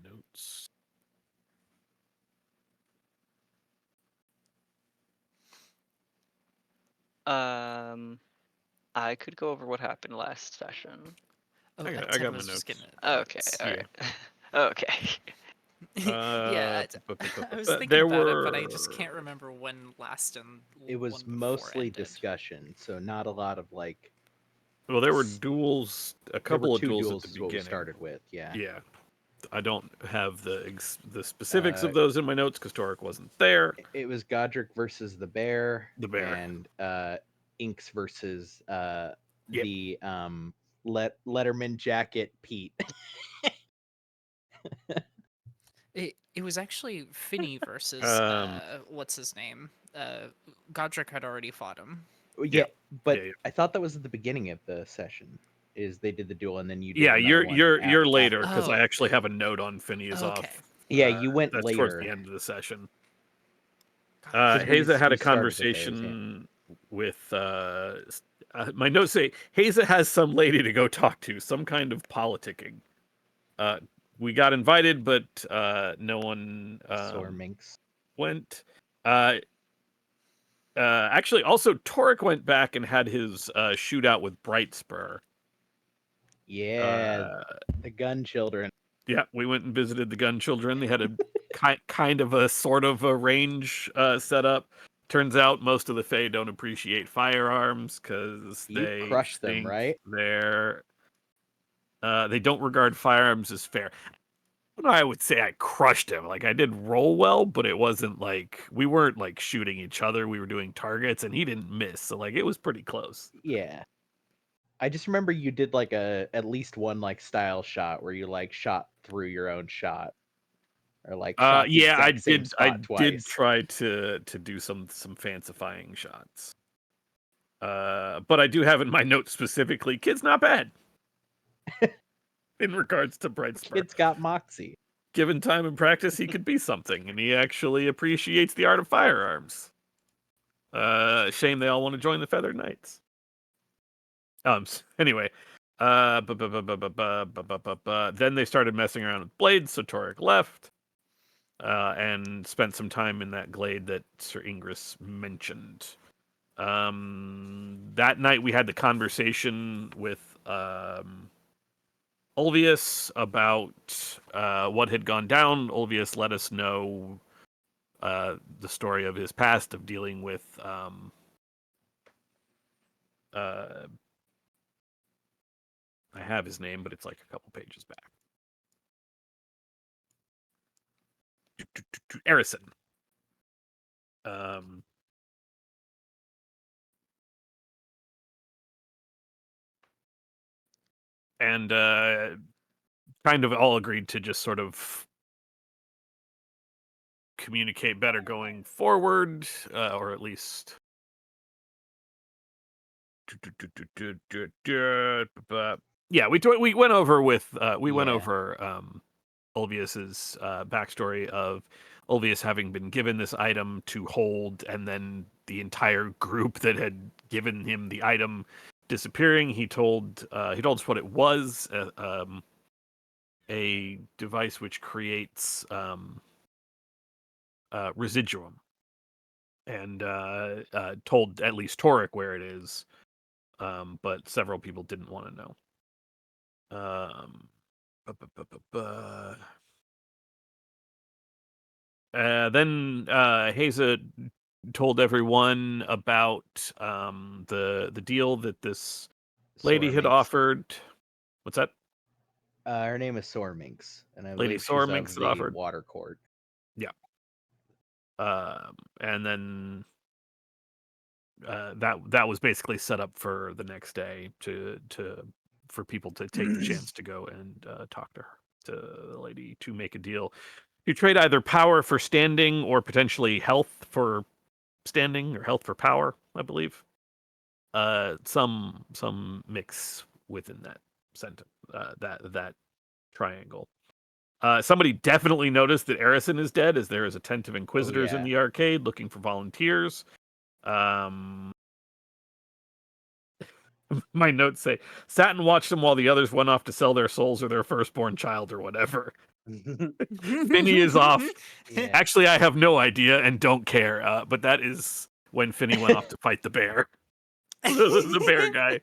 my notes. I could go over what happened last session. Oh, I Ted got my was just notes. gonna. Okay, Notes. all Yeah. right. Okay. Yeah, I was thinking There about were. it, but I just can't remember when last and It was one before mostly ended. discussion, so not a lot of like. Well, there were duels. A There couple were of two duels at duels the is what we beginning. started with. Yeah. Yeah. I don't have the specifics Uh, of those in my notes because Torek wasn't there. It was Godric versus the Bear. The Bear. And Inks versus Yep. the Letterman jacket Pete. It was actually Finney versus what's his name? Godric had already fought him. Yeah, but Yeah. I thought that was at the beginning of the session. Is they did the duel and then you did Yeah, another one. you're later after. because I Oh. actually have a note on Finney is Okay. off. Yeah, you went That's towards the later. end of the session. 'Cause Haza had we a started with theirs, yeah. conversation with. My notes say Haza has some lady to go talk to, some kind of politicking. We got invited, but no one Sore minx. went. Actually, also Torek went back and had his shootout with Brightspur. Yeah, the gun children. Yeah, we went and visited the gun children. They had a kind of a sort of a range set up. Turns out most of the Fae don't appreciate firearms because You they crushed them, think right? they don't regard firearms as fair. I would say I crushed him. Like I did roll well, but it wasn't like we weren't like shooting each other. We were doing targets, and he didn't miss. So like it was pretty close. Yeah. I just remember you did like at least one like style shot where you like shot through your own shot. Or like shot the Yeah, exact same I spot did twice. try to do some fancifying shots. But I do have in my notes specifically, kid's not bad. In regards to Brightspur. Kid's got moxie. Given time and practice, he could be something, and he actually appreciates the art of firearms. Shame they all want to join the Feathered Knights. Anyway. Then they started messing around with blades, so Torek left. And spent some time in that glade that Sir Ingress mentioned. That night we had the conversation with Ulvius about what had gone down. Ulvius let us know the story of his past of dealing with I have his name, but it's like a couple pages back. Erison. And kind of all agreed to just sort of communicate better going forward, or at least. Yeah, we went over with went over Ulvius's backstory of Ulvius having been given this item to hold, and then the entire group that had given him the item disappearing. He told us what it was. A device which creates residuum, and told at least Torek where it is, but several people didn't want to know. Then Haza told everyone about the deal that this lady had offered. What's that? Her name is Sorminx, and I Lady believe she's of Sorminx had the offered. Water Court. Yeah. And then that was basically set up for the next day for people to take the chance to go and talk to her, to the lady, to make a deal. You trade either power for standing or potentially health for standing or health for power, I believe. Some mix within that sentence, that triangle. Somebody definitely noticed that Erison is dead, as there is a tent of Inquisitors in the arcade looking for volunteers. My notes say, sat and watched them while the others went off to sell their souls or their firstborn child or whatever. Finney is off. Yeah. Actually, I have no idea and don't care. But that is when Finney went off to fight the bear. The bear guy.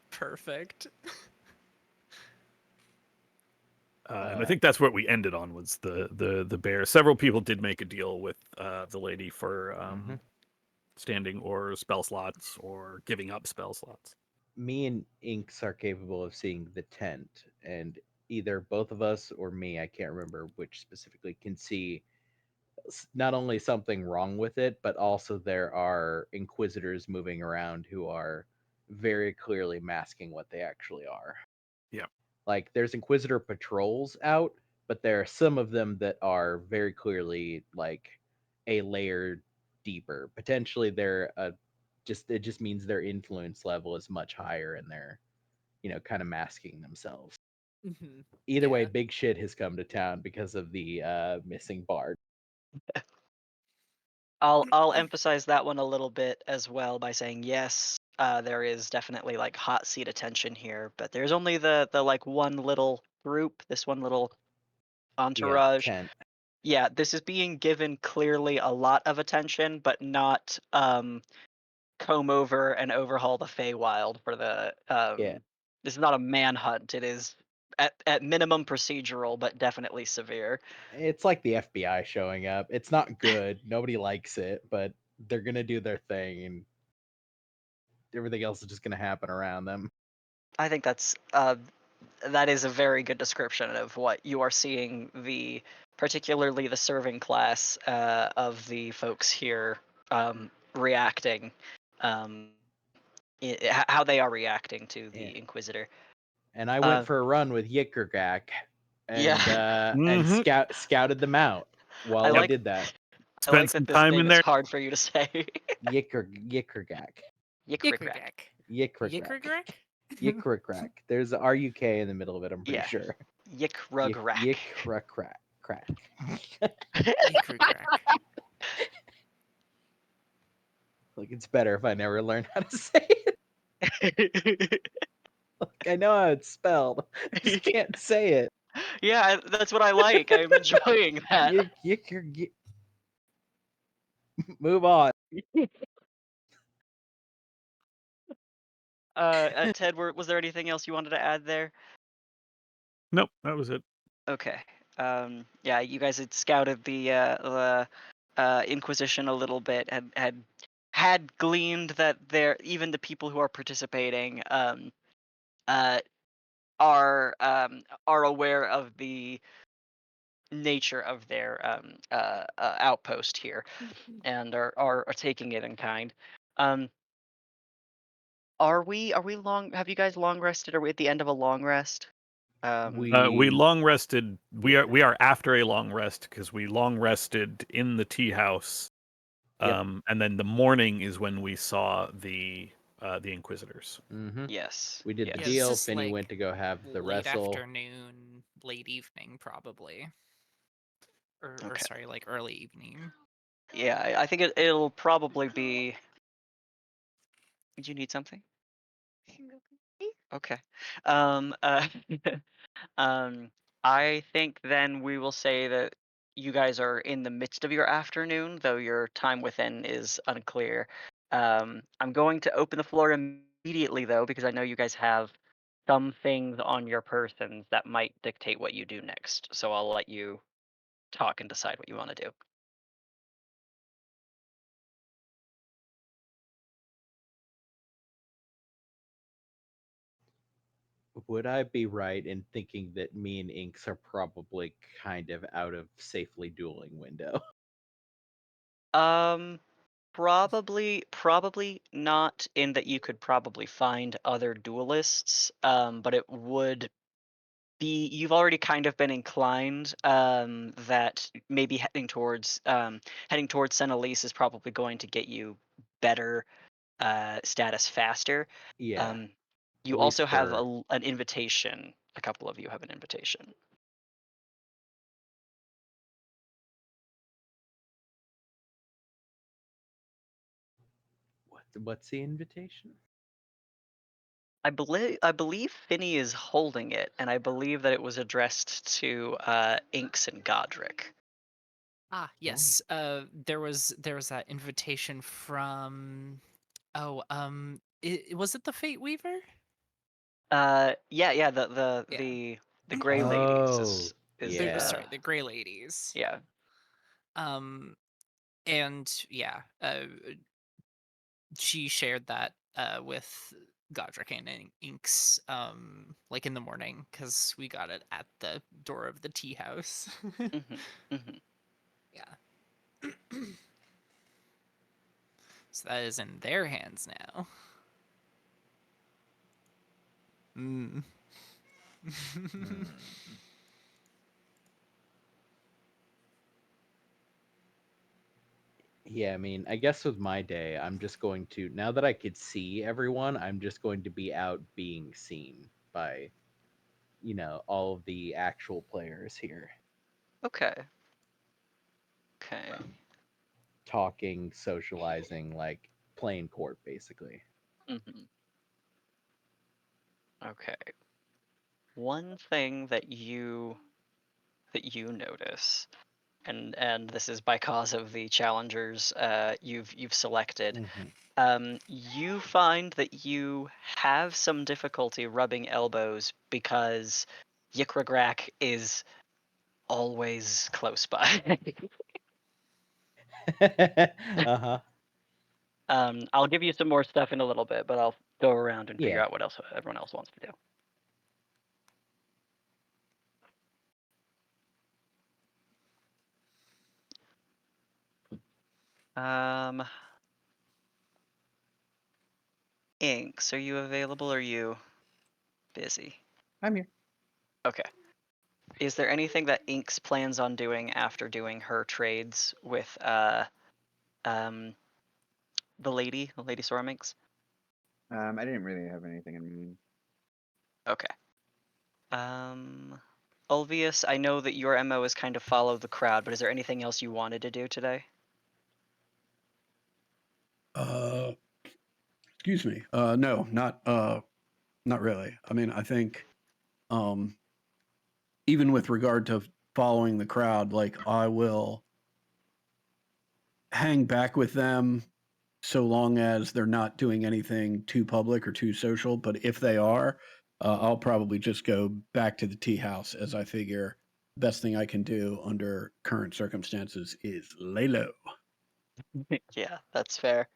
Perfect. And I think that's what we ended on was the bear. Several people did make a deal with the lady for standing or spell slots or giving up spell slots. Me and Inks are capable of seeing the tent, and either both of us or me, I can't remember which specifically, can see not only something wrong with it, but also there are inquisitors moving around who are very clearly masking what they actually are. Yeah. Like there's inquisitor patrols out, but there are some of them that are very clearly like a layer deeper. Potentially they're it just means their influence level is much higher and they're, kind of masking themselves. Mhm. Either way, Yeah. big shit has come to town because of the missing bard. I'll emphasize that one a little bit as well by saying yes, there is definitely like hot seat attention here, but there's only the like one little group, this one little Yeah, entourage. tent. Yeah, this is being given clearly a lot of attention, but not comb over and overhaul the Feywild for the Yeah. This is not a manhunt. It is at minimum procedural, but definitely severe. It's like the FBI showing up. It's not good. Nobody likes it, but they're gonna do their thing, and everything else is just gonna happen around them. I think that is a very good description of what you are seeing, particularly the serving class of the folks here reacting, um, how they are reacting to Yeah. the Inquisitor. And I Uh, went for a run with Yikkergak Yeah. and Mhm. scouted them out while I I like did that. I like Spent some that this time name in is there. hard for you to say. Yikkergak. Yikrikrak. Yikkergak. Yikkergrak? Yikkergak. There's a RUK in the middle of it, I'm pretty Yeah. sure. Yikrugrak. Yikkergak. Yikkergrak. Like it's better if I never learn how to say it. Like I know how it's spelled. I just can't say it. Yeah, that's what I like. I'm enjoying that. Move on. Ted, was there anything else you wanted to add there? Nope, that was it. Okay. Yeah, you guys had scouted the Inquisition a little bit, had gleaned that even the people who are participating uh, are aware of the nature of their outpost here, and are taking it in kind. Um, are we long? Have you guys long rested? Are we at the end of a long rest? We long rested. Yeah. We are after a long rest because we long rested in the tea house. Yep. And then the morning is when we saw the Inquisitors. Mm-hmm. Yes. We did the Yeah, Yes. this deal. is Finney like went to go have the late wrestle. afternoon, late evening, probably. Or Okay. sorry, like early evening. Yeah, I think it'll probably be. Did you need something? Okay. Um. um. I think then we will say that you guys are in the midst of your afternoon, though your time within is unclear. I'm going to open the floor immediately, though, because I know you guys have some things on your persons that might dictate what you do next. So I'll let you talk and decide what you want to do. Would I be right in thinking that me and Inks are probably kind of out of safely dueling window? Um, probably not in that you could probably find other duelists, but it would be you've already kind of been inclined that maybe heading towards Senelise is probably going to get you better status faster. Yeah, Um, at you least also have for an invitation. A couple of you have an invitation. what's the invitation? I believe Finney is holding it, and I believe that it was addressed to Inks and Godric. Ah, yes. There was that invitation from. Oh, was it the Fate Weaver? Yeah, Yeah. the Grey Ladies Oh, is yeah. Sorry, the Grey Ladies. yeah. Um, and yeah, she shared that with Godric and Inks, like in the morning, because we got it at the door of the tea house. Mhm. Mhm. Yeah. So that is in their hands now. Mm. Hmm. Yeah, I mean, I guess with my day, I'm just going to, now that I could see everyone, I'm just going to be out being seen by, all of the actual players here. Okay. Okay. Talking, socializing, like playing court, basically. Mhm. Okay. One thing that you notice, and this is by cause of the challengers you've selected. Mhm. You find that you have some difficulty rubbing elbows because Yikragrak is always close by. Uh-huh. I'll give you some more stuff in a little bit, but I'll go around and figure Yeah. out what else everyone else wants to do. Inks, are you available? Or are you busy? I'm here. Okay. Is there anything that Inks plans on doing after doing her trades with um Lady Sorminx? I didn't really have anything in mind. Okay. Ulvius, I know that your MO is kind of follow the crowd, but is there anything else you wanted to do today? Uh, excuse me. No, not really. I mean, I think, um, even with regard to following the crowd, like I will hang back with them so long as they're not doing anything too public or too social. But if they are, I'll probably just go back to the tea house, as I figure best thing I can do under current circumstances is lay low. Yeah, that's fair.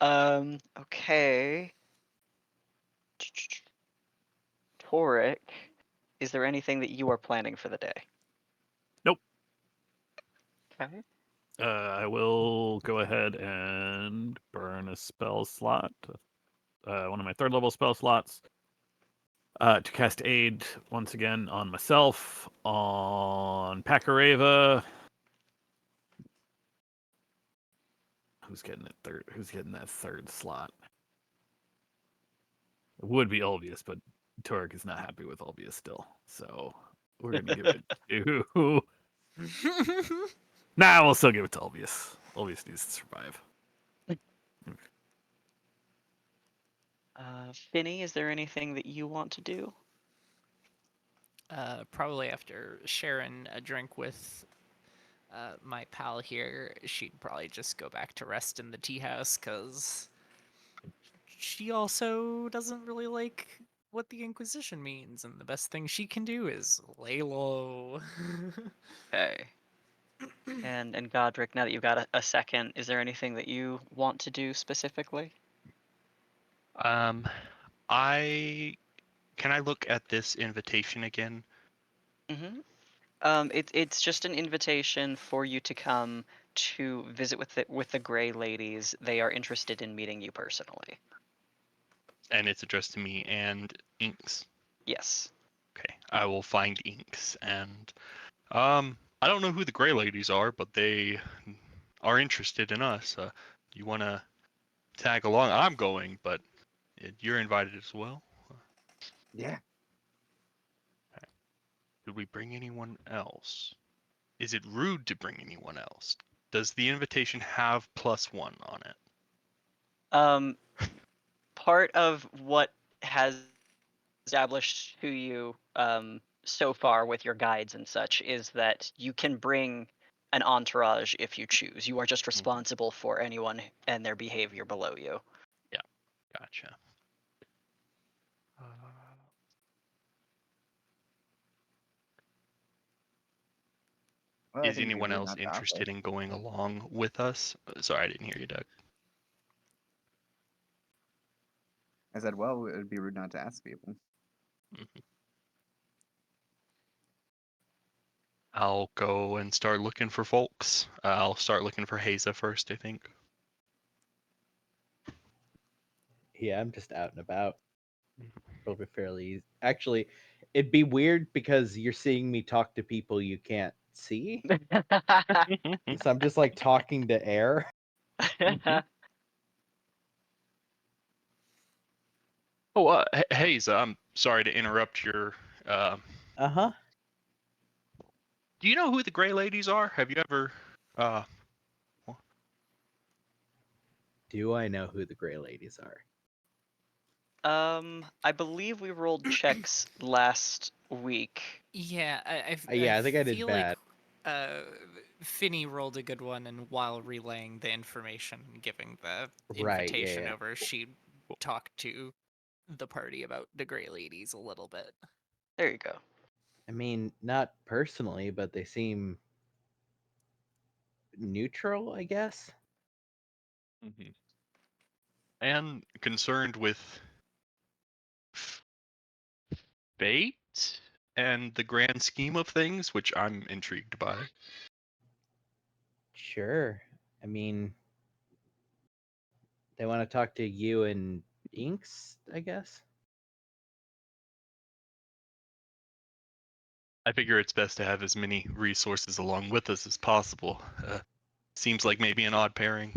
Okay. Toric, is there anything that you are planning for the day? Nope. Okay. I will go ahead and burn a spell slot, one of my third level spell slots, to cast Aid once again on myself, on Pakareva. Who's getting that third? Who's getting that third slot? It would be Ulvius, but Torek is not happy with Ulvius still, so we're gonna give it to. Nah, we'll still give it to Ulvius. Ulvius needs to survive. Finny, is there anything that you want to do? Probably after sharing a drink with my pal here, she'd probably just go back to rest in the tea house, because she also doesn't really like what the Inquisition means, and the best thing she can do is lay low. Okay. And Godric, now that you've got a second, is there anything that you want to do specifically? Um, I can I look at this invitation again? Mm-hmm. It's just an invitation for you to come to visit with the Grey Ladies. They are interested in meeting you personally. And it's addressed to me and Inks. Yes. Okay, I will find Inks and I don't know who the Grey Ladies are, but they are interested in us. You want to tag along? I'm going, but you're invited as well. Yeah. Did we bring anyone else? Is it rude to bring anyone else? Does the invitation have +1 on it? Part of what has established to you so far with your guides and such is that you can bring an entourage if you choose. You are just responsible for anyone and their behavior below you. Gotcha. Well, I Is think it'd be anyone rude else not to offer. interested in going along with us? Sorry, I didn't hear you, Doug. I said, well, it would be rude not to ask people. Mhm. I'll go and start looking for folks. I'll start looking for Haza first, I think. Yeah, I'm just out and about. Mhm. It'll be fairly easy. Actually, it'd be weird because you're seeing me talk to people you can't see. So I'm just like talking to air. Oh, Haza, I'm sorry to interrupt your. Uh, Uh-huh. do you know who the Gray Ladies are? Have you ever? Uh, Do I know who the Gray Ladies are? I believe we rolled checks last week. Yeah, Yeah, I think I did feel bad. like Finny rolled a good one, and while relaying the information, and giving the Right, yeah, invitation yeah. over, she talked to the party about the Grey Ladies a little bit. There you go. I mean, not personally, but they seem neutral, I guess. and concerned with fate and the grand scheme of things, which I'm intrigued by. Sure. I mean, they want to talk to you and Inks, I guess. I figure it's best to have as many resources along with us as possible. Seems like maybe an odd pairing.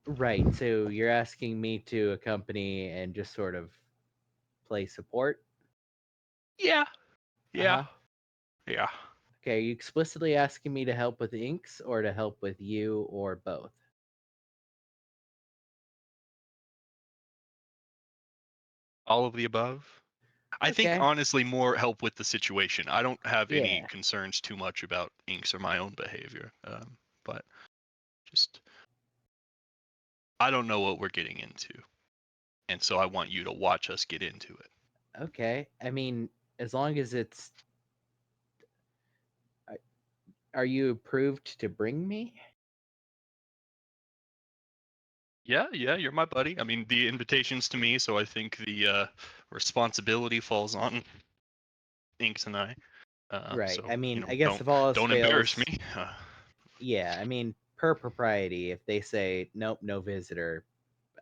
Right. So you're asking me to accompany and just sort of play support? Yeah, yeah, Uh-huh. yeah. Okay, are you explicitly asking me to help with Inks or to help with you or both? All of the above. I think Okay. honestly more help with the situation. I don't have any Yeah. concerns too much about Inks or my own behavior, but just I don't know what we're getting into, and so I want you to watch us get into it. Okay. I mean, as long as it's are you approved to bring me? Yeah, yeah, you're my buddy. I mean, the invitation's to me, so I think the responsibility falls on Inks and I. Right. So I mean, I guess don't if all else don't embarrass fails, me. yeah, I mean, per propriety, if they say nope, no visitor,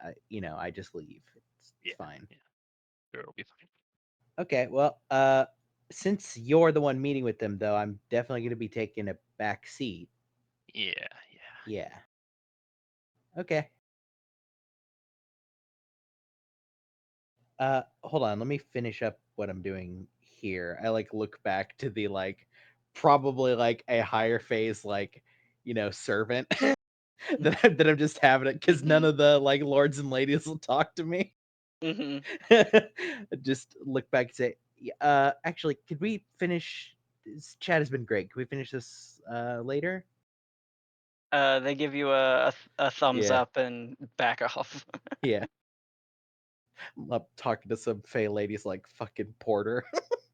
I just leave. It's Yeah, fine. yeah, sure, it'll be fine. Okay, well, since you're the one meeting with them, though, I'm definitely going to be taking a back seat. Yeah, yeah. Yeah. Okay. Hold on. Let me finish up what I'm doing here. I like look back to the probably like a higher phase servant that I'm just having it because none of the like lords and ladies will talk to me. Hmm. Just look back and say, actually, could we finish? This chat has been great. Can we finish this later? They give you a thumbs Yeah, up and back off. yeah. I'm up talking to some Fey ladies like fucking Porter.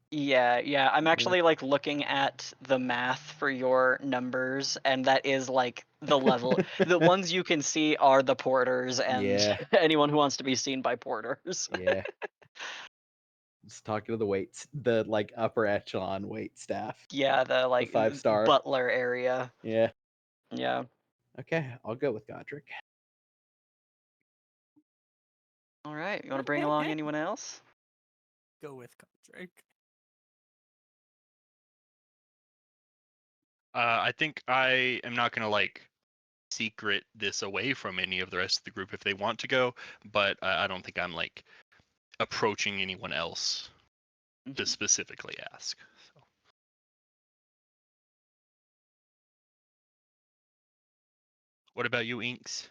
Yeah, yeah. I'm Yeah. actually like looking at the math for your numbers, and that is like the level. The ones you can see are the porters and Yeah, anyone who wants to be seen by porters. yeah. Just talking to the weights, the like upper echelon wait staff, Yeah, the the like 5-star. butler area. Yeah. Yeah. Okay, I'll go with Godric. All right. You want to bring along anyone else? Go with Godric. I think I am not gonna like secret this away from any of the rest of the group if they want to go, but I don't think I'm like approaching anyone else to Mhm. specifically ask. So. What about you, Inks?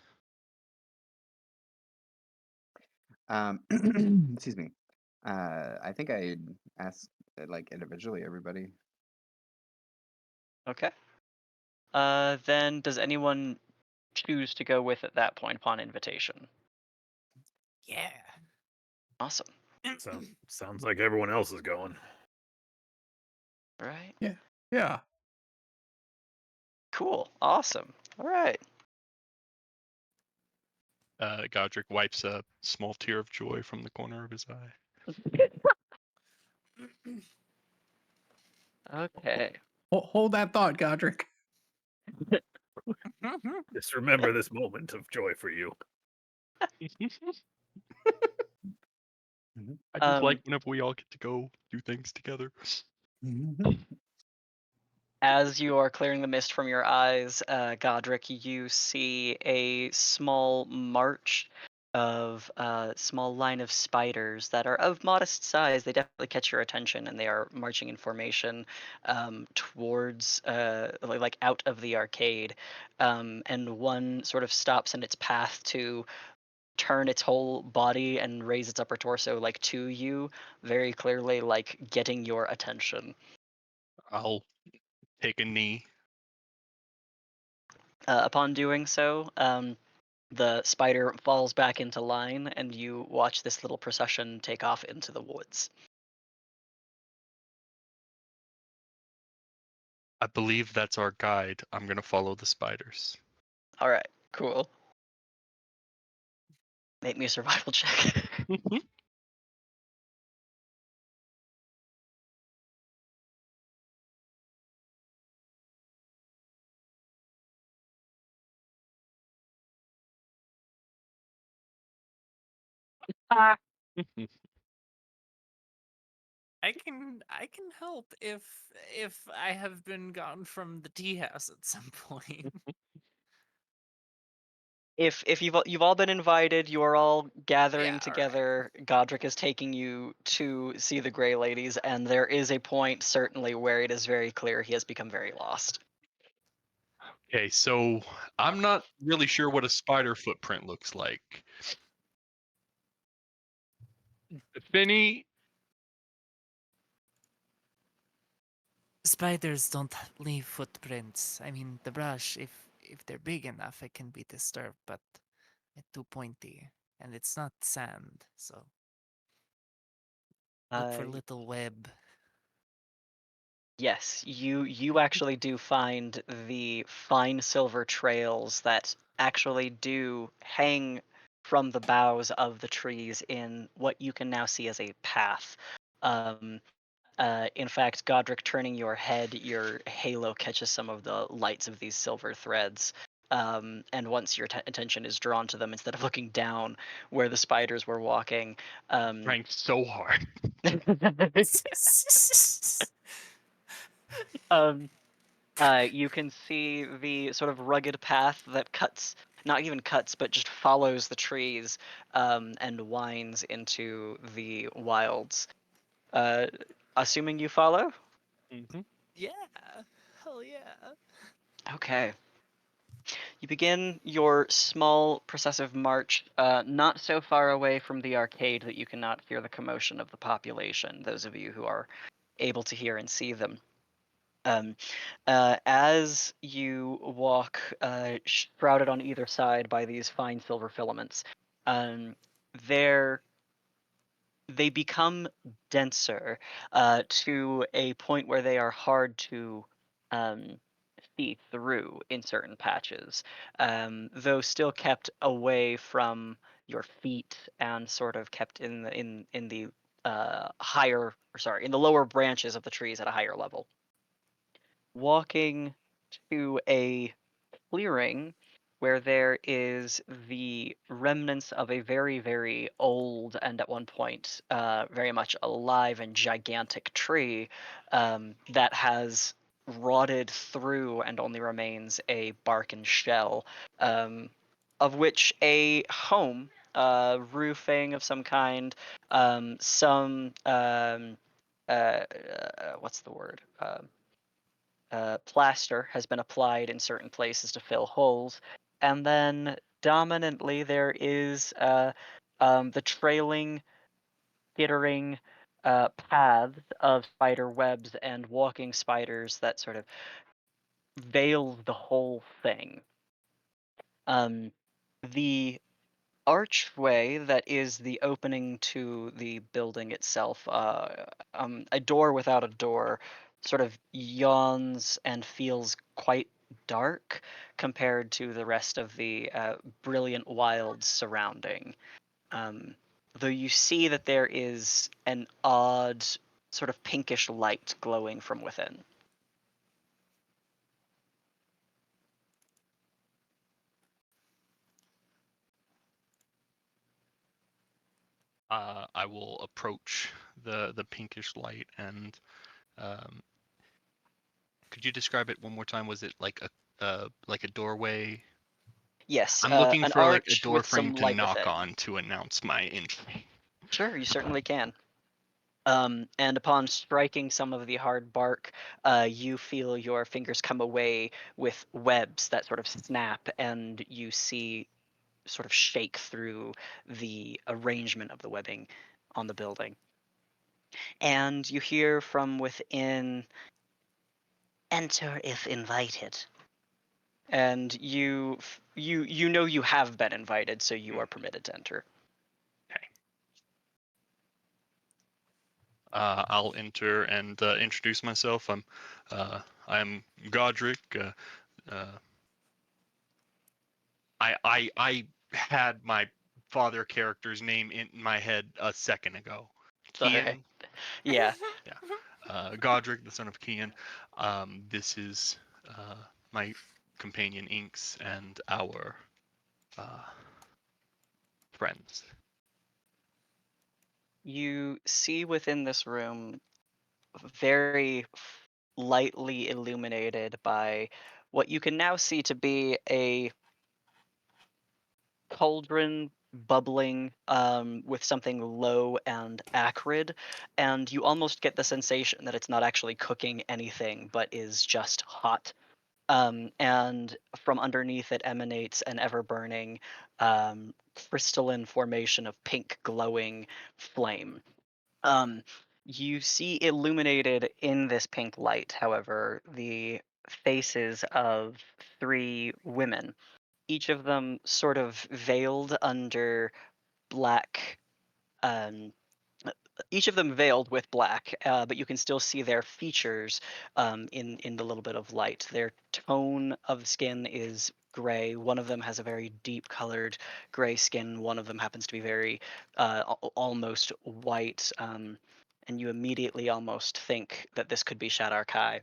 Excuse me. I think I'd ask like individually everybody. Okay. Then does anyone choose to go with at that point upon invitation? Yeah. Awesome. Sounds like everyone else is going. All right. Yeah. Cool. Awesome. All right. Godric wipes a small tear of joy from the corner of his eye. Okay. Hold that thought, Godric. Just remember this moment of joy for you. I just like Um, whenever we all get to go do things together. As you are clearing the mist from your eyes, Godric, you see a small march of small line of spiders that are of modest size. They definitely catch your attention, and they are marching in formation towards, like out of the arcade. And one sort of stops in its path to turn its whole body and raise its upper torso, like to you, very clearly, like getting your attention. I'll take a knee. Upon doing so, the spider falls back into line, and you watch this little procession take off into the woods. I believe that's our guide. I'm gonna follow the spiders. All right, cool. Make me a survival check. I can help if I have been gone from the tea house at some point. If you've all been invited, you are all gathering Yeah, all right. together. Godric is taking you to see the Grey Ladies, and there is a point certainly where it is very clear he has become very lost. Okay, so I'm not really sure what a spider footprint looks like. Finny, Spiders don't leave footprints. I mean, the brush, if they're big enough, it can be disturbed, but it's too pointy, and it's not sand, so look for Uh, little web. Yes, you actually do find the fine silver trails that actually do hang from the boughs of the trees in what you can now see as a path. Um, in fact, Godric, turning your head, your halo catches some of the lights of these silver threads. And once your attention is drawn to them, instead of looking down where the spiders were walking, trying so hard. um, you can see the sort of rugged path that cuts, not even cuts, but just follows the trees and winds into the wilds. Uh, Assuming you follow? Mm-hmm. Yeah, hell yeah. Okay. You begin your small processive march, not so far away from the arcade that you cannot hear the commotion of the population, those of you who are able to hear and see them. Um, as you walk, shrouded on either side by these fine silver filaments, um, there they become denser to a point where they are hard to um, see through in certain patches, though still kept away from your feet and sort of kept in the higher, or sorry, in the lower branches of the trees at a higher level. Walking to a clearing where there is the remnants of a very, very old and at one point very much alive and gigantic tree that has rotted through and only remains a bark and shell, of which a home, roofing of some kind, some what's the word? Plaster has been applied in certain places to fill holes, and then dominantly there is the trailing, skittering paths of spider webs and walking spiders that sort of veils the whole thing. The archway that is the opening to the building itself, a door without a door, sort of yawns and feels quite dark compared to the rest of the brilliant wilds surrounding. Um, though you see that there is an odd, sort of pinkish light glowing from within. I will approach the pinkish light and um, could you describe it one more time? Was it like a doorway? Yes, I'm looking an for like a arch door with frame some to light knock within. on to announce my entry. Sure, you certainly can. And upon striking some of the hard bark, you feel your fingers come away with webs that sort of snap, and you see sort of shake through the arrangement of the webbing on the building. And you hear from within, "Enter if invited." And you know you have been invited, so you are permitted to enter. Okay. I'll enter and introduce myself. I'm Godric. Uh, I had my father character's name in my head a second ago. Okay. Kian. Yeah. Yeah. Godric, the son of Kian. This is my companion Inks and our uh, friends. You see within this room, very lightly illuminated by what you can now see to be a cauldron bubbling with something low and acrid, and you almost get the sensation that it's not actually cooking anything but is just hot. And from underneath it emanates an ever burning crystalline formation of pink glowing flame. um, you see illuminated in this pink light, however, the faces of three women, each of them sort of veiled under black. Um, each of them veiled with black, but you can still see their features in the little bit of light. Their tone of skin is gray. One of them has a very deep colored gray skin. One of them happens to be very almost white, and you immediately almost think that this could be Shadar Kai.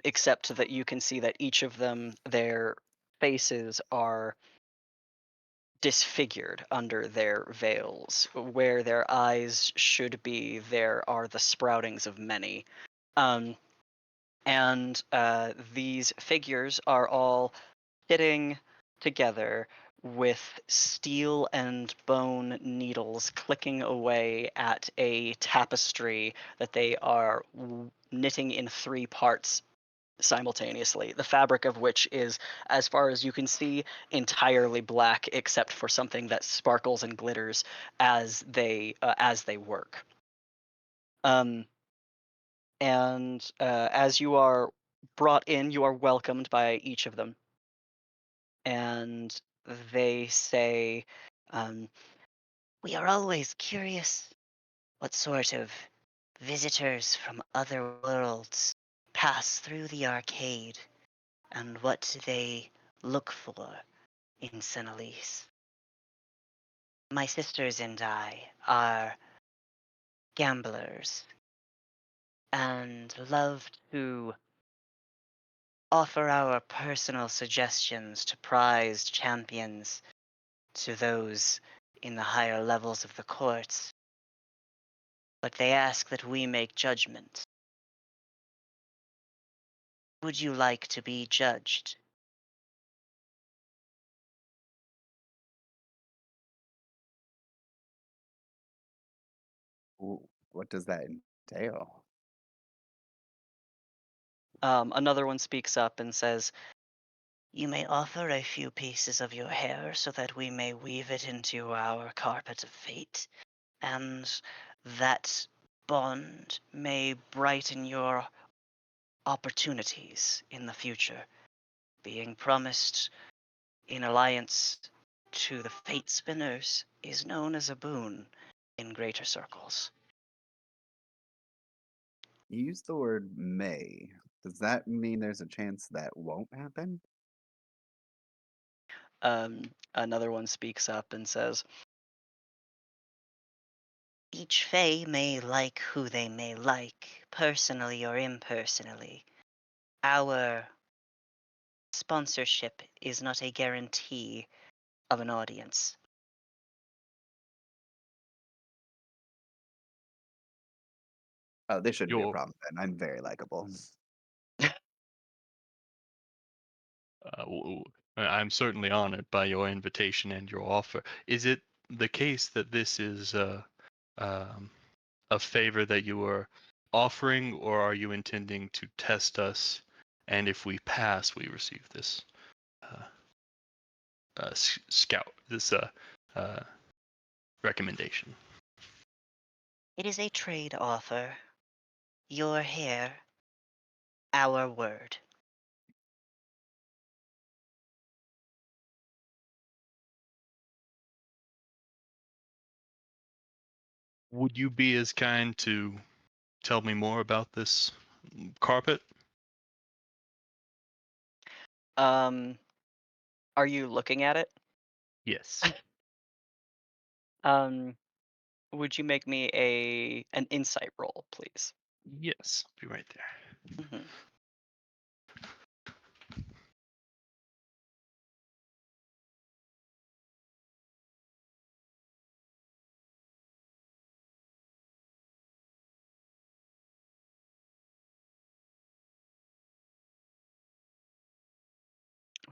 Except that you can see that each of them, their faces are disfigured under their veils. Where their eyes should be, there are the sproutings of many. Um, and these figures are all sitting together with steel and bone needles clicking away at a tapestry that they are knitting in three parts simultaneously, the fabric of which is, as far as you can see, entirely black except for something that sparkles and glitters as they work. Um, and as you are brought in, you are welcomed by each of them, and they say, um, "We are always curious what sort of visitors from other worlds pass through the arcade, and what they look for in Senelise. My sisters and I are gamblers and love to offer our personal suggestions to prized champions, to those in the higher levels of the courts, but they ask that we make judgment. Would you like to be judged?" Ooh, what does that entail? Another one speaks up and says, You may offer a few pieces of your hair so that we may weave it into our carpet of fate, and that bond may brighten your opportunities in the future. Being promised in alliance to the fate spinners is known as a boon in greater circles. You use the word may. Does that mean there's a chance that won't happen? Another one speaks up and says, each Fae may like who they may like, personally or impersonally. Our sponsorship is not a guarantee of an audience. Oh, this shouldn't be a Your problem then. I'm very likable. I'm certainly honored by your invitation and your offer. Is it the case that this is um, a favor that you are offering, or are you intending to test us? And if we pass, we receive this uh, this recommendation. It is a trade offer. Your hair, our word. Would you be as kind to tell me more about this carpet? Um, are you looking at it? Yes. Um, would you make me an insight roll, please? Yes. Be right there. Mhm.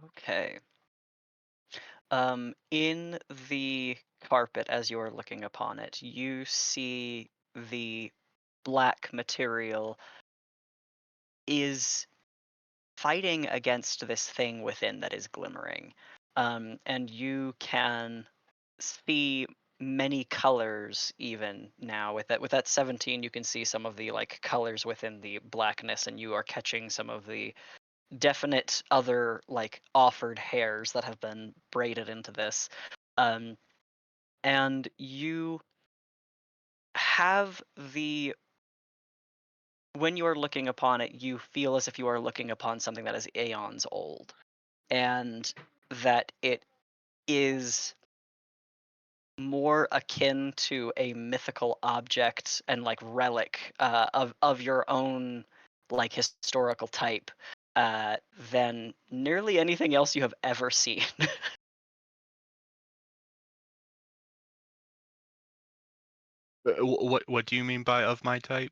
Okay. In the carpet, as you are looking upon it, you see the black material is fighting against this thing within that is glimmering. And you can see many colors even now with that 17 you can see some of the like colors within the blackness, and you are catching some of the definite other like offered hairs that have been braided into this. um, and you have the when you are looking upon it, you feel as if you are looking upon something that is aeons old, and that it is more akin to a mythical object and like relic of your own like historical type than nearly anything else you have ever seen. What do you mean by of my type?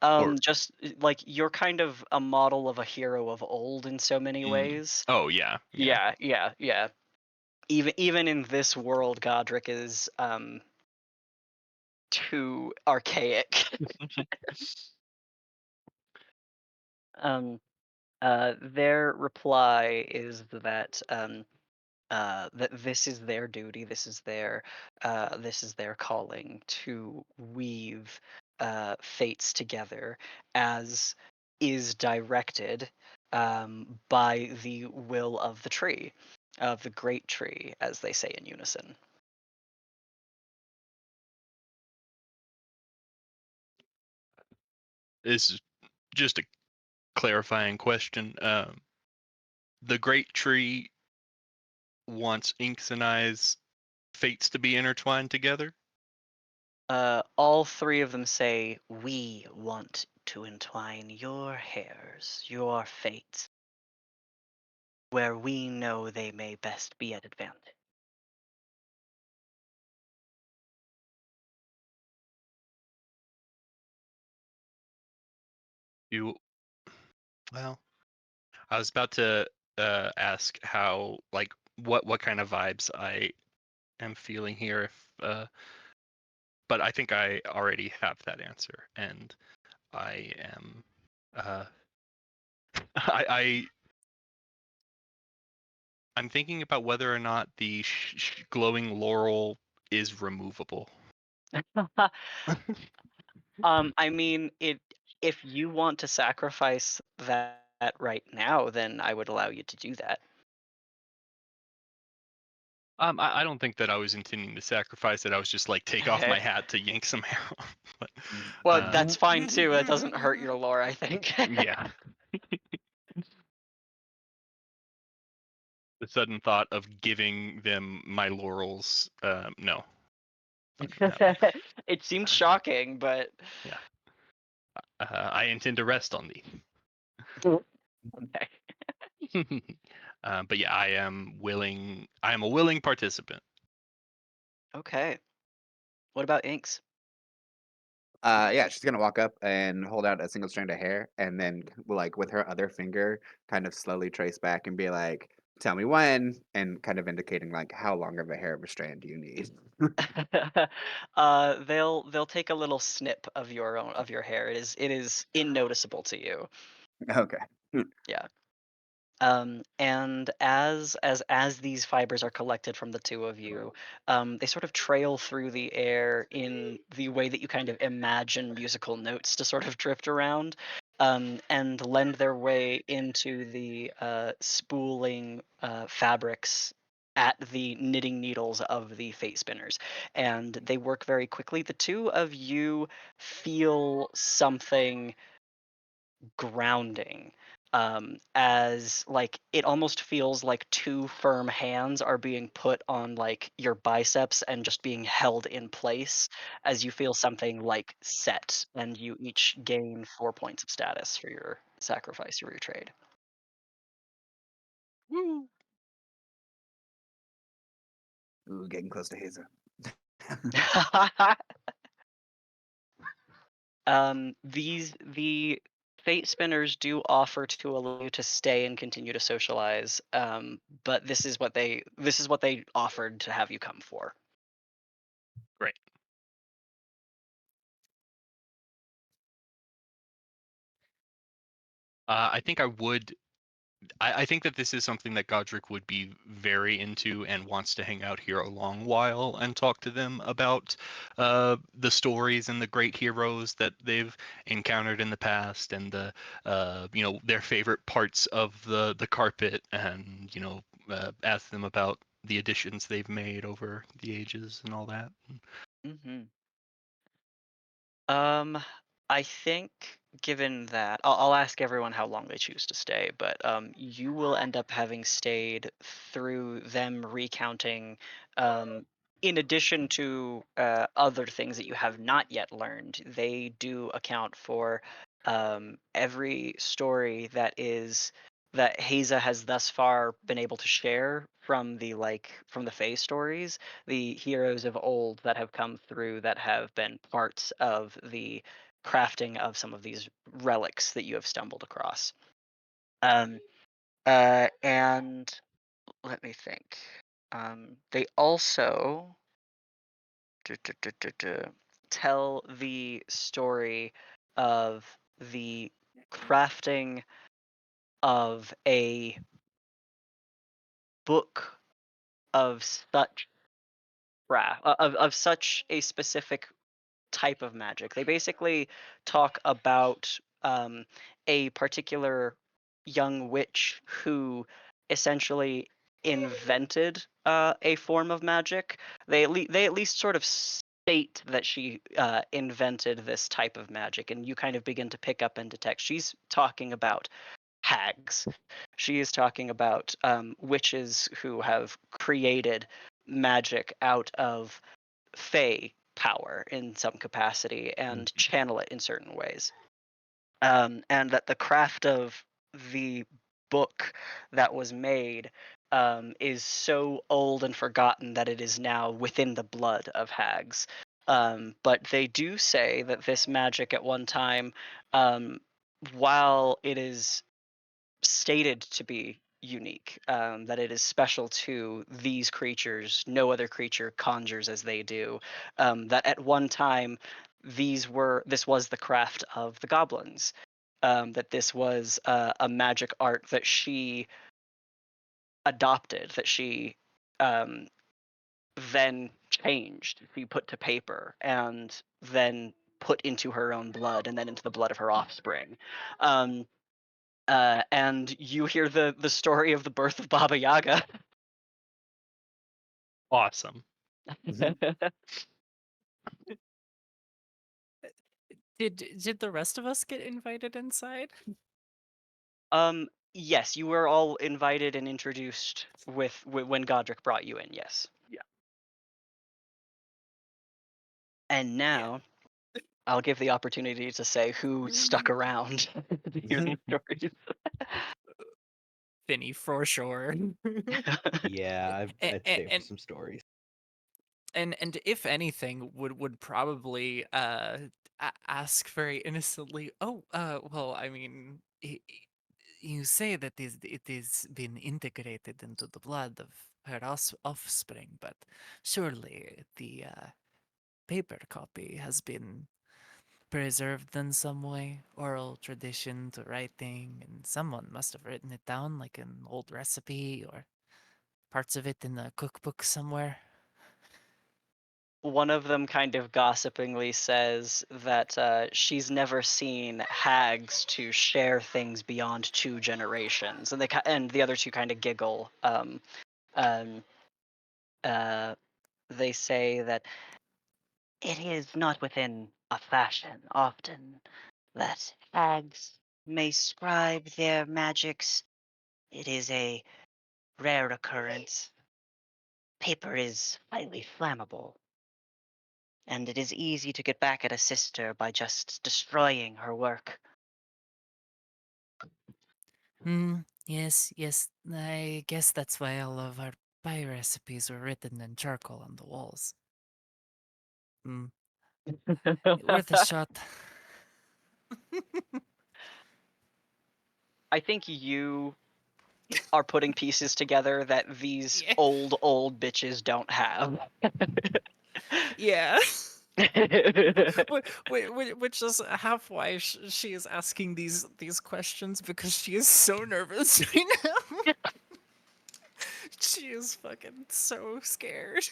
Or Just like you're kind of a model of a hero of old in so many ways. oh yeah, yeah. Yeah. Even in this world, Godric is too archaic. um, their reply is that this is their duty, this is their calling to weave fates together as is directed by the will of the tree, of the great tree, as they say in unison. This is just a clarifying question. The great tree wants Inks and I's fates to be intertwined together. All three of them say, we want to entwine your hairs, your fate, where we know they may best be at advantage. You well, I was about to ask how like what kind of vibes I am feeling here if but I think I already have that answer, and I am uh I I'm thinking about whether or not the glowing laurel is removable. I mean, if you want to sacrifice that right now, then I would allow you to do that. I don't think that I was intending to sacrifice it. I was just like take off my hat to yank some hair off. But, Well, that's fine too. It doesn't hurt your lore, I think. yeah. The sudden thought of giving them my laurels, no. Not gonna happen. It seems shocking, but Yeah. I intend to rest on thee. okay. But yeah, I am willing. I am a willing participant. Okay. What about Inks? Yeah, she's gonna walk up and hold out a single strand of hair, and then like with her other finger, kind of slowly trace back and be like, "Tell me when," and kind of indicating like how long of a hair of a strand do you need. They'll take a little snip of your hair. It is unnoticeable to you. Okay. Yeah. And as these fibers are collected from the two of you, they sort of trail through the air in the way that you kind of imagine musical notes to sort of drift around, and lend their way into the spooling fabrics at the knitting needles of the fate spinners, and they work very quickly. The two of you feel something grounding, as like it almost feels like two firm hands are being put on like your biceps and just being held in place as you feel something like set, and you each gain 4 points of status for your sacrifice or your trade. Woo! Ooh, getting close to Haza. The fate spinners do offer to allow you to stay and continue to socialize, but this is what they offered to have you come for. Great. I think I would. I think that this is something that Godric would be very into and wants to hang out here a long while and talk to them about the stories and the great heroes that they've encountered in the past, and the their favorite parts of the carpet, and ask them about the additions they've made over the ages and all that. Hmm. Um, I think given that, I'll ask everyone how long they choose to stay, but you will end up having stayed through them recounting, um, in addition to other things that you have not yet learned, they do account for every story that Haza has thus far been able to share from the Fae stories, the heroes of old that have come through that have been parts of the crafting of some of these relics that you have stumbled across. Um, and let me think. They also duh, duh, duh, duh, duh, tell the story of the crafting of a book of of such a specific type of magic. They basically talk about a particular young witch who essentially invented a form of magic. They at least sort of state that she invented this type of magic, and you kind of begin to pick up and detect she's talking about hags. She is talking about witches who have created magic out of Fey power in some capacity and channel it in certain ways. And that the craft of the book that was made is so old and forgotten that it is now within the blood of hags. But they do say that this magic at one time, um, while it is stated to be unique, that it is special to these creatures, no other creature conjures as they do, that at one time this was the craft of the goblins, that this was a magic art that she adopted that she then changed, she put to paper, and then put into her own blood, and then into the blood of her offspring. Um, and you hear the story of the birth of Baba Yaga. Awesome. Did the rest of us get invited inside? Yes, you were all invited and introduced with when Godric brought you in. Yes. Yeah. And now, I'll give the opportunity to say who stuck around to hear these stories. Finny, for sure. Yeah, I'd stay for and some stories. and if anything, would probably ask very innocently. Oh, well, I mean, you say that it is been integrated into the blood of her offspring, but surely the paper copy has been preserved in some way, oral tradition to writing, and someone must have written it down like an old recipe or parts of it in a cookbook somewhere. One of them kind of gossipingly says that she's never seen hags to share things beyond 2 generations, and and the other two kind of giggle. Um, they say that it is not within a fashion often that hags may scribe their magics. It is a rare occurrence. Paper is highly flammable, and it is easy to get back at a sister by just destroying her work. Yes, yes. I guess that's why all of our pie recipes were written in charcoal on the walls. Hmm, worth a shot. I think you are putting pieces together that these Yeah. old bitches don't have. Yeah. Which is half why she is asking these questions, because she is so nervous right now. She is fucking so scared.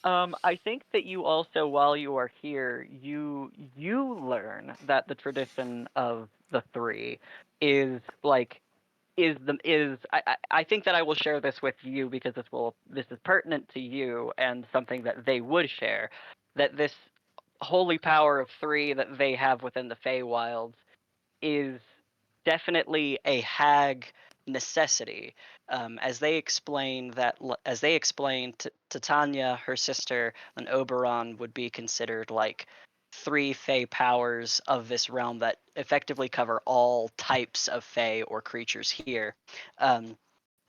I think that you also, while you are here, you learn that the tradition of the three is like is I think that I will share this with you because this is pertinent to you and something that they would share, that this holy power of three that they have within the Feywilds is definitely a hag necessity. As they explain as they explain to Tanya, her sister, and Oberon would be considered like 3 Fey powers of this realm that effectively cover all types of Fey or creatures here. They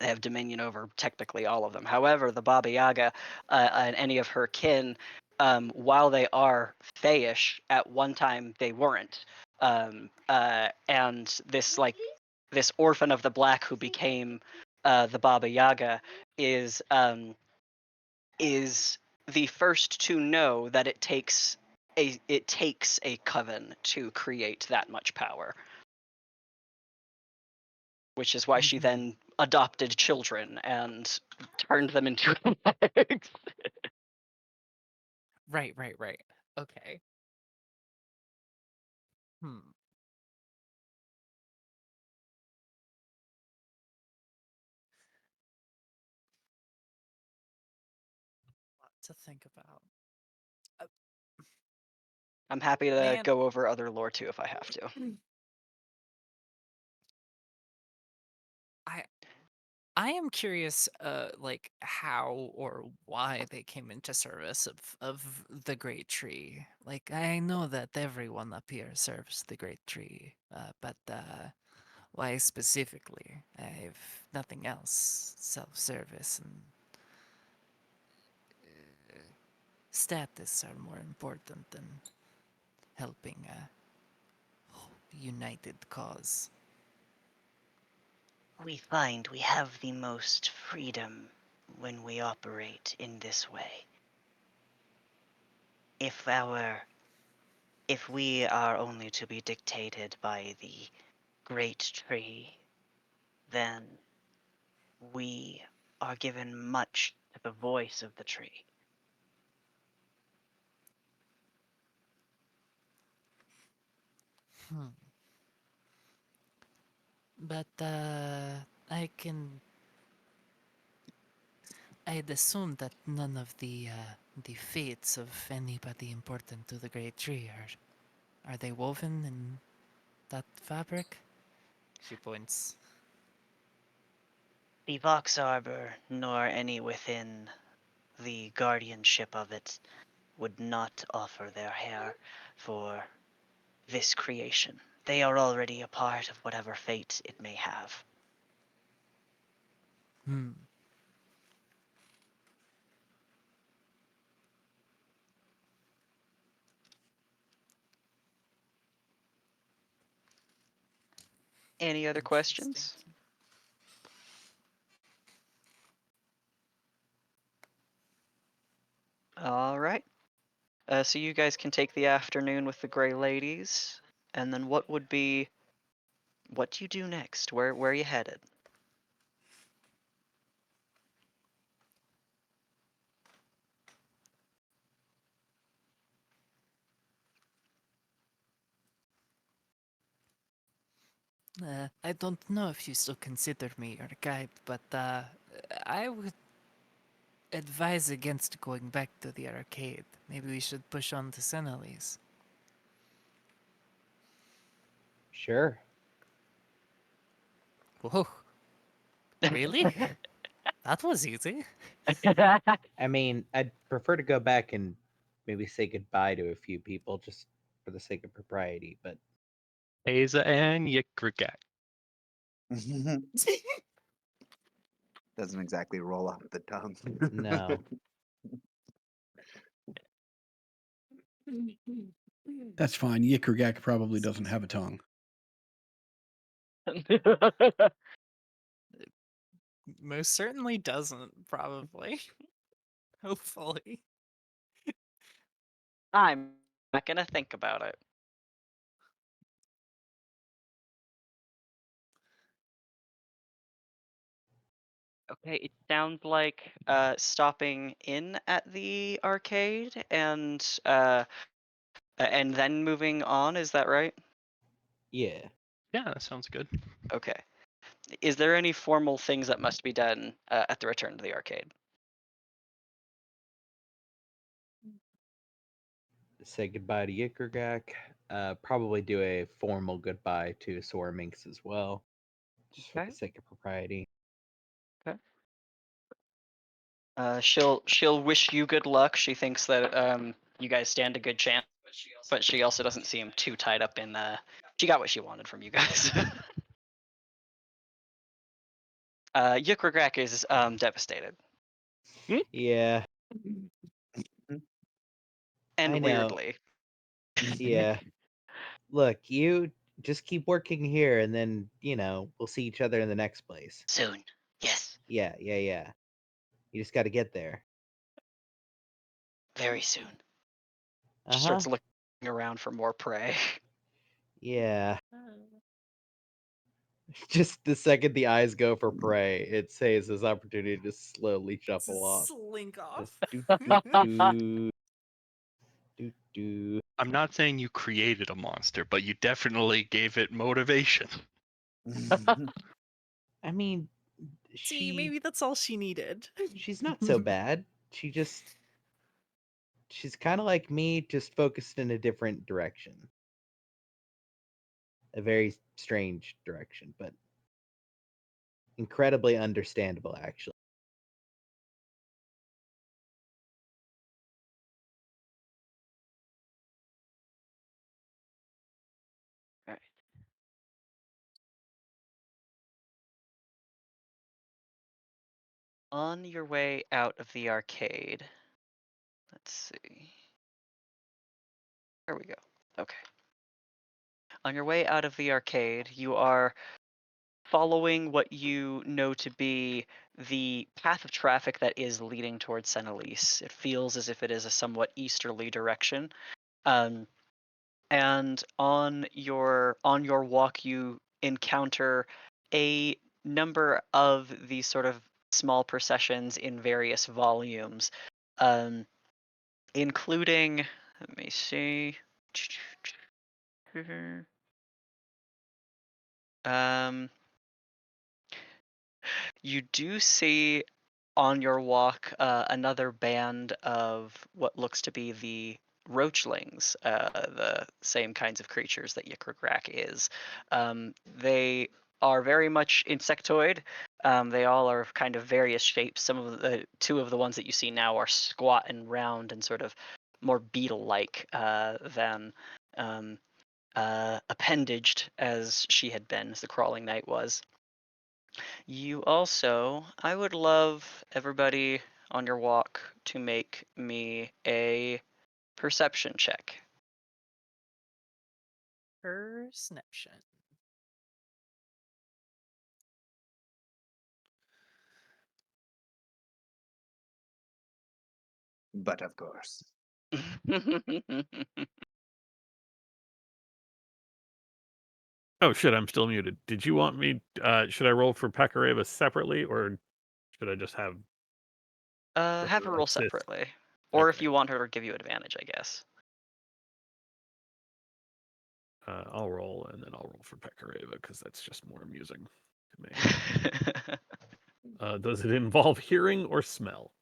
have dominion over technically all of them. However, the Baba Yaga and any of her kin, while they are Feyish, at one time they weren't. And this orphan of the black who became the Baba Yaga is the first to know that it takes a coven to create that much power, which is why she then adopted children and turned them into hags. Right. Okay. Lot to think about. I'm happy to Man, go over other lore too if I have to. I am curious, like how or why they came into service of the Great Tree. Like, I know that everyone up here serves the Great Tree, but why specifically? If nothing else, self-service and status are more important than helping a united cause. We find we have the most freedom when we operate in this way. If we are only to be dictated by the great tree, then we are given much to the voice of the tree. But I'd assume that none of the fates of anybody important to the Great Tree are they woven in that fabric? She points. The Vox Arbor, nor any within the guardianship of it, would not offer their hair for this creation. They are already a part of whatever fate it may have. Hmm. Any other Interesting. questions? All right. So you guys can take the afternoon with the Grey Ladies, and then what do you do next? Where are you headed? I don't know if you still consider me your guide, but I would advise against going back to the arcade. Maybe we should push on to Senelise. Sure. Whoa, really? That was easy. I mean, I'd prefer to go back and maybe say goodbye to a few people just for the sake of propriety, but Asa and Yikragak. Doesn't exactly roll off the tongue. no. That's fine. Yikragak probably doesn't have a tongue. Most certainly doesn't, probably. Hopefully. I'm not gonna think about it. Okay, it sounds like stopping in at the arcade and then moving on. Is that right? Yeah. Yeah, that sounds good. Okay. Is there any formal things that must be done at the return to the arcade? Say goodbye to Yikragak. Probably do a formal goodbye to Sora Minx as well, just for Okay. the sake of propriety. Okay. She'll wish you good luck. She thinks that you guys stand a good chance, but she also doesn't seem too tied up in. She got what she wanted from you guys. Yukragrak is devastated Yeah, and I know. weirdly. Yeah. Look, you just keep working here, and then, we'll see each other in the next place. Soon. Yes. Yeah, yeah, yeah. You just got to get there. Very soon. Uh She huh. starts looking around for more prey. Yeah. Just the second the eyes go for prey, it saves this opportunity to slowly shuffle off. Slink off. Just do, do, do, do, do. I'm not saying you created a monster, but you definitely gave it motivation. I mean, See, maybe that's all she needed. she's not so bad. She's kind of like me, just focused in a different direction. A very strange direction, but incredibly understandable, actually. Right. On your way out of the arcade, let's see. There we go. Okay. On your way out of the arcade, you are following what you know to be the path of traffic that is leading towards Senelise. It feels as if it is a somewhat easterly direction. Um, and on your walk, you encounter a number of these sort of small processions in various volumes, including, let me see. Um, you do see on your walk another band of what looks to be the roachlings, the same kinds of creatures that Yikrakrak is. They are very much insectoid. They all are kind of various shapes. Some of the two of the ones that you see now are squat and round and sort of more beetle-like than appendaged as she had been, as the crawling knight was. You also, I would love everybody on your walk to make me a perception check. Perception. But of course. Oh shit, I'm still muted. Did you want me? Should I roll for Pekareva separately, or should I just have Have her roll assist? separately. Or if Okay. you want her to give you advantage, I guess. I'll roll, and then I'll roll for Pekareva because that's just more amusing to me. Does it involve hearing or smell?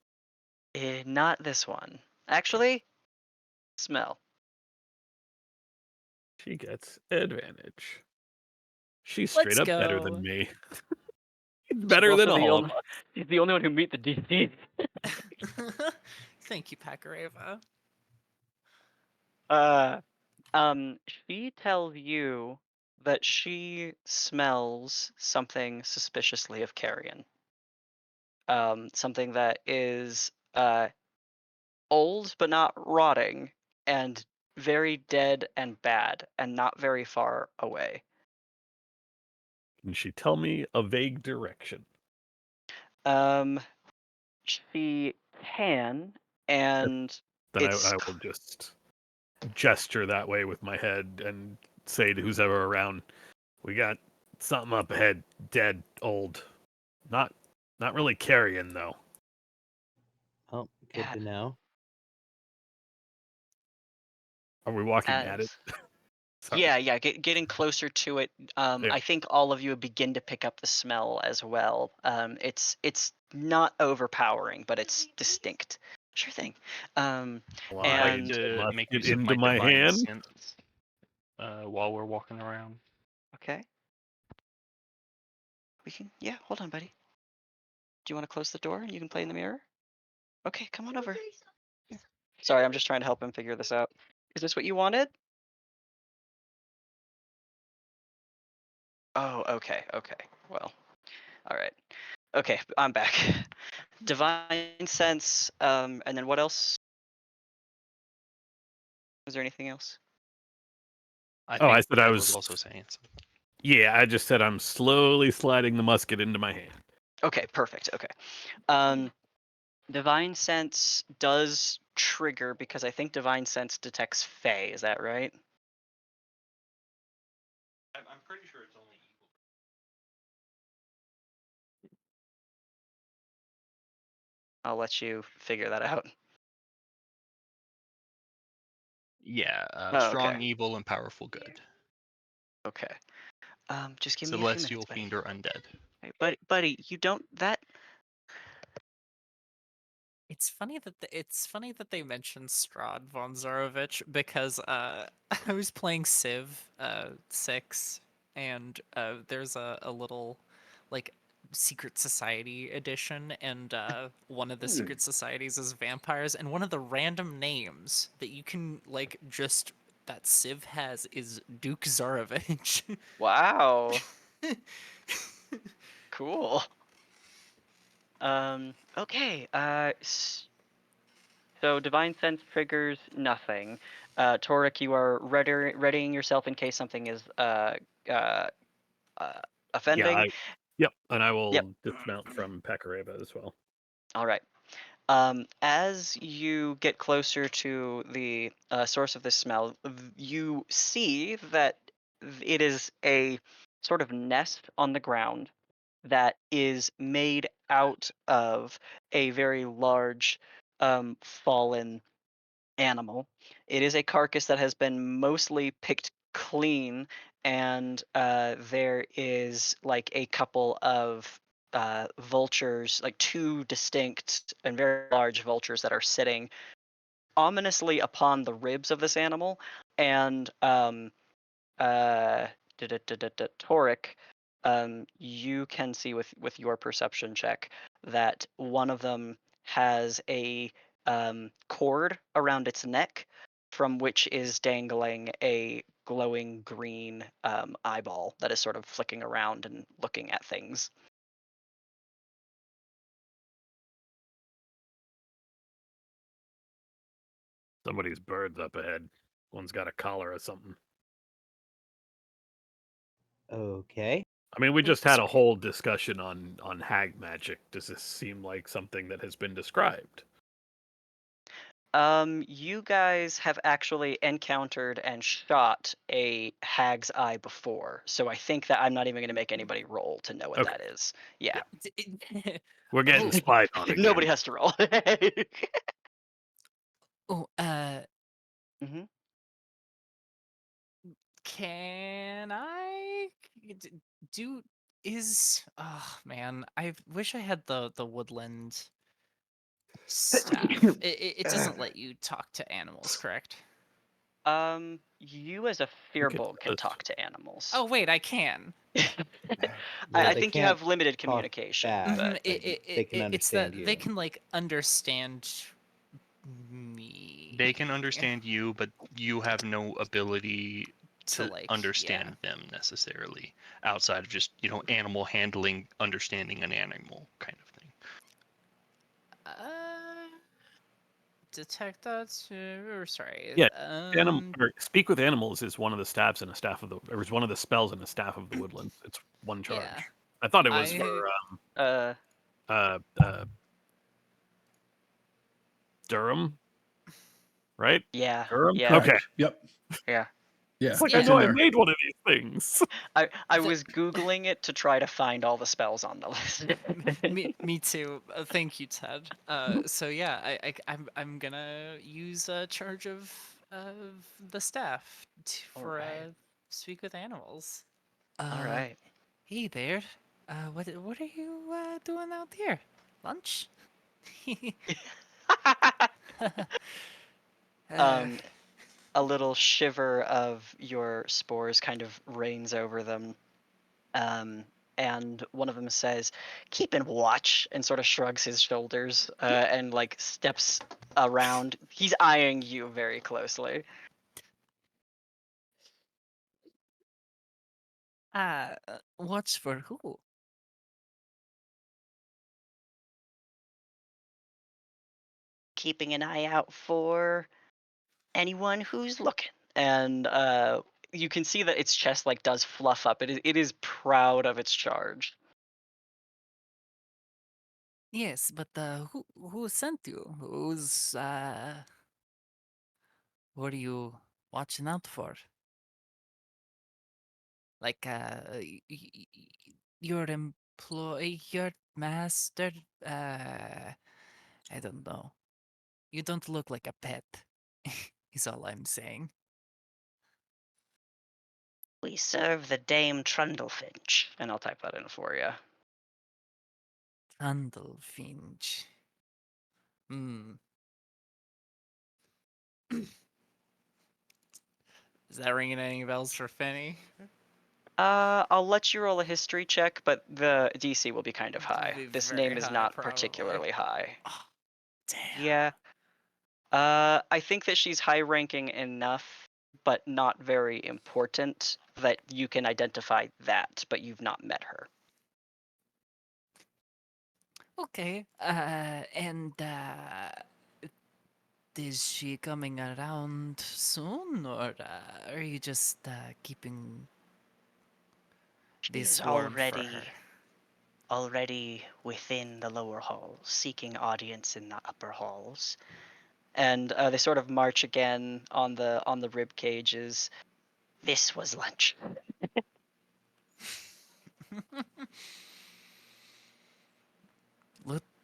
Not this one. Actually, smell. She gets advantage. She's Let's straight up better than go. me. She's She's better than also the all of only. us. She's the only one who meet the DC. Thank you, Pakareva. She tells you that she smells something suspiciously of carrion. Something that is old but not rotting, and very dead and bad, and not very far away. Can she tell me a vague direction? She can, and Then it's I will just gesture that way with my head and say to who's ever around, "We got something up ahead, dead, old. Not really carrion though." Oh, good Yeah, to know. Are we walking at it? as Sorry. yeah, getting closer to it. Yeah. I think all of you begin to pick up the smell as well. It's not overpowering, but it's distinct. Sure thing. Well, I'd like And to must make get use of into my my divine hand. sense while we're walking around. okay, we can. Yeah, hold on, buddy. Do you want to close the door and you can play in the mirror? Okay, come on over. Here. Sorry, I'm just trying to help him figure this out. Is this what you wanted? Oh, okay. Well, all right. Okay, I'm back. Divine sense, and then what else? Was there anything else? I Oh, I think said I Ed was was. also saying something. Yeah, I just said I'm slowly sliding the musket into my hand. Okay, perfect. Okay. Um, Divine sense does trigger because I think divine sense detects Fey. Is that right? I'm pretty sure it's only evil. I'll let you figure that out. Yeah, Oh, strong okay. evil and powerful good. Okay. Just give me a few minutes, Celestial buddy. fiend or undead. Hey, buddy, you don't that. It's funny that they mentioned Strahd von Zarovich because I was playing Civ 6 and there's a little like secret society edition and one of the secret societies is vampires and one of the random names that you can like just that Civ has is Duke Zarovich. Wow. Cool. Okay. So divine sense triggers nothing. Torek, you are readying yourself in case something is uh, Yeah, offending. yep, and I Yep. will dismount from Pekareva as well. All right. As you get closer to the source of this smell, you see that it is a sort of nest on the ground. that is made out of a very large fallen animal. It is a carcass that has been mostly picked clean, and there is like a couple of vultures, like two distinct and very large vultures that are sitting ominously upon the ribs of this animal, and uh, Toric, you can see with your perception check that one of them has a cord around its neck, from which is dangling a glowing green eyeball that is sort of flicking around and looking at things. Somebody's bird's up ahead. One's got a collar or something. Okay. I mean, we Oh, just had a sweet. whole discussion on hag magic. Does this seem like something that has been described? You guys have actually encountered and shot a hag's eye before, so I think that I'm not even going to make anybody roll to know what Okay. that is. Yeah, We're getting Oh, spied on again. nobody has to roll. oh, hmm can I d- do? Is oh man, I wish I had the woodland staff. It doesn't let you talk to animals, correct? You as a think it firbolg can does. talk to animals. Oh wait, I can. Well, I they think you can't have limited talk communication, back, Mhm, but but they can it's that understand they you. can like understand me. They can understand you, but you have no ability To to like, understand them necessarily outside of just, animal handling, understanding an animal kind of thing. detect that. Or sorry. Yeah, speak with animals is one of the staffs in a staff of the, or is one of the spells in a staff of the woodlands. It's one charge. Yeah. I thought it was I for uh, Durham, right? yeah, Durham. yeah, Okay. Correct. Yep. yeah. Yeah. It's like I It's know in I there. made one of these things. I The- was googling it to try to find all the spells on the list. me too. Thank you, Ted. So yeah, I'm gonna use a charge of the staff All for right, speak with animals. all right. Hey there. What are you doing out here? Lunch? uh, um, a little shiver of your spores kind of rains over them. And one of them says, "Keeping watch," and sort of shrugs his shoulders and like steps around. He's eyeing you very closely. watch for who? Keeping an eye out for anyone who's looking. And you can see that its chest like does fluff up. It is proud of its charge. Yes, but who sent you? What are you watching out for? Like your employee, your master. I don't know. You don't look like a pet. Is all I'm saying. We serve the Dame Trundlefinch, and I'll type that in for you. Trundlefinch. Hmm. Is that ringing any bells for Finny? I'll let you roll a history check, but the DC will be kind of It'll high. be This very name is high, not probably. particularly high. Oh, damn. Yeah. I think that she's high ranking enough, but not very important that you can identify that, but you've not met her. Okay. And is she coming around soon, or are you just keeping She's this warm for her? already within the lower halls, seeking audience in the upper halls. And they sort of march again on the rib cages. This was lunch.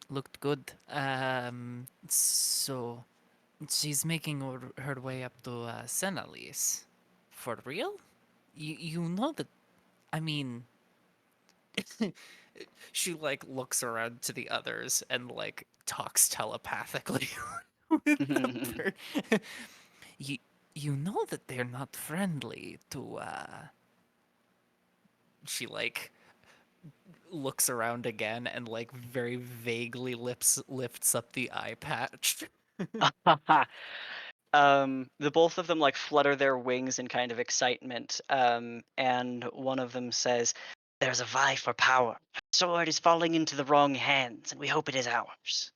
looked good. So she's making her way up to Senalis. For real? You know that? I mean, she like looks around to the others and like talks telepathically with the you you know that they're not friendly to she like looks around again and like very vaguely lifts up the eye patch. The both of them like flutter their wings in kind of excitement, and one of them says, "There's a vie for power. The sword is falling into the wrong hands, and we hope it is ours."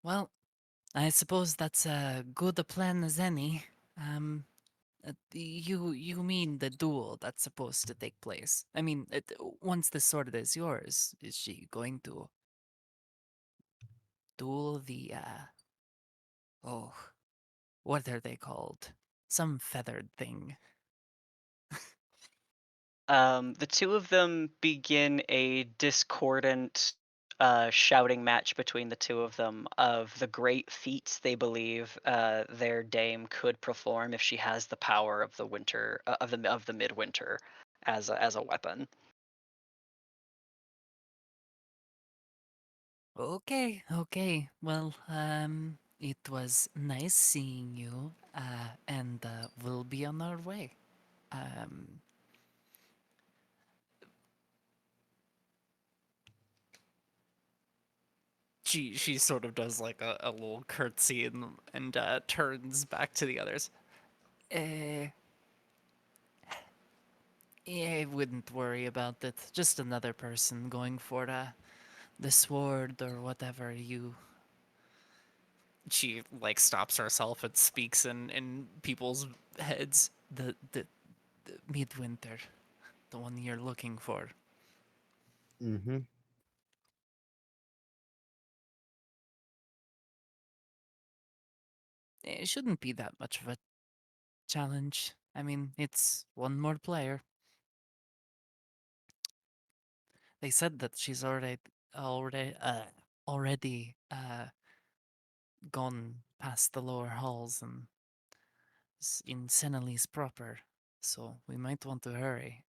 Well, I suppose that's a good a plan as any. You mean the duel that's supposed to take place? I mean, once the sword is yours, is she going to duel the oh, what are they called? Some feathered thing. The two of them begin a discordant shouting match between the two of them of the great feats they believe their dame could perform if she has the power of the winter of the midwinter as a weapon. Okay, okay. Well, it was nice seeing you, and we'll be on our way. Um, she sort of does like a little curtsy and turns back to the others. Eh, I wouldn't worry about it. Just another person going for the sword or whatever you. She like stops herself and speaks in people's heads. The midwinter, the one you're looking for. Mm-hmm. It shouldn't be that much of a challenge. I mean, it's one more player. They said that she's already gone past the lower halls and in Senalis proper, so we might want to hurry.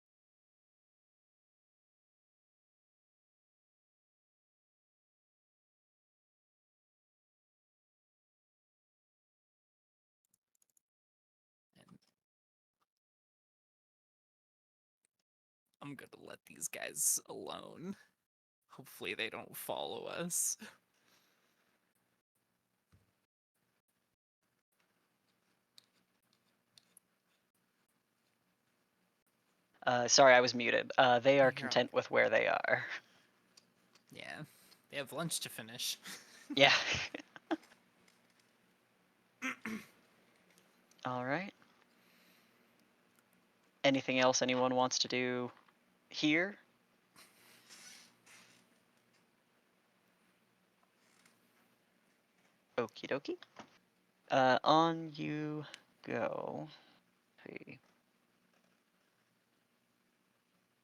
And I'm gonna let these guys alone. Hopefully they don't follow us. Sorry, I was muted. They Oh, are you're all content with where they are. Yeah, they have lunch to finish. Yeah. All right. Anything else anyone wants to do here? Okie dokie. On you go. Let's see.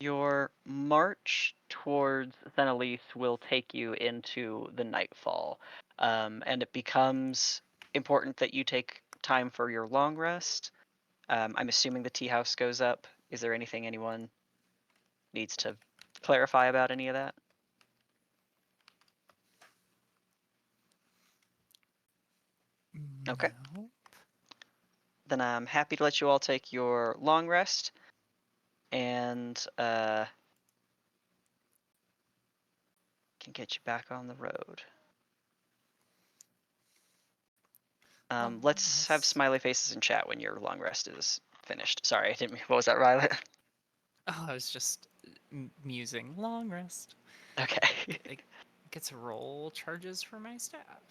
Your march towards Senalis will take you into the nightfall, and it becomes important that you take time for your long rest. I'm assuming the tea house goes up. Is there anything anyone needs to clarify about any of that? Okay. No. Then I'm happy to let you all take your long rest, and can get you back on the road. Let's have Yes. smiley faces in chat when your long rest is finished. Sorry, I didn't. What was that, Riley? Oh, I was just musing. Long rest. Okay. I get to roll charges for my staff,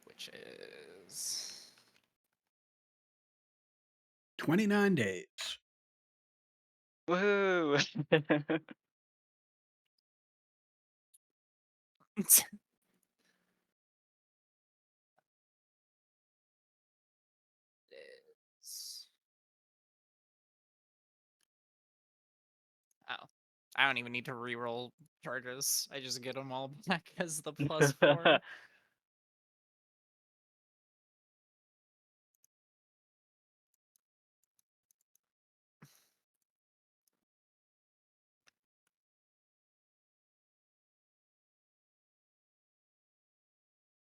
which is 29 days. Woohoo! is oh I don't even need to reroll charges. I just get them all back as the +4.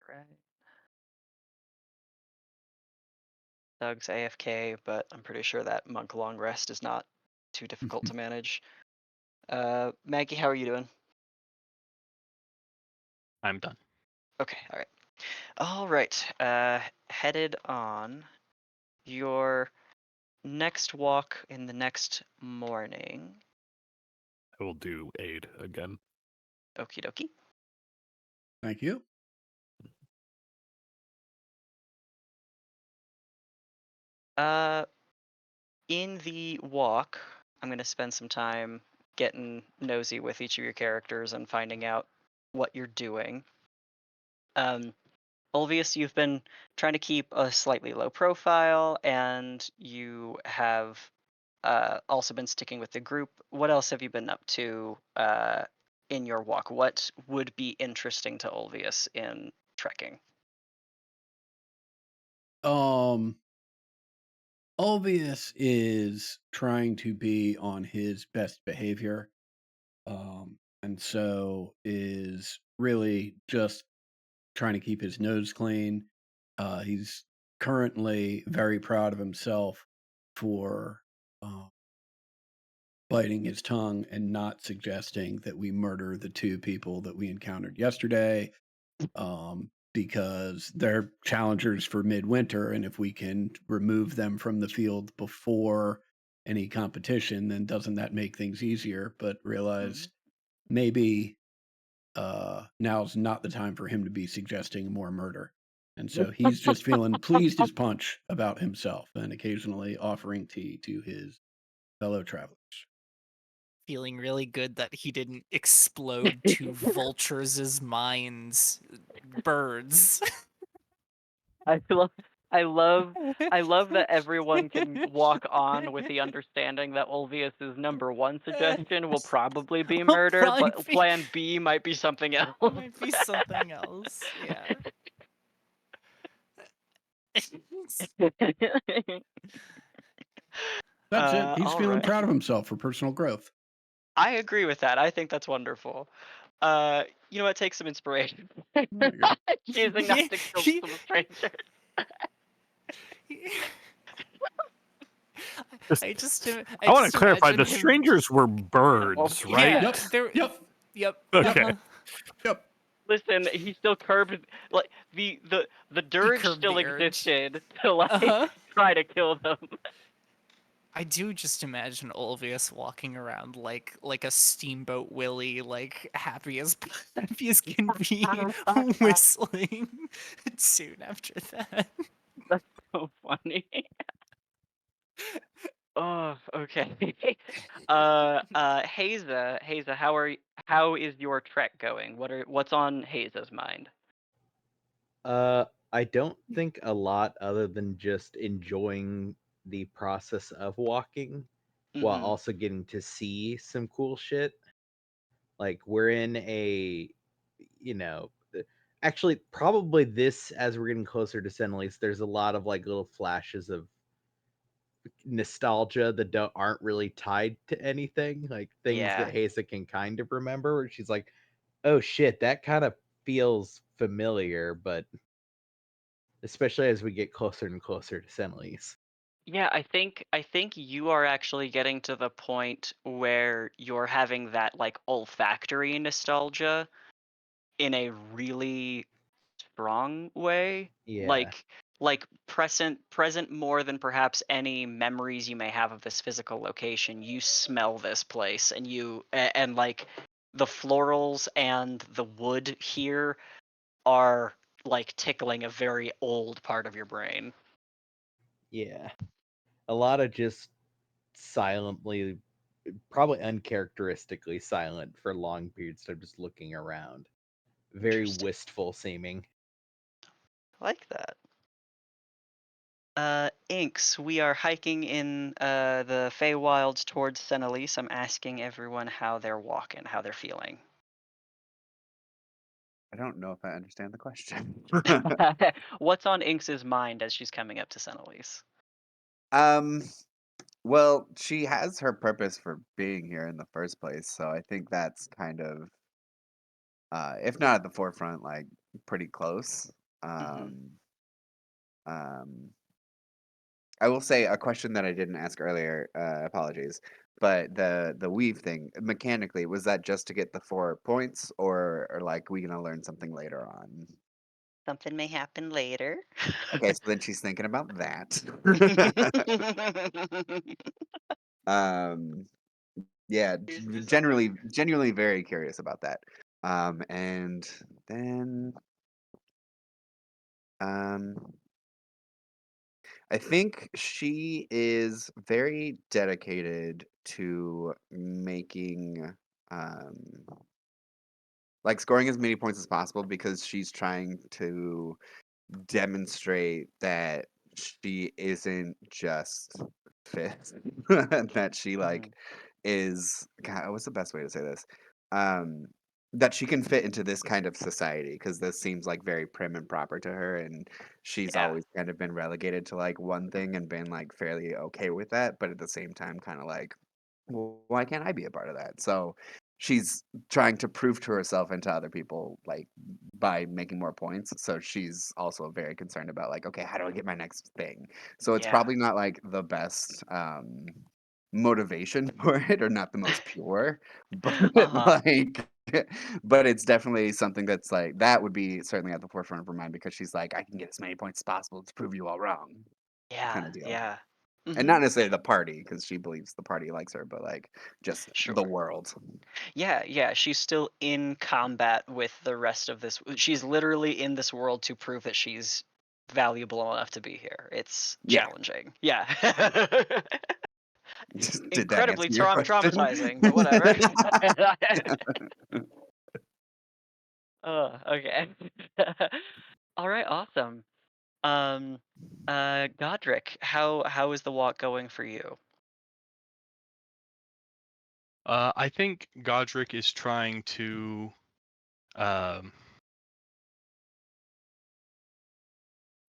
Right. Doug's AFK, but I'm pretty sure that monk long rest is not too difficult to manage. Maggie, how are you doing? I'm done. Okay, all right. All right. Headed on your next walk in the next morning. I will do aid again. Okie dokie. Thank you. In the walk, I'm going to spend some time getting nosy with each of your characters and finding out what you're doing. Ulvius, you've been trying to keep a slightly low profile, and you have also been sticking with the group. What else have you been up to in your walk? What would be interesting to Ulvius in trekking? Obvious is trying to be on his best behavior. And so is really just trying to keep his nose clean. He's currently very proud of himself for biting his tongue and not suggesting that we murder the two people that we encountered yesterday, because they're challengers for midwinter, and if we can remove them from the field before any competition, then doesn't that make things easier? But realized maybe now's not the time for him to be suggesting more murder. And so he's just feeling pleased as punch about himself and occasionally offering tea to his fellow travelers. Feeling really good that he didn't explode two vultures' minds, birds. I love, I love, I love that everyone can walk on with the understanding that Ulvius's number one suggestion will probably be Will murder, probably but be- plan B might be something else. Might be something else. Yeah. That's it. He's All feeling right. proud of himself for personal growth. I agree with that. I think that's wonderful. You know what? Take some inspiration. There you go. Choosing not to kill some strangers. I just I want to clarify: the imagine him- strangers were birds, right? Yeah, Yep. they're Yep. Okay. uh-huh. Yep. Listen, he still curbed like the dirge curbed still the urge. existed to like Uh-huh. try to kill them. I do just imagine Ulvius walking around like a steamboat Willie, like happy as can be, whistling soon after that. That's so funny. Oh, okay. Haza, how is your trek going? What's on Haza's mind? I don't think a lot other than just enjoying the process of walking while Mhm. also getting to see some cool shit. Like we're in a, you know, actually probably this as we're getting closer to Senlis, there's a lot of like little flashes of nostalgia that aren't really tied to anything, like things Yeah. that Haza can kind of remember. Where she's like, "Oh shit, that kind of feels familiar," but especially as we get closer and closer to Senlis. Yeah, I think you are actually getting to the point where you're having that like olfactory nostalgia in a really strong way. Yeah, Like present more than perhaps any memories you may have of this physical location. You smell this place and and like the florals and the wood here are like tickling a very old part of your brain. yeah. A lot of just silently, probably uncharacteristically silent for long periods of just looking around. Very Interesting. wistful seeming. I like that. Inks, we are hiking in the Feywilds towards Senelise. I'm asking everyone how they're walking, how they're feeling. I don't know if I understand the question. What's on Inks's mind as she's coming up to Senelise? um, well, she has her purpose for being here in the first place, so I think that's kind of, if not at the forefront, like pretty close. Um, um, I will say a question that I didn't ask earlier. Apologies, but the weave thing mechanically, was that just to get the 4 points, or like we gonna learn something later on? Something may happen later. Okay, so then she's thinking about that. um, yeah, genuinely very curious about that. And then um, I think she is very dedicated to making um like scoring as many points as possible, because she's trying to demonstrate that she isn't just fit, that she like Mhm. is, God, what's the best way to say this? Um, that she can fit into this kind of society, because this seems like very prim and proper to her, and she's Yeah. always kind of been relegated to like one thing and been like fairly okay with that, but at the same time, kind of like, well, why can't I be a part of that? So she's trying to prove to herself and to other people, like by making more points. So she's also very concerned about like, okay, how do I get my next thing? So it's Yeah. probably not like the best motivation for it, or not the most pure, but Uh-huh. like but it's definitely something that's like, that would be certainly at the forefront of her mind, because she's like, I can get as many points as possible to prove you all wrong, Yeah, kind of deal. yeah. And not necessarily the party, because she believes the party likes her, but like just the Sure. world. Yeah, yeah, she's still in combat with the rest of this. She's literally in this world to prove that she's valuable enough to be here. It's Yeah. challenging. Yeah. Did that answer Incredibly your question? traumatizing, but whatever. Okay. All right, awesome. Um, Godric, how is the walk going for you? I think Godric is trying to um,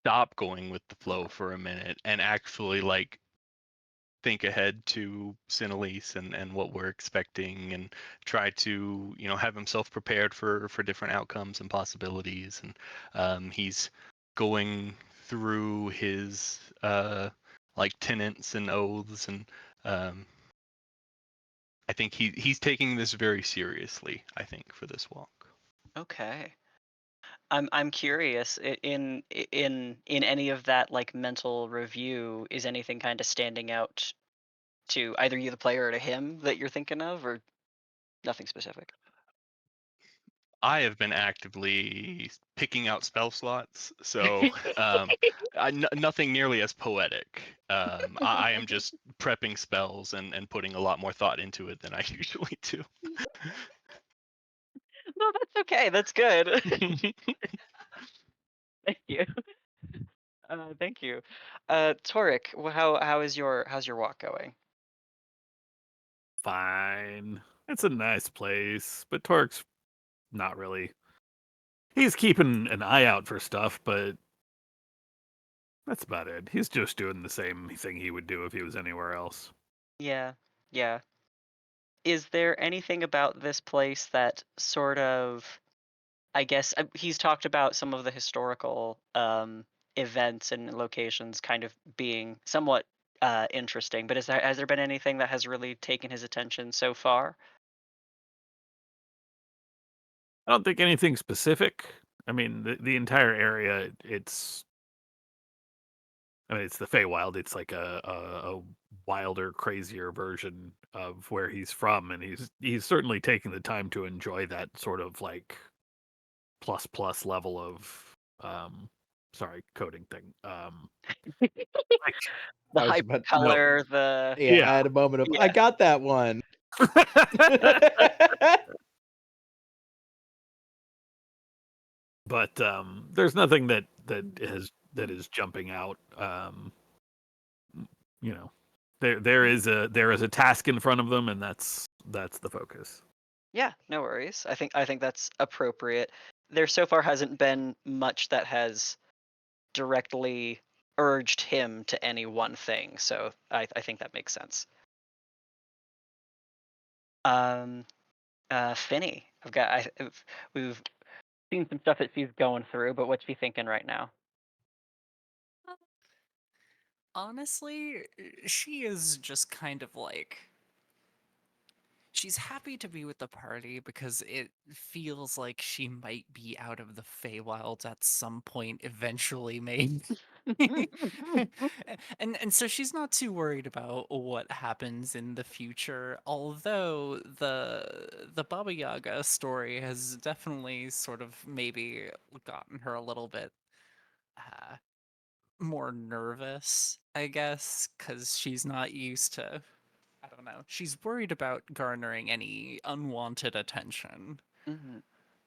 stop going with the flow for a minute and actually like think ahead to Sinalise and what we're expecting, and try to have himself prepared for different outcomes and possibilities. And he's going through his like tenets and oaths, and um, I think he's taking this very seriously, I think, for this walk. Okay. I'm curious in any of that like mental review, is anything kind of standing out to either you the player or to him that you're thinking of, or nothing specific? I have been actively picking out spell slots, so nothing nearly as poetic. I am just prepping spells and putting a lot more thought into it than I usually do. No, that's okay. That's good. Thank you. Thank you. Torek, how's your walk going? Fine. It's a nice place, but Torque's not really. He's keeping an eye out for stuff, but that's about it. He's just doing the same thing he would do if he was anywhere else. Yeah, yeah. Is there anything about this place that sort of, I guess he's talked about some of the historical events and locations kind of being somewhat interesting, but has there been anything that has really taken his attention so far? I don't think anything specific. I mean, the entire area, it's the Feywild. It's like a wilder, crazier version of where he's from, and he's certainly taking the time to enjoy that sort of like plus level of sorry, coding thing. Like, The I was high about no. color, the Yeah, yeah. I had a moment of I yeah. got that one. But there's nothing that is jumping out. you know, there is a task in front of them, and that's the focus. Yeah, no worries. I think that's appropriate. There so far hasn't been much that has directly urged him to any one thing, so I think that makes sense. Um, Finny, we've seen some stuff that she's going through, but what's she thinking right now? Honestly, she is just kind of like she's happy to be with the party because it feels like she might be out of the Feywilds at some point eventually, maybe. And so she's not too worried about what happens in the future, although the Baba Yaga story has definitely sort of maybe gotten her a little bit uh, more nervous, I guess, because she's not used to. I don't know. She's worried about garnering any unwanted attention. Mhm.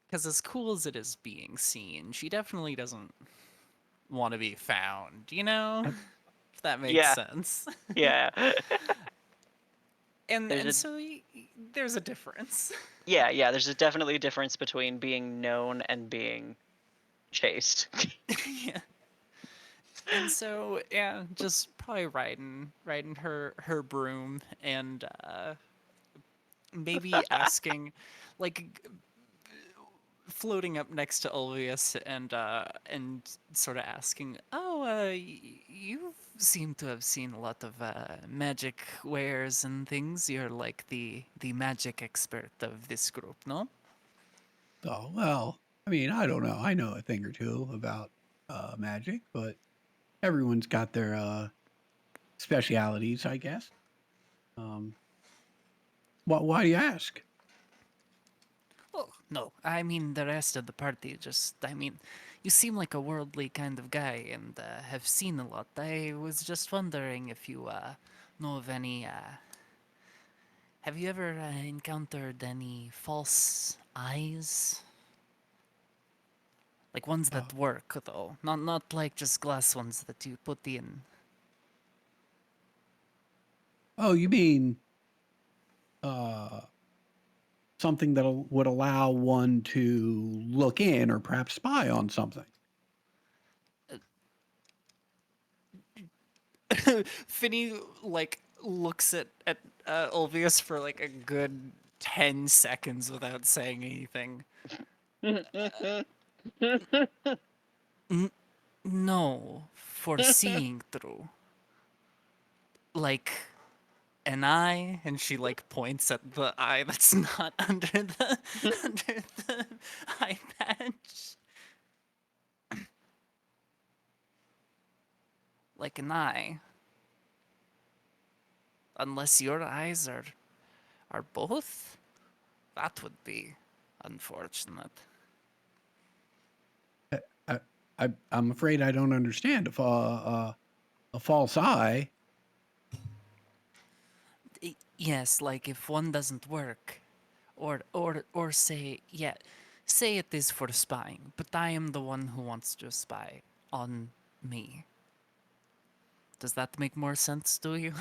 Because as cool as it is being seen, she definitely doesn't want to be found, you know? If that makes Yeah, sense. yeah. and There's and a so there's a difference. yeah. There's definitely a difference between being known and being chased. Yeah. And so yeah, just probably riding her broom and maybe asking like floating up next to Ulvius and sort of asking, "Oh, you seem to have seen a lot of magic wares and things. You're like the magic expert of this group, no?" Oh, well, I mean, I don't know. I know a thing or two about magic, but everyone's got their specialities, I guess. Um, why do you ask? Oh, no. I mean, the rest of the party just, I mean, you seem like a worldly kind of guy and have seen a lot. I was just wondering if you know of any. Have you ever encountered any false eyes? Like ones Uh, that work, though. Not like just glass ones that you put in. oh, you mean uh, something that would allow one to look in or perhaps spy on something? Finny, like, looks at Ulvius for like a good 10 seconds without saying anything. N- no, for seeing through. Like an eye, and she like points at the eye that's not under the under the eye patch. Like an eye. Unless your eyes are both, that would be unfortunate. I, I'm afraid I don't understand. If a false eye. Yes, like if one doesn't work, or say yeah, say it is for spying, but I am the one who wants to spy on me. Does that make more sense to you?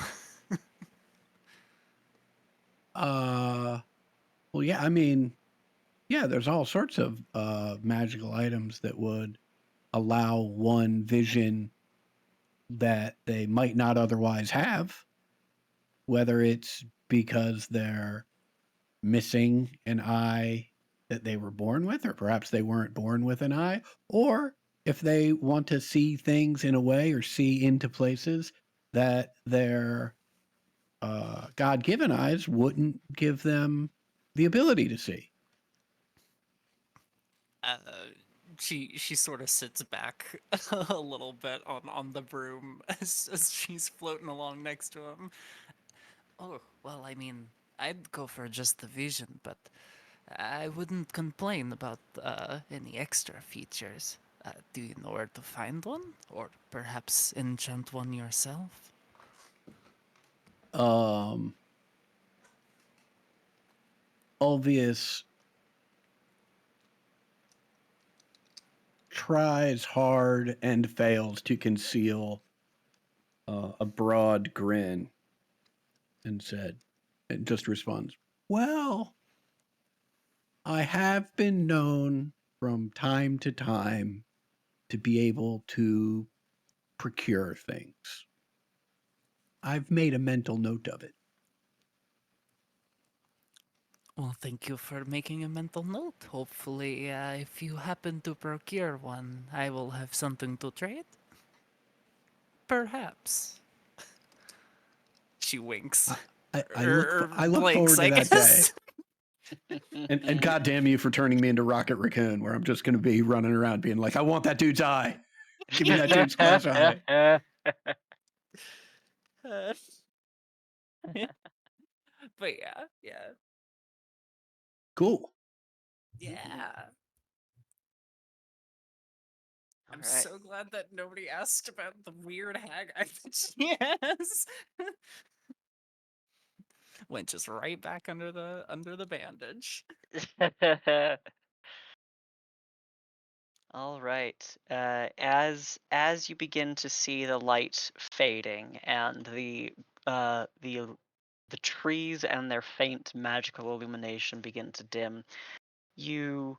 Uh, well, yeah. I mean, yeah. There's all sorts of magical items that would allow one vision that they might not otherwise have, whether it's because they're missing an eye that they were born with, or perhaps they weren't born with an eye, or if they want to see things in a way or see into places that their God-given eyes wouldn't give them the ability to see. uh, she sort of sits back a little bit on the broom as she's floating along next to him. Oh, well, I mean, I'd go for just the vision, but I wouldn't complain about any extra features. Do you know where to find one? Or perhaps enchant one yourself? Um, Obvious tries hard and fails to conceal a broad grin and just responds, "Well, I have been known from time to time to be able to procure things. I've made a mental note of it." Well, thank you for making a mental note. Hopefully, if you happen to procure one, I will have something to trade. Perhaps. She winks. I look Blinks, forward to I that day. guess. And goddamn you for turning me into Rocket Raccoon, where I'm just going to be running around being like, "I want that dude's eye. Give me that dude's glass eye." But yeah. Cool. Yeah. I'm Alright. so glad that nobody asked about the weird hag eye that she has. Went just right back under the bandage. All right. As you begin to see the light fading and the trees and their faint magical illumination begin to dim, you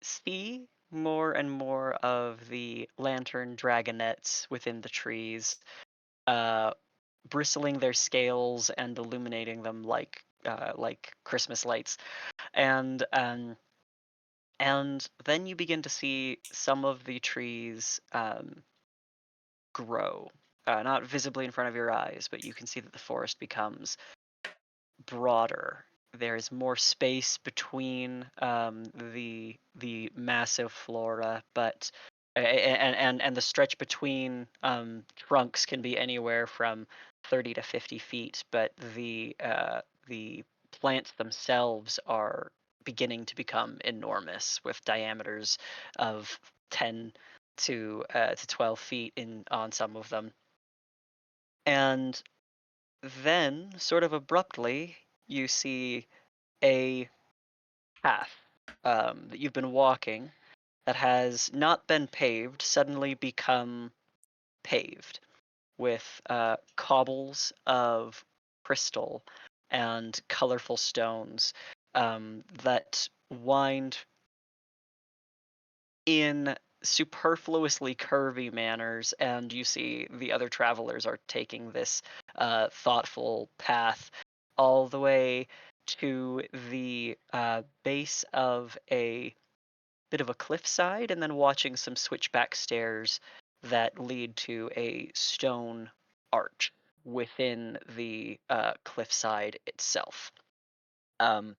see more and more of the lantern dragonets within the trees, bristling their scales and illuminating them like Christmas lights, and then you begin to see some of the trees grow, not visibly in front of your eyes, but you can see that the forest becomes broader. There's more space between the massive flora, but and the stretch between trunks can be anywhere from 30 to 50 feet, but the plants themselves are beginning to become enormous with diameters of 10 to 12 feet in on some of them. And then, sort of abruptly, you see a path that you've been walking that has not been paved suddenly become paved with cobbles of crystal and colorful stones that wind in superfluously curvy manners, and you see the other travelers are taking this thoughtful path all the way to the base of a bit of a cliffside, and then watching some switchback stairs that lead to a stone arch within the cliffside itself. Um,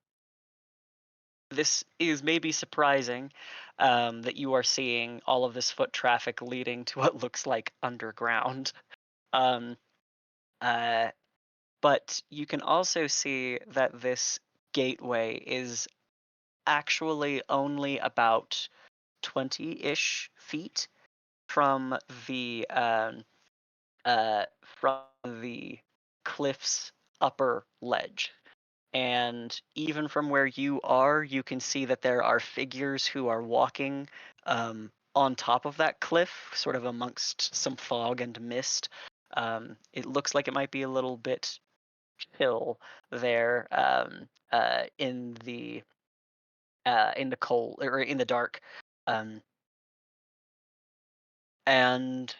this is maybe surprising that you are seeing all of this foot traffic leading to what looks like underground. Um, uh, but you can also see that this gateway is actually only about 20-ish feet from the from the cliff's upper ledge. And even from where you are, you can see that there are figures who are walking on top of that cliff, sort of amongst some fog and mist. It looks like it might be a little bit chill there in the cold or in the dark, um, and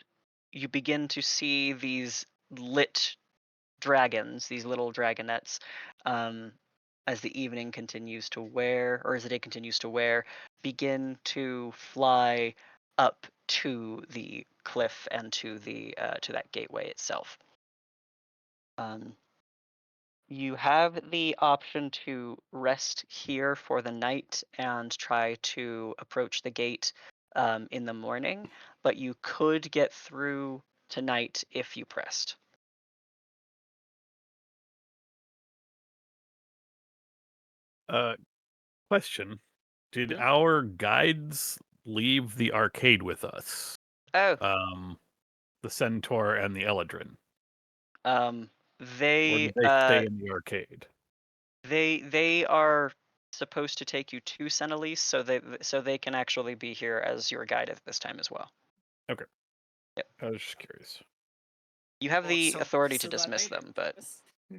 you begin to see these lit dragons, these little dragonets, um, as the evening continues to wear, or as the day continues to wear, begin to fly up to the cliff and to that gateway itself. Um, you have the option to rest here for the night and try to approach the gate in the morning, but you could get through tonight if you pressed. Question: did Mhm. our guides leave the arcade with us? Oh, The Centaur and the Eladrin, um, or they did they stay in the arcade? they are supposed to take you to Senelise, so they can actually be here as your guide at this time as well. Okay, Yep. I was just curious. You have Oh, the authority to so that dismiss made it. them, but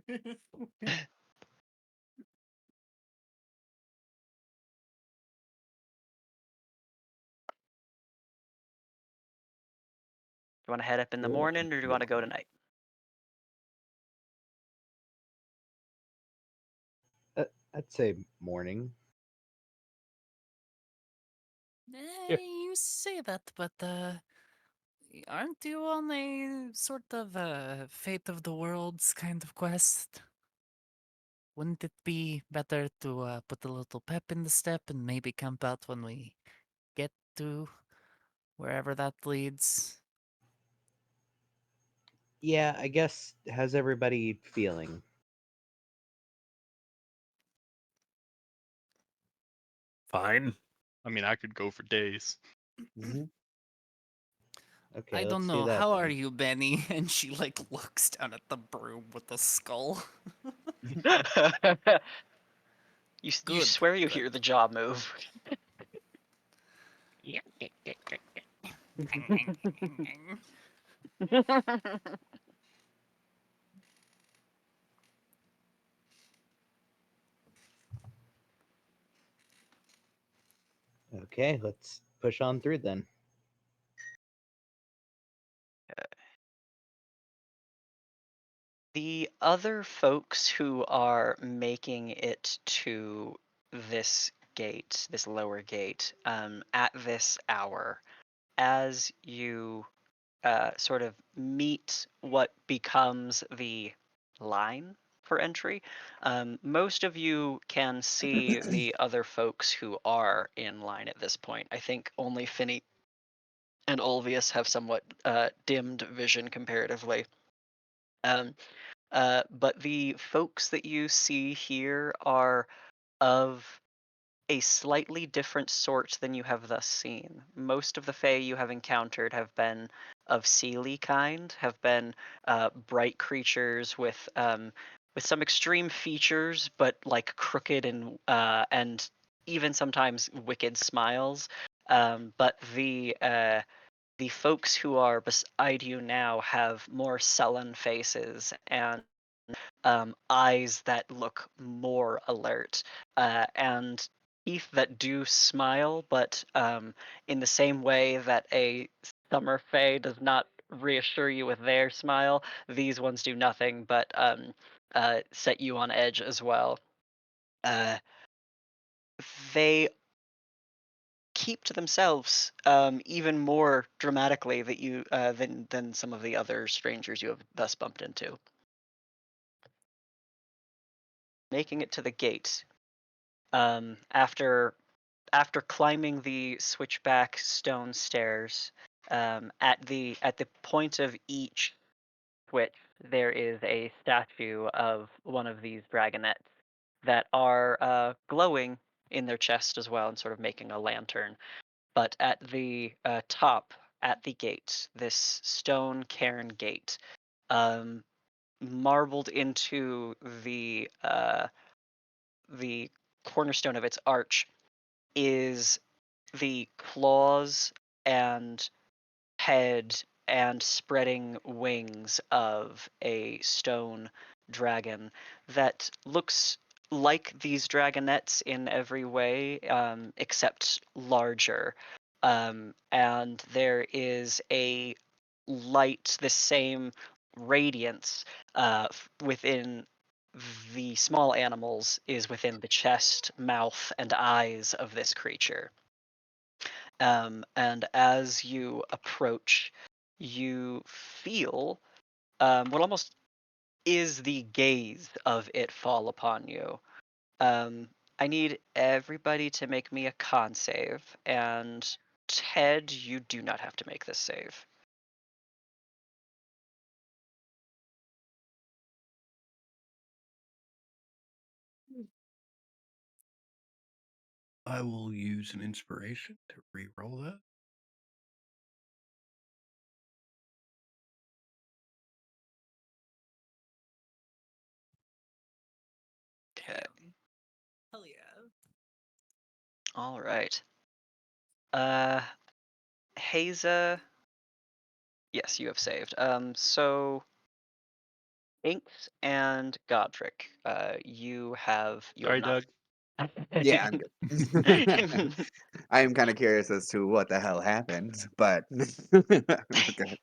do you want to head up in the Cool. morning, or do you want to go tonight? I'd say morning. Yeah. You say that, but aren't you on a sort of fate of the worlds kind of quest? Wouldn't it be better to put a little pep in the step and maybe camp out when we get to wherever that leads? Yeah, I guess. How's everybody feeling? Fine. I mean, I could go for days. Hmm. Okay, I don't let's do know. that How are then. you, Benny? And she like looks down at the broom with the skull. You Good, swear you good. hear the jaw move. Okay, let's push on through then. The other folks who are making it to this gate, this lower gate, at this hour, as you sort of meet what becomes the line for entry, most of you can see the other folks who are in line at this point. I think only Finny and Olvius have somewhat dimmed vision comparatively. Um, but the folks that you see here are of a slightly different sort than you have thus seen. Most of the Fae you have encountered have been of sealy kind, have been bright creatures with some extreme features, but like crooked and even sometimes wicked smiles. But the folks who are beside you now have more sullen faces and eyes that look more alert, and teeth that do smile, but in the same way that a summer fae does not reassure you with their smile, these ones do nothing but set you on edge as well. Uh, they keep to themselves even more dramatically that you than some of the other strangers you have thus bumped into. Making it to the gate, after climbing the switchback stone stairs, at the point of each switch, there is a statue of one of these dragonettes that are glowing in their chest as well, and sort of making a lantern. But at the top, at the gate, this stone cairn gate, um, marbled into the cornerstone of its arch, is the claws and head and spreading wings of a stone dragon that looks like these dragonettes in every way, except larger. And there is a light, the same radiance within the small animals is within the chest, mouth, and eyes of this creature. And as you approach, you feel what almost is the gaze of it fall upon you. Um, I need everybody to make me a con save, and Ted, you do not have to make this save. I will use an inspiration to re-roll that. Okay. Hell yeah. All right. Haza. Yes, you have saved. So Inks and Godric, you have Sorry, not. Doug. Yeah, I'm good. I am kind of curious as to what the hell happened, but okay.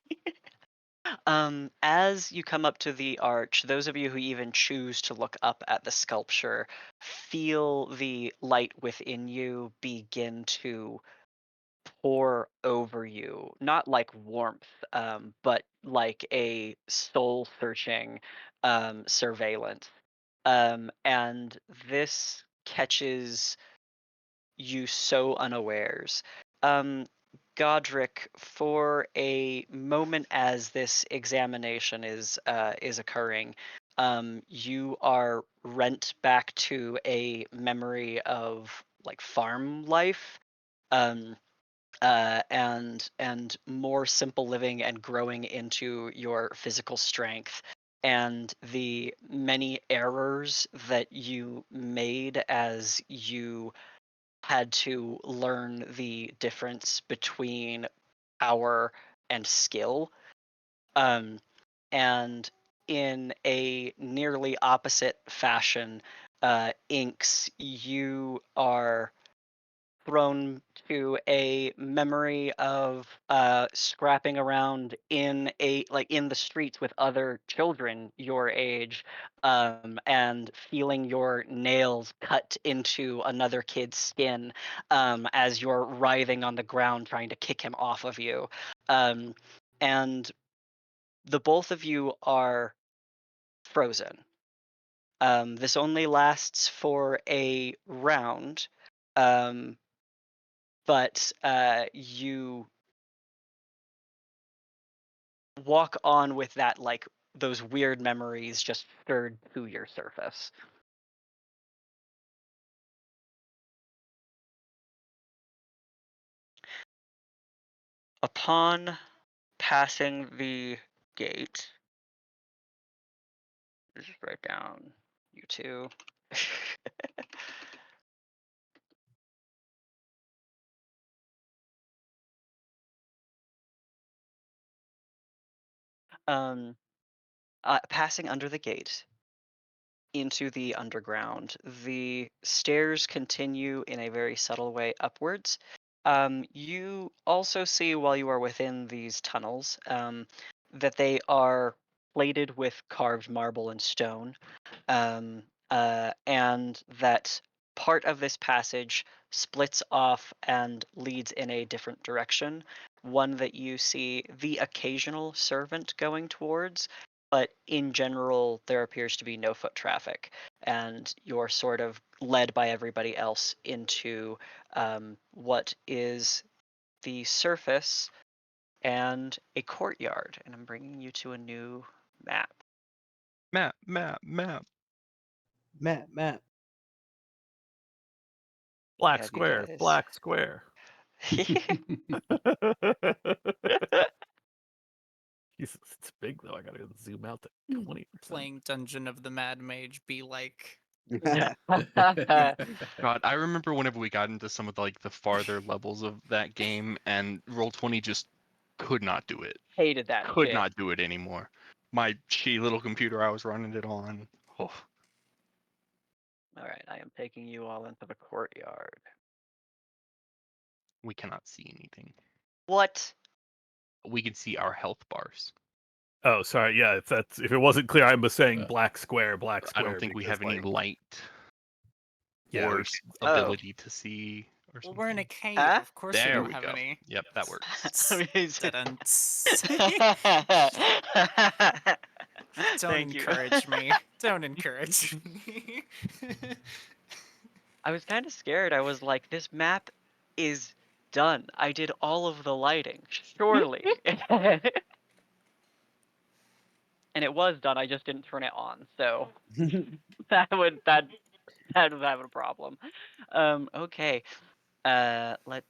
As you come up to the arch, those of you who even choose to look up at the sculpture feel the light within you begin to pour over you. Not like warmth, but like a soul searching surveillance. And this catches you so unawares. Um, Godric, for a moment as this examination is occurring, you are rent back to a memory of like farm life, um, and more simple living and growing into your physical strength. And the many errors that you made as you had to learn the difference between power and skill. Um, and in a nearly opposite fashion, Inks, you are thrown to a memory of scrapping around in the streets with other children your age, and feeling your nails cut into another kid's skin, as you're writhing on the ground trying to kick him off of you, and the both of you are frozen. This only lasts for a round. Um, but you walk on with that, like those weird memories just stirred to your surface. Upon passing the gate, just write down you two. um, Passing under the gate into the underground, the stairs continue in a very subtle way upwards. You also see while you are within these tunnels, that they are plated with carved marble and stone, and that part of this passage splits off and leads in a different direction. One that you see the occasional servant going towards, but in general, there appears to be no foot traffic, and you're sort of led by everybody else into what is the surface and a courtyard. And I'm bringing you to a new map. Map. Matt. Black Have you square. guys? Black square. It's big though. I gotta zoom out to 20%. Playing Dungeon of the Mad Mage be like. God, I remember whenever we got into some of the farther levels of that game, and Roll20 just could not do it. Hated that Could shit. not do it anymore. My shitty little computer I was running it on. Oh, All right, I am taking you all into the courtyard. we cannot see anything. What? We can see our health bars. Oh, sorry. Yeah, if it wasn't clear, I was saying Uh, black square. I don't think we because, have any light Yeah, or Oh. ability to see or Well, something. we're in a cave. Huh? Of course we There don't we have go. any. Yep, that works. Don't Thank you. encourage me. Don't encourage me. I was kind of scared. I was like, this map is done. I did all of the lighting. Surely. And it was done. I just didn't turn it on. So that would have a problem. Okay. Let's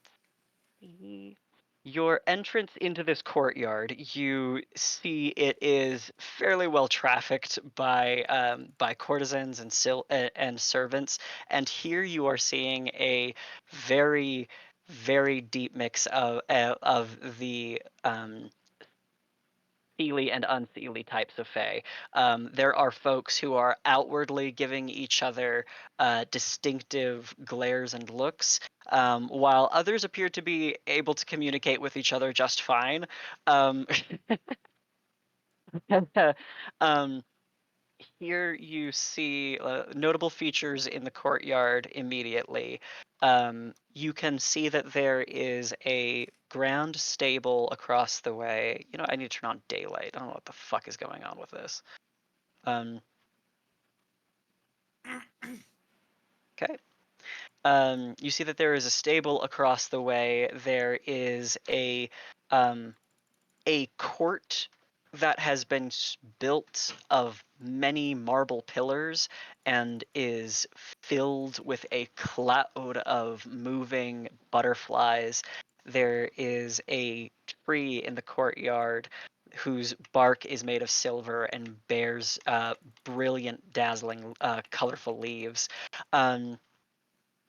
see. Your entrance into this courtyard, you see it is fairly well trafficked by courtesans and servants, and here you are seeing a very very deep mix of the Seelie and unseelie types of fae. There are folks who are outwardly giving each other distinctive glares and looks, while others appear to be able to communicate with each other just fine. Um, um, Here you see notable features in the courtyard immediately. You can see that there is a ground stable across the way. You know, I need to turn on daylight. I don't know what the fuck is going on with this. Okay. You see that there is a stable across the way. There is a court that has been built of many marble pillars and is filled with a cloud of moving butterflies. There is a tree in the courtyard whose bark is made of silver and bears brilliant, dazzling, colorful leaves.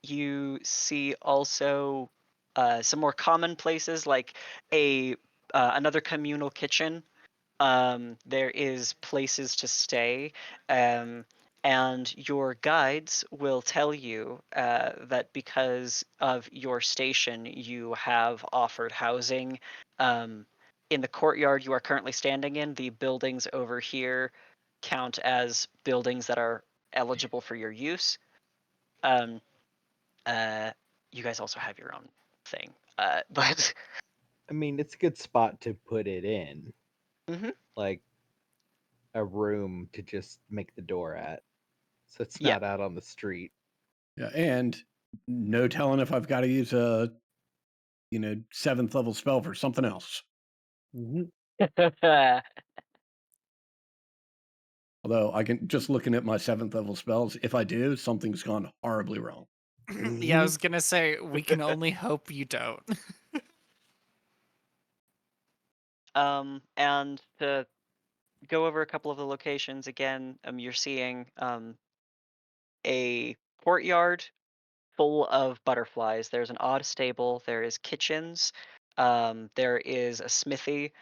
You see also some more common places like a another communal kitchen. There is places to stay, and your guides will tell you that because of your station, you have offered housing. In the courtyard you are currently standing in, the buildings over here count as buildings that are eligible for your use. Um, you guys also have your own thing, but I mean, it's a good spot to put it in, Mhm. like a room to just make the door at, so it's Yeah. not out on the street. Yeah, and no telling if I've got to use a, 7th level spell for something else. Although I can just looking at my 7th level spells, if I do, something's gone horribly wrong. Yeah, I was gonna say we can only hope you don't. And to go over a couple of the locations again, you're seeing a courtyard full of butterflies. There's an odd stable. There is kitchens. There is a smithy.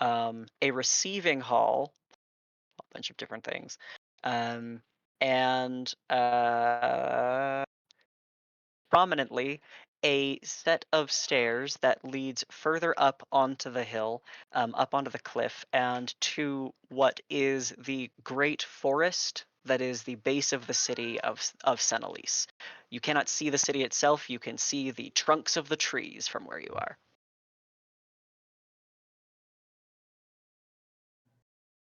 A receiving hall. A bunch of different things. And prominently a set of stairs that leads further up onto the hill, up onto the cliff, and to what is the great forest that is the base of the city of Senelise. You cannot see the city itself. You can see the trunks of the trees from where you are.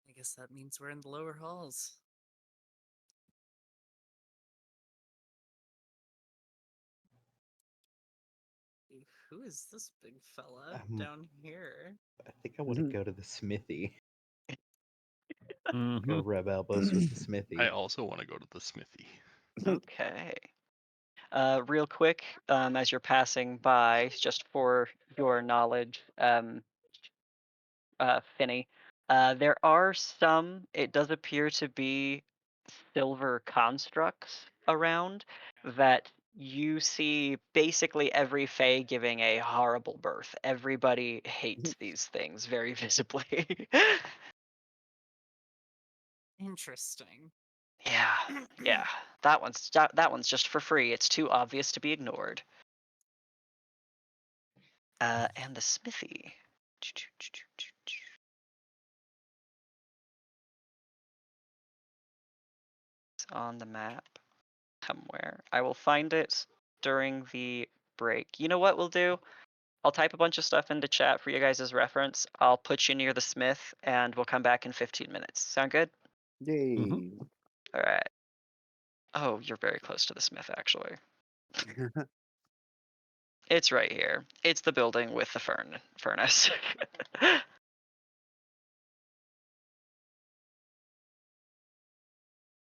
I guess that means we're in the lower halls. Who is this big fella down here? I think I want to go to the smithy. Go Mhm. rub elbows with the smithy. I also want to go to the smithy. Okay. Real quick, as you're passing by, just for your knowledge, Finney, there are some, it does appear to be silver constructs around that you see basically every Fae giving a horrible birth. Everybody hates these things very visibly. Interesting. Yeah, yeah. That one's just for free. It's too obvious to be ignored. And the smithy. It's on the map somewhere. I will find it during the break. You know what we'll do? I'll type a bunch of stuff into chat for you guys' reference. I'll put you near the smith, and we'll come back in 15 minutes. Sound good? Yay. All right. Oh, you're very close to the smith, actually. It's right here. It's the building with the furnace.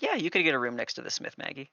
Yeah, you could get a room next to the smith, Maggie.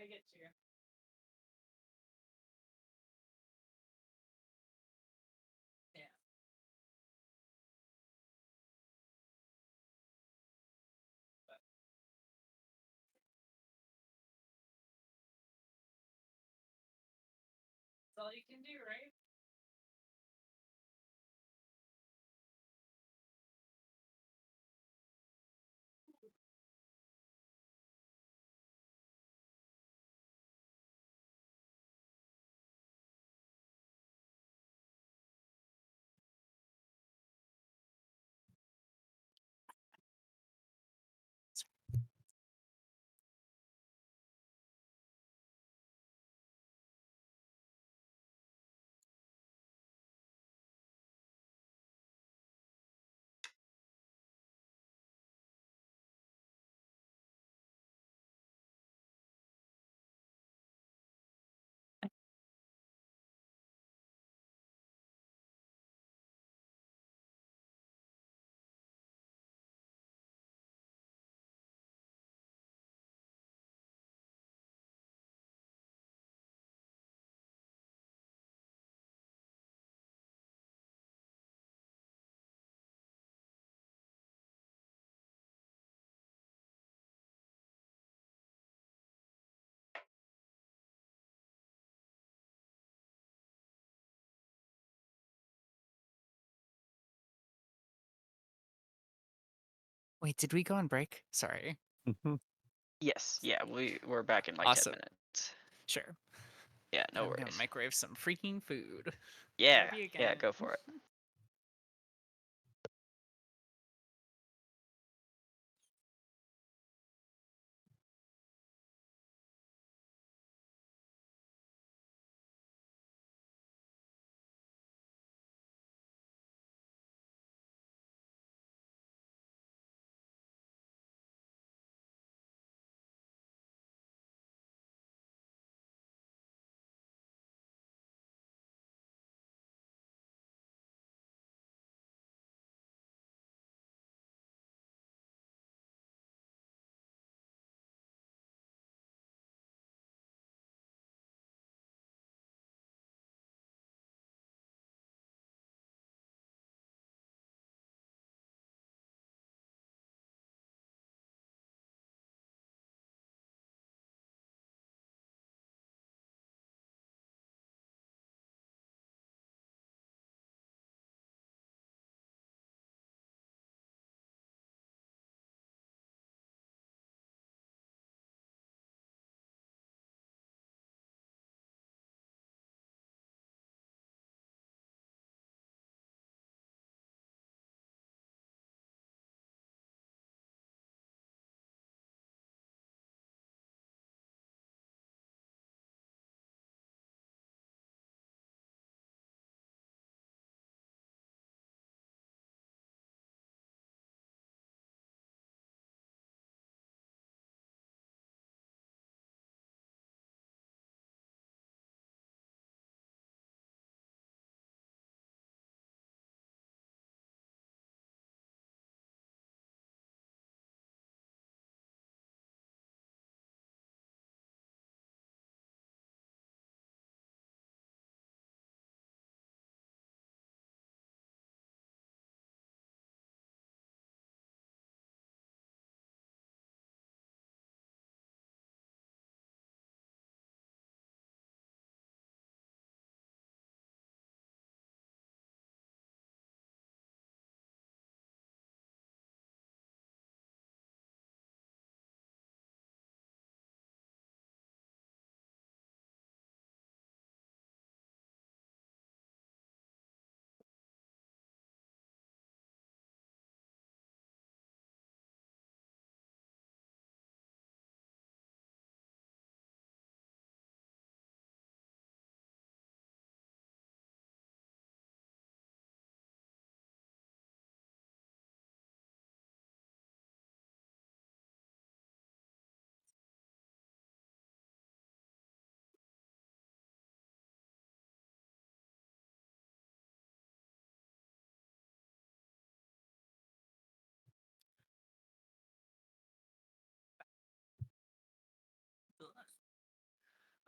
I get you. Yeah. That's all you can do, right? Wait, did we go on break? Sorry. Mhm. Yes, yeah, we're back in like Awesome. 10 minutes. Sure. Yeah, no I'm gonna worries. microwave some freaking food. Yeah, Love you yeah, again. go for it.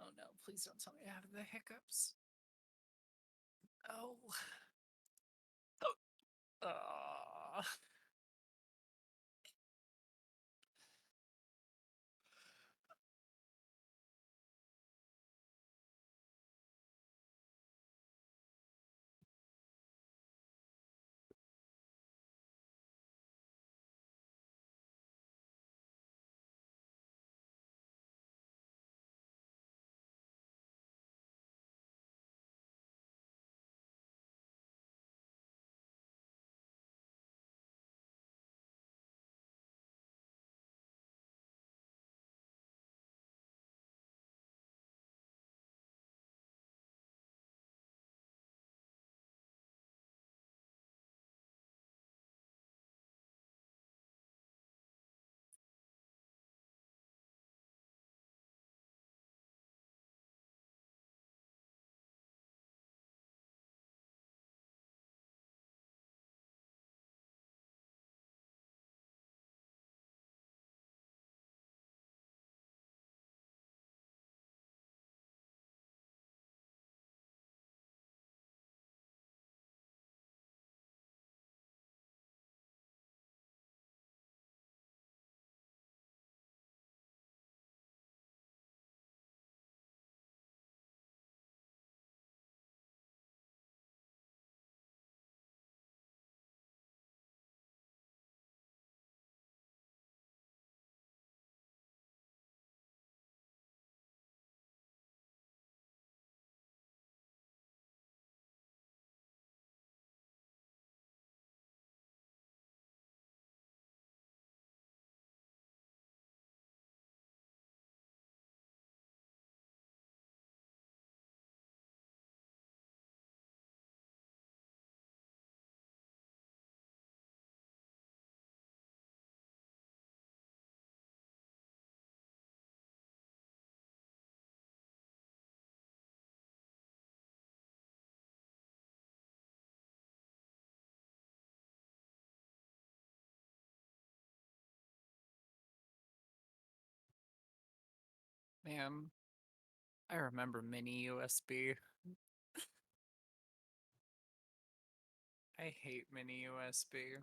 Oh no, please don't tell me I have the hiccups. Oh. Oh. Man, I remember mini USB. I hate mini USB.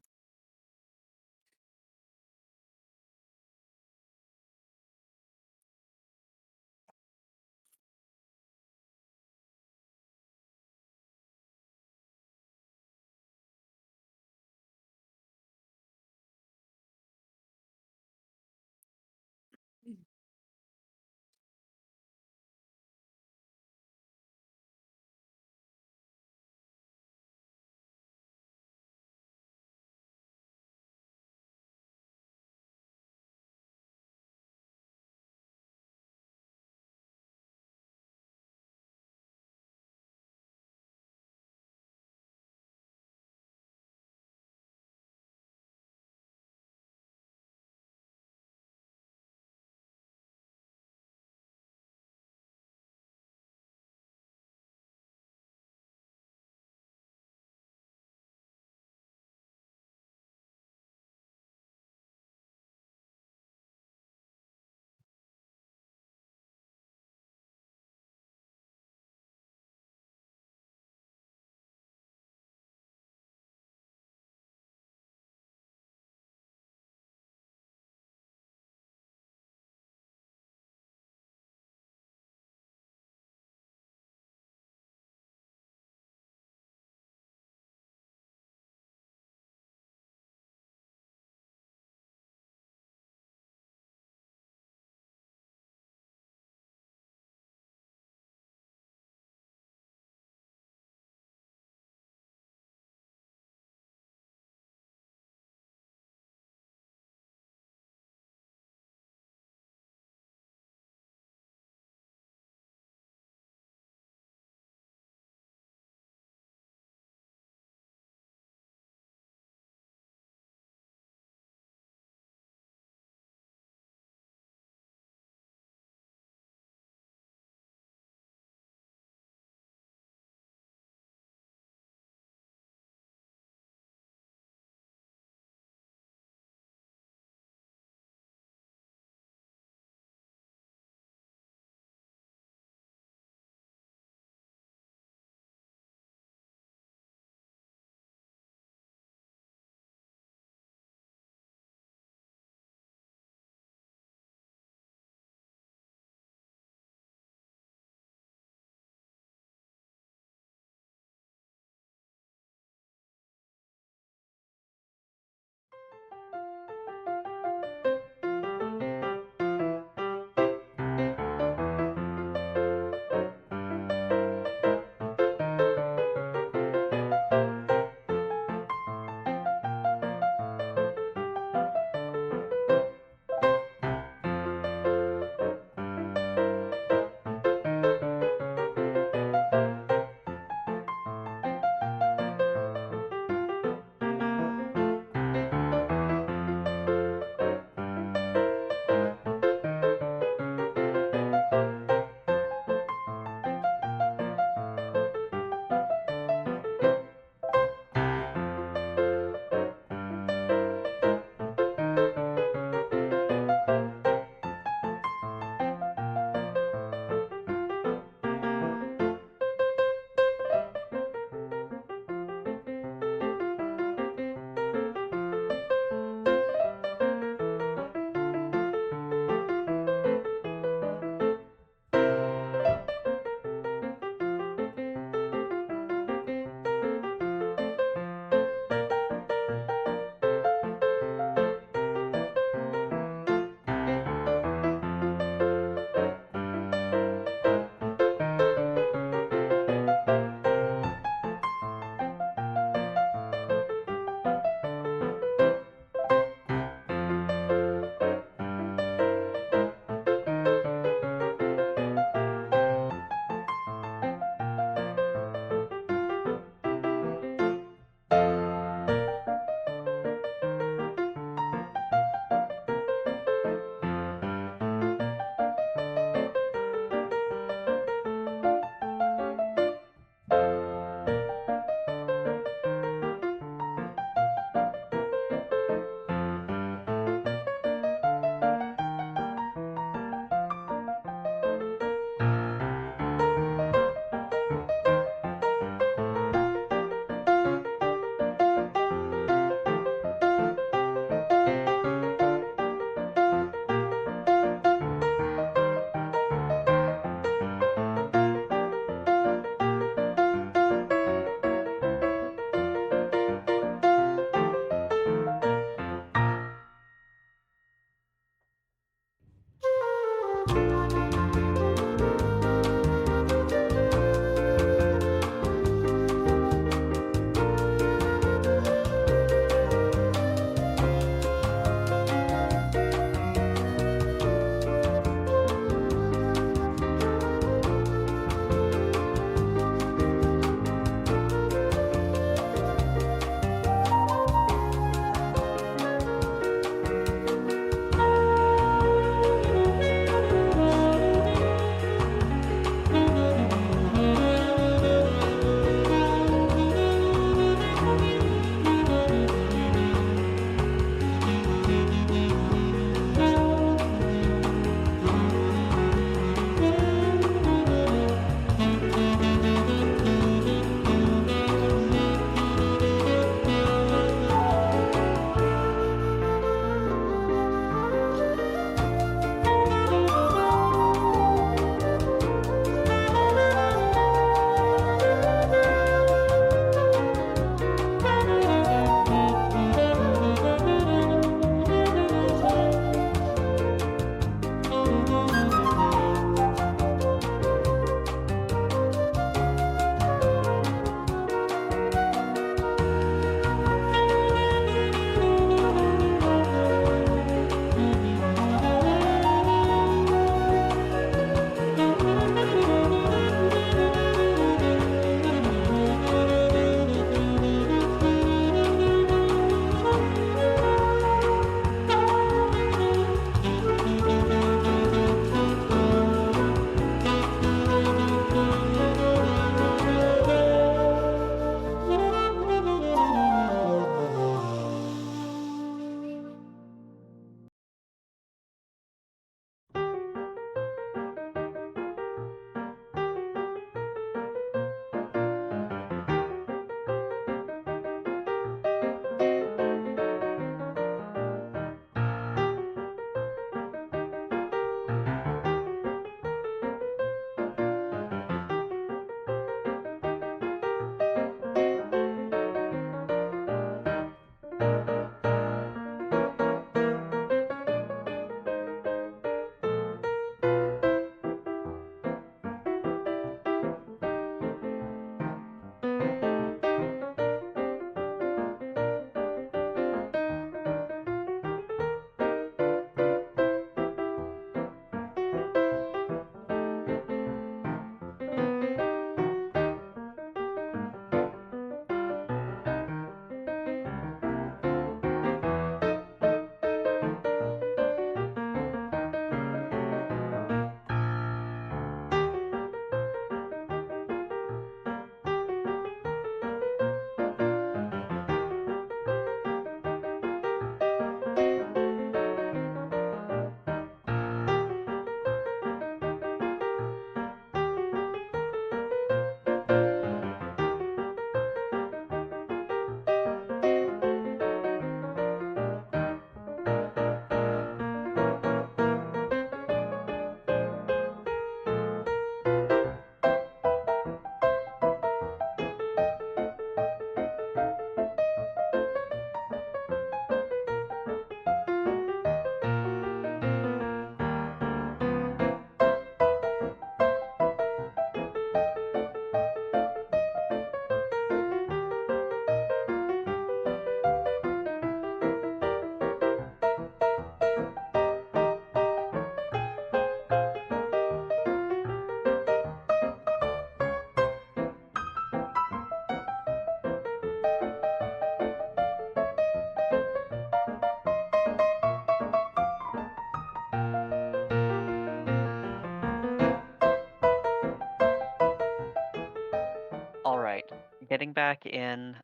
getting back in,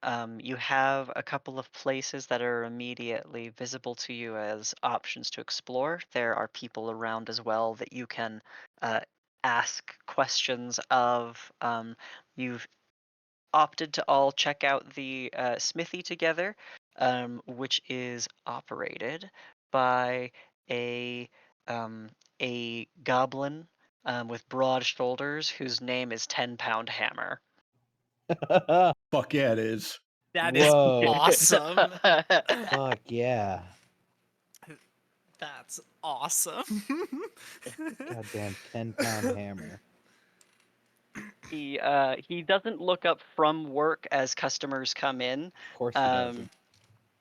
you have a couple of places that are immediately visible to you as options to explore. There are people around as well that you can uh, ask questions of. You've opted to all check out the smithy together, which is operated by a um, a goblin with broad shoulders whose name is 10-Pound Hammer. Fuck yeah, it is. That is Whoa. awesome. Fuck yeah. That's awesome. Goddamn 10-pound hammer. He doesn't look up from work as customers come in. Of course he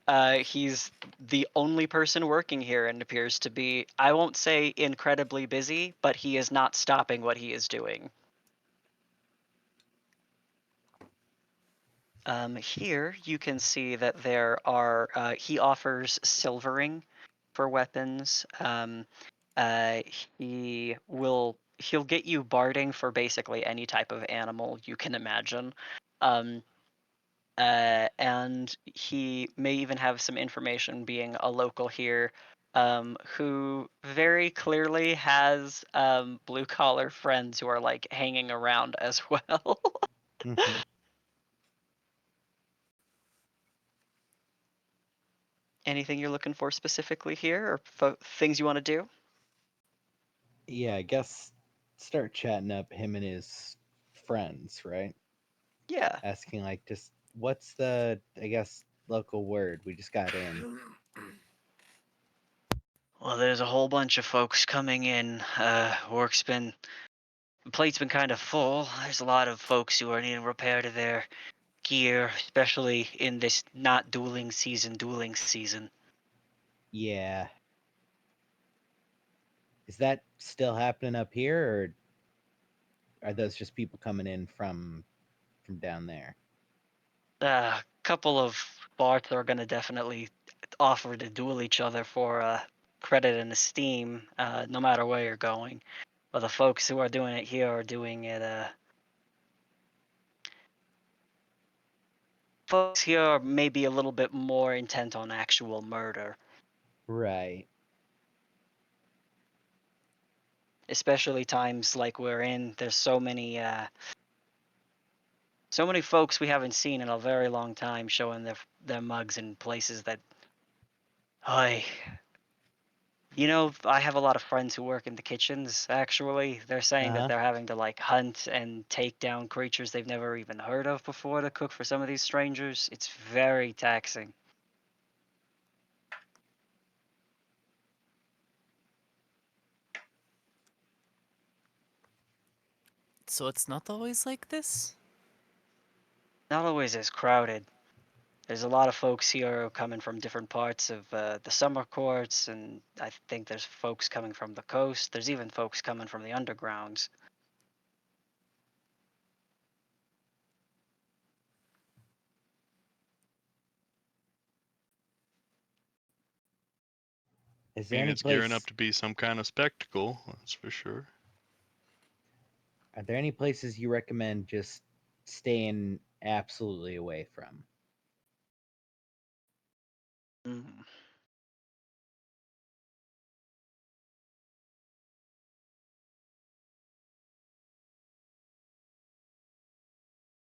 doesn't. He's the only person working here and appears to be, I won't say incredibly busy, but he is not stopping what he is doing. Here you can see that there are, he offers silvering for weapons. He'll get you barding for basically any type of animal you can imagine. And he may even have some information, being a local here, who very clearly has blue collar friends who are like hanging around as well. Mhm. Anything you're looking for specifically here, or things you want to do? Yeah, I guess start chatting up him and his friends, right? Yeah. Asking like just what's the I guess local word? We just got in. Well, there's a whole bunch of folks coming in. Plate's been kind of full. There's a lot of folks who are needing repair to their gear, especially in this not dueling season. Yeah. Is that still happening up here, or are those just people coming in from down there? A couple of bards are going to definitely offer to duel each other for credit and esteem, no matter where you're going. But the folks who are doing it here are doing it. Folks here are maybe a little bit more intent on actual murder, Right. especially times like we're in. There's so many folks we haven't seen in a very long time showing their mugs in places that. Hi. I have a lot of friends who work in the kitchens, actually. They're saying that Uh-huh. they're having to, like, hunt and take down creatures they've never even heard of before to cook for some of these strangers. It's very taxing. So it's not always like this? Not always as crowded. There's a lot of folks here coming from different parts of the summer courts, and I think there's folks coming from the coast. There's even folks coming from the undergrounds. Is I there mean, any it's gearing place up to be some kind of spectacle, that's for sure. are there any places you recommend just staying absolutely away from? Mm.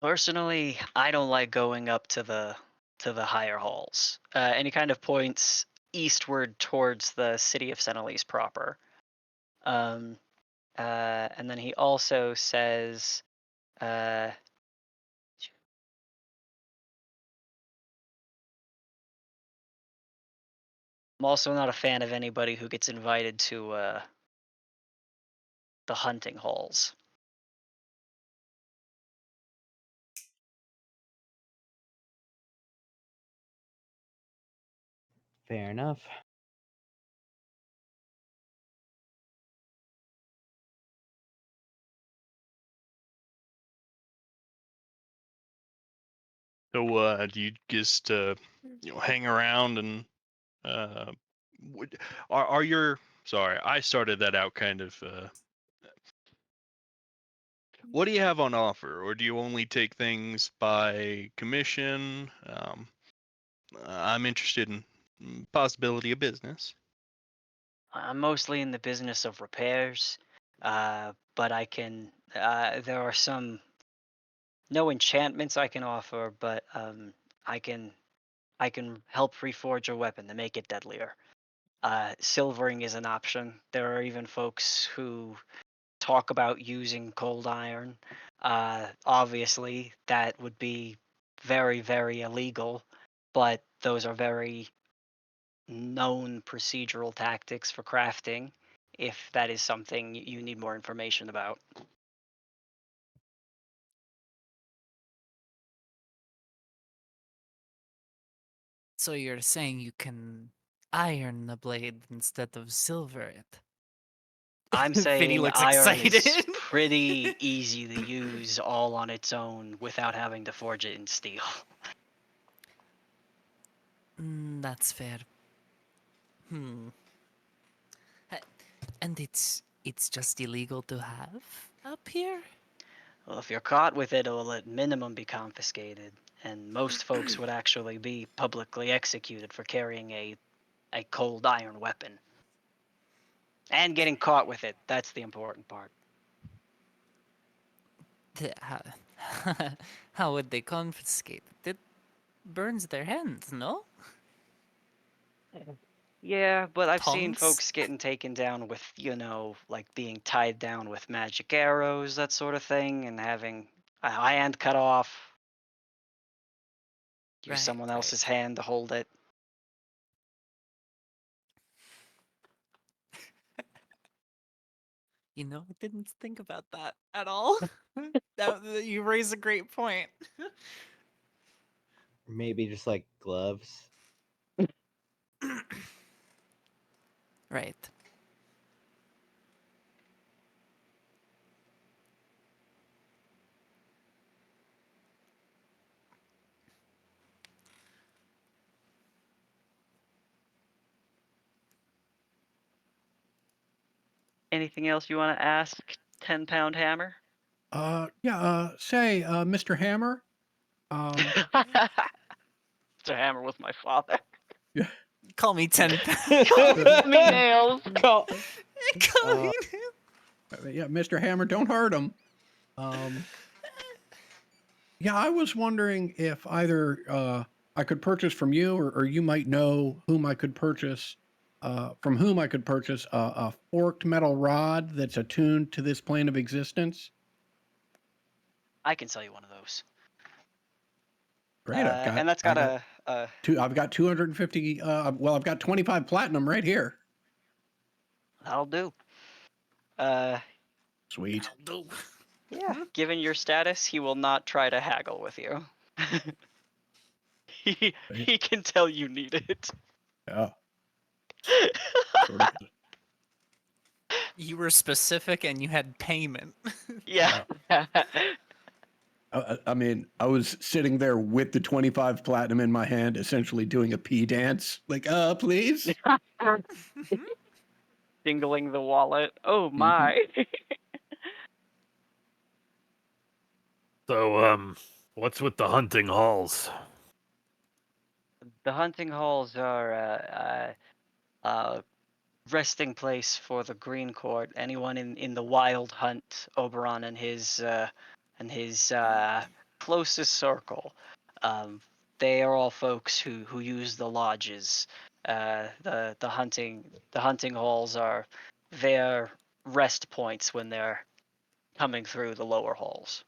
Personally, I don't like going up to the higher halls. Any kind of points eastward towards the city of Senelise proper. Um, and then he also says, uh, I'm also not a fan of anybody who gets invited to the hunting halls. Fair enough. So, do you just hang around and uh, are your sorry, I started that out kind of What do you have on offer, or do you only take things by commission? I'm interested in possibility of business. I'm mostly in the business of repairs, but I can. There are some no enchantments I can offer, but I can I can help reforge a weapon to make it deadlier. Silvering is an option. There are even folks who talk about using cold iron. Obviously, that would be very, very illegal, but those are very known procedural tactics for crafting if that is something you need more information about. So you're saying you can iron the blade instead of silver it? I'm Vinny saying looks iron is excited. pretty easy to use all on its own without having to forge it in steel. That's fair. Ha- And it's just illegal to have up here? Well, if you're caught with it, it'll at minimum be confiscated, and most folks would actually be publicly executed for carrying a cold iron weapon. And getting caught with it, that's the important part. How, how would they confiscate it? It burns their hands, no? Yeah, but I've seen Tongues? folks getting taken down with, like being tied down with magic arrows, that sort of thing, and having a hand cut off, use Right, someone right. else's hand to hold it. You know, I didn't think about that at all. You raise a great point. Maybe just like gloves. Right. Anything else you want to ask, 10-pound hammer? Say, Mr. Hammer. Mr. Hammer was my father. Yeah. Call me 10 Call me nails. Call, Call me yeah, Mr. Hammer, don't hurt him. Yeah, I was wondering if either I could purchase from you, or you might know whom I could purchase, from whom I could purchase a forked metal rod that's attuned to this plane of existence. I can sell you one of those. Great, And that's got a I've got 250. Well, I've got 25 platinum right here. that'll do. Sweet. Yeah. Given your status, he will not try to haggle with you. he can tell you need it. Yeah. Sort of. You were specific and you had payment. Yeah. I mean, I was sitting there with the 25 platinum in my hand, essentially doing a pee dance. Like, please. Dingling the wallet. Oh my. So, what's with the hunting halls? The hunting halls are resting place for the Green Court. Anyone in the Wild Hunt, Oberon and his closest circle. They are all folks who use the lodges. The hunting halls are their rest points when they're coming through the lower halls.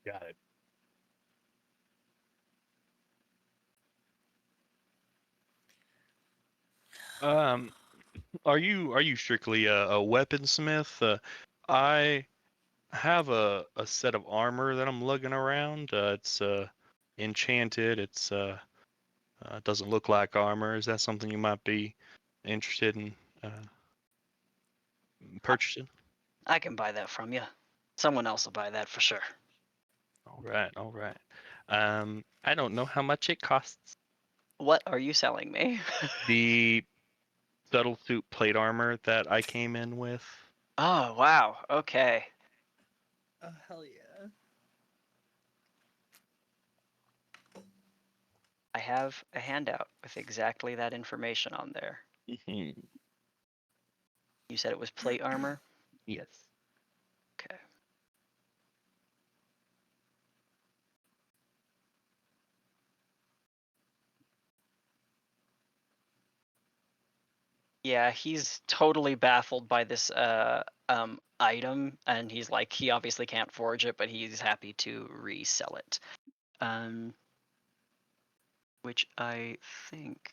Got it. Are you strictly a weaponsmith? I have a set of armor that I'm lugging around. It's enchanted. It's doesn't look like armor. Is that something you might be interested in purchasing? I can buy that from you. Someone else will buy that for sure. All right, all right. I don't know how much it costs. What are you selling me? The subtle suit plate armor that I came in with. Oh, wow. Okay. Oh, hell yeah. I have a handout with exactly that information on there. Mhm. You said it was plate armor? Yes. Okay. Yeah, he's totally baffled by this item, and he's like, he obviously can't forge it, but he's happy to resell it. Which I think.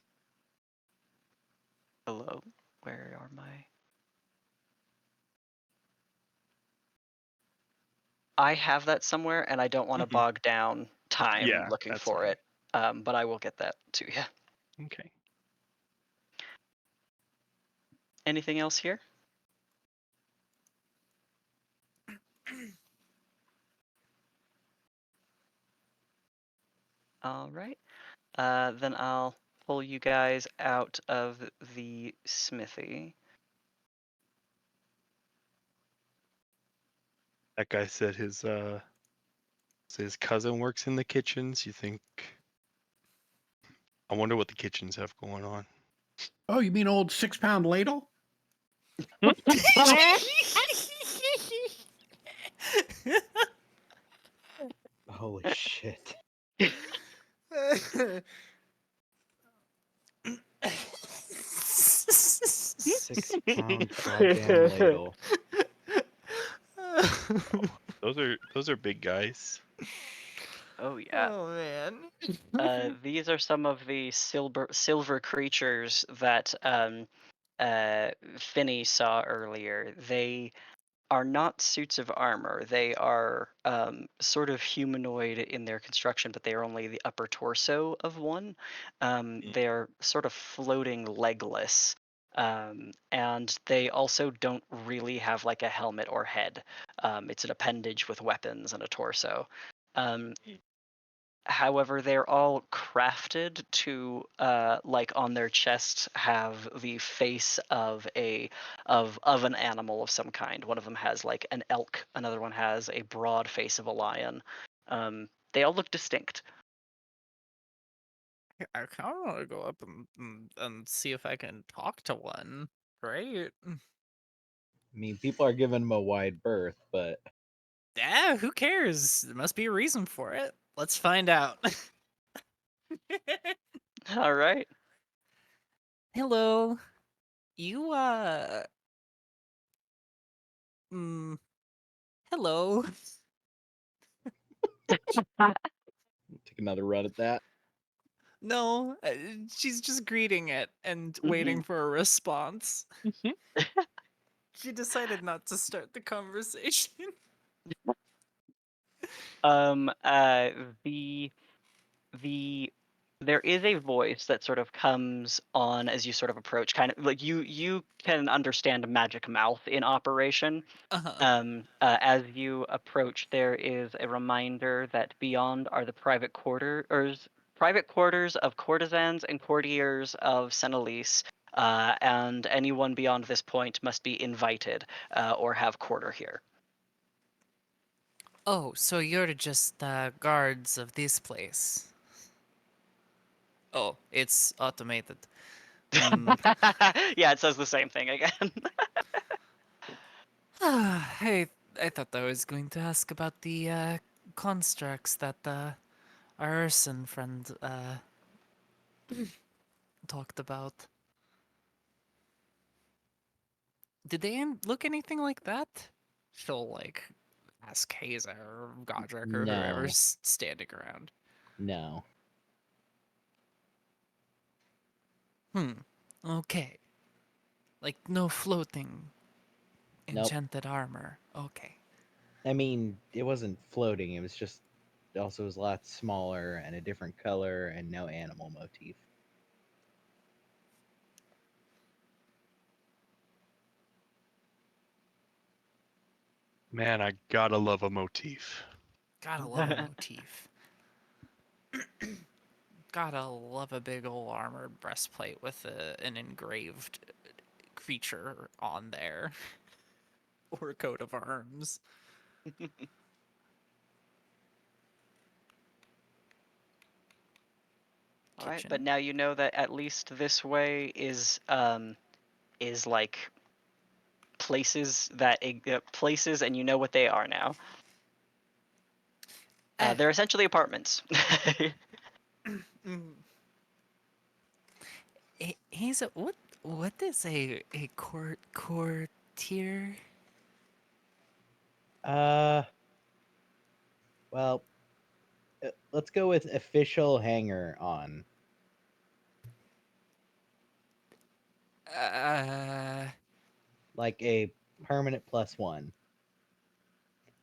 Hello, where are my? I have that somewhere, and I don't want to Mhm. bog down time Yeah, looking that's for fine. it. But I will get that to you. Okay. Anything else here? All right. Then I'll pull you guys out of the smithy. That guy said his cousin works in the kitchens. You think? I wonder what the kitchens have going on. Oh, you mean old 6-pound ladle? Holy shit. 6-pound goddamn ladle. Those are big guys. Oh yeah. Oh man. These are some of the silver creatures that Finney saw earlier. They are not suits of armor. They are sort of humanoid in their construction, but they are only the upper torso of one. They're sort of floating legless. And they also don't really have like a helmet or head. It's an appendage with weapons and a torso. However, they're all crafted to, like on their chests, have the face of an animal of some kind. One of them has like an elk. Another one has a broad face of a lion. They all look distinct. I kind of want to go up and see if I can talk to one. Right? I mean, people are giving him a wide berth, but Yeah, who cares? There must be a reason for it. Let's find out. All right. Hello. You, mm, hello. take another run at that. No, she's just greeting it and waiting for a response. She decided not to start the conversation. Um. The the there is a voice that sort of comes on as you sort of approach, kind of like you can understand magic mouth in operation. Uh-huh. As you approach, there is a reminder that beyond are the private quarters of courtesans and courtiers of Senelise, and anyone beyond this point must be invited or have quarter here. Oh, so you're just the guards of this place. Oh, it's automated. Yeah, it says the same thing again. I thought I was going to ask about the constructs that our Urson friend talked about. Did they look anything like that? She'll like ask Haza or Godric or No. whoever's standing around. No. Okay. Like no floating Nope. enchanted armor. Okay. I mean, it wasn't floating. It was just also was a lot smaller and a different color and no animal motif. Man, I gotta love a motif. Gotta love a motif. Gotta love a big old armored breastplate with an engraved creature on there. Or a coat of arms. All right, kitchen. but now you know that at least this way is like places places, and you know what they are now. Uh, They're essentially apartments. mm. Hazel, what is a courtier? Well, let's go with official hanger on. Like a permanent +1.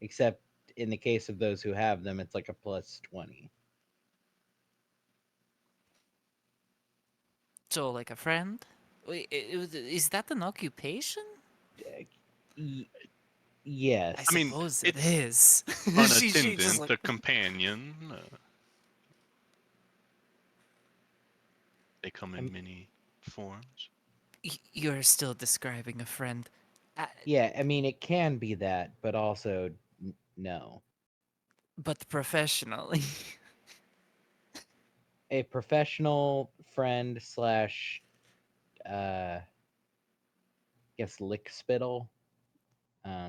Except in the case of those who have them, it's like a +20. So like a friend? Wait, is that an occupation? Yes. I I mean, suppose it it's is. An She just attendant, like a companion. They come in many forms. You're still describing a friend. Yeah, I mean, it can be that, but also no. But professionally. A professional friend slash, guess lick spittle. Uh,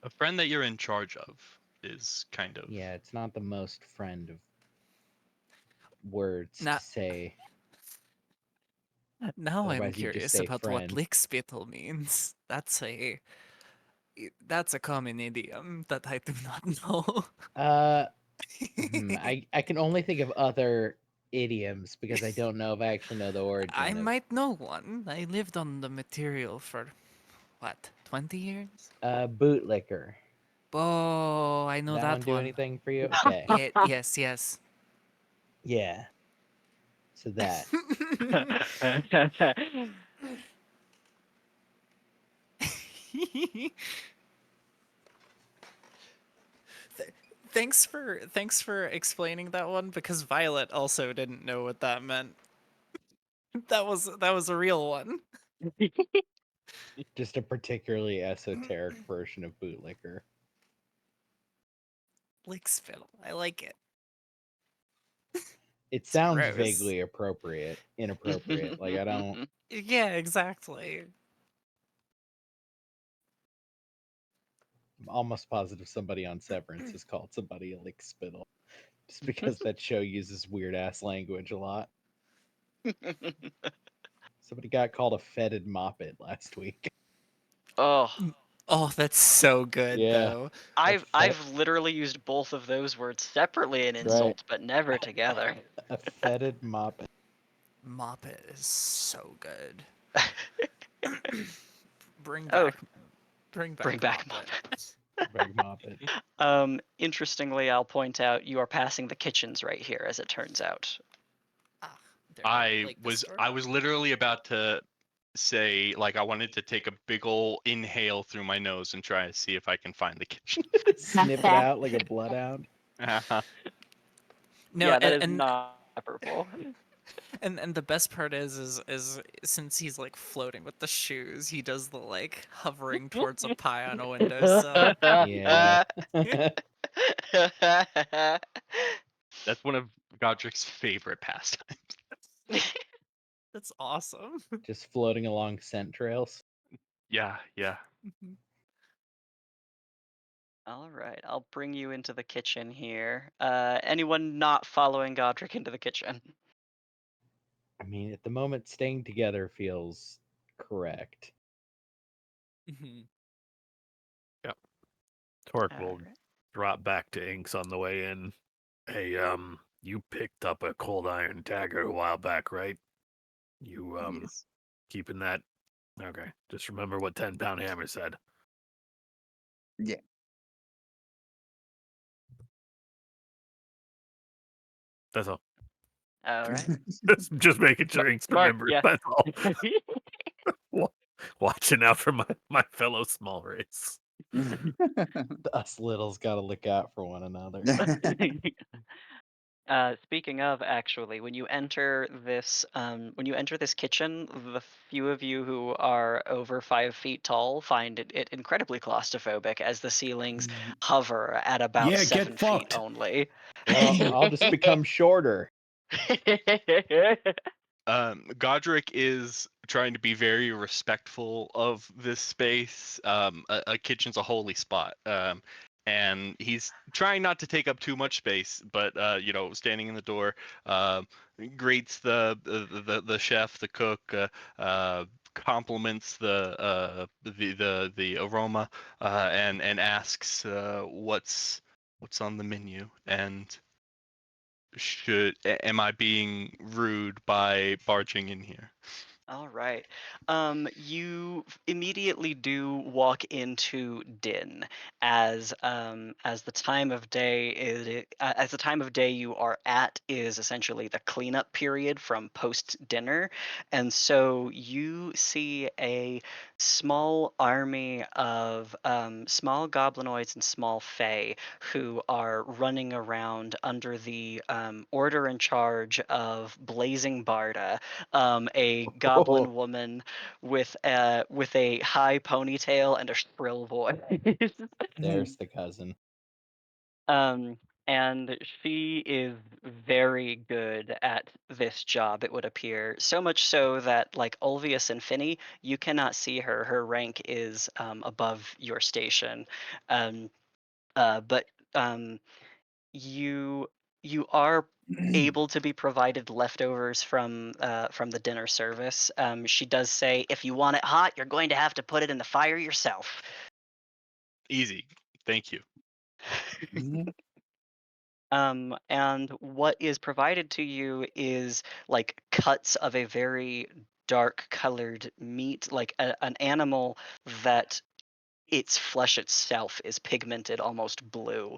A friend that you're in charge of is kind of. Yeah, it's not the most friend of words Nah. to say. Now I'm Otherwise, you just curious say about what friend. lickspittle means. That's a common idiom that I do not know. I can only think of other idioms because I don't know if I actually know the origin I of might know one. I lived on the material for what, 20 years? bootlicker. Oh, I Did know that one that do one. anything for you? Okay. Yes. Yeah. So that. Thanks for explaining that one, because Violet also didn't know what that meant. That was a real one. Just a particularly esoteric version of bootlicker. Lickspittle. I like it. It It's sounds gross. vaguely inappropriate. Like I don't. Yeah, exactly. I'm almost positive somebody on Severance has called somebody a lick spittle, just because that show uses weird ass language a lot. Somebody got called a fetid moppet last week. Oh, Oh, that's so good Yeah. though. I've literally used both of those words separately in Right. insults, but never together. A fetid moppet. Moppet is so good. Bring Oh, back bring back Moppet. Big moppet. Interestingly, I'll point out you are passing the kitchens right here, as it turns out. Ah, they're not I like this was literally about to say, like, I wanted to take a big ol' inhale through my nose and try to see if I can find the kitchen. Sniff it out like a bloodhound. No, Yeah, that is and not purple. and the best part is since he's like floating with the shoes, he does the like hovering towards a pie on a windowsill. Yeah. That's one of Godric's favorite pastimes. That's awesome. Just floating along scent trails. Yeah. All right, I'll bring you into the kitchen here. Anyone not following Godric into the kitchen? I mean, at the moment, staying together feels correct. Mhm. Torque will Alright. drop back to Inks on the way in. Hey, you picked up a cold iron dagger a while back, right? You Yes. keeping that? Okay. Just remember what 10-pound hammer said. Yeah. That's all. All right. Just making sure Inks Smart, remembers. yeah. That's all. Watching out for my fellow small race. Us littles got to look out for one another. Speaking of, actually, when you enter this kitchen, the few of you who are over 5 feet tall find it incredibly claustrophobic, as the ceilings hover at about Yeah, get 7 feet fucked. only. Well, I'll just become shorter. Godric is trying to be very respectful of this space. A kitchen's a holy spot. And he's trying not to take up too much space, but standing in the door, greets the chef, the cook, compliments the aroma, and asks what's on the menu, and am I being rude by barging in here? All right. You immediately do walk into din, as the time of day as the time of day you are at is essentially the cleanup period from post dinner, and so you see a small army of small goblinoids and small fae who are running around under the order in charge of Blazing Barda, a goblin woman with a high ponytail and a shrill voice. There's the cousin. um, and she is very good at this job, it would appear. So much so that, like Ulvius and Finny, you cannot see her. Her rank is above your station. Um, but you you are able to be provided leftovers from the dinner service. She does say, if you want it hot, you're going to have to put it in the fire yourself. Easy. Thank you. And what is provided to you is like cuts of a very dark colored meat, like an animal that its flesh itself is pigmented almost blue.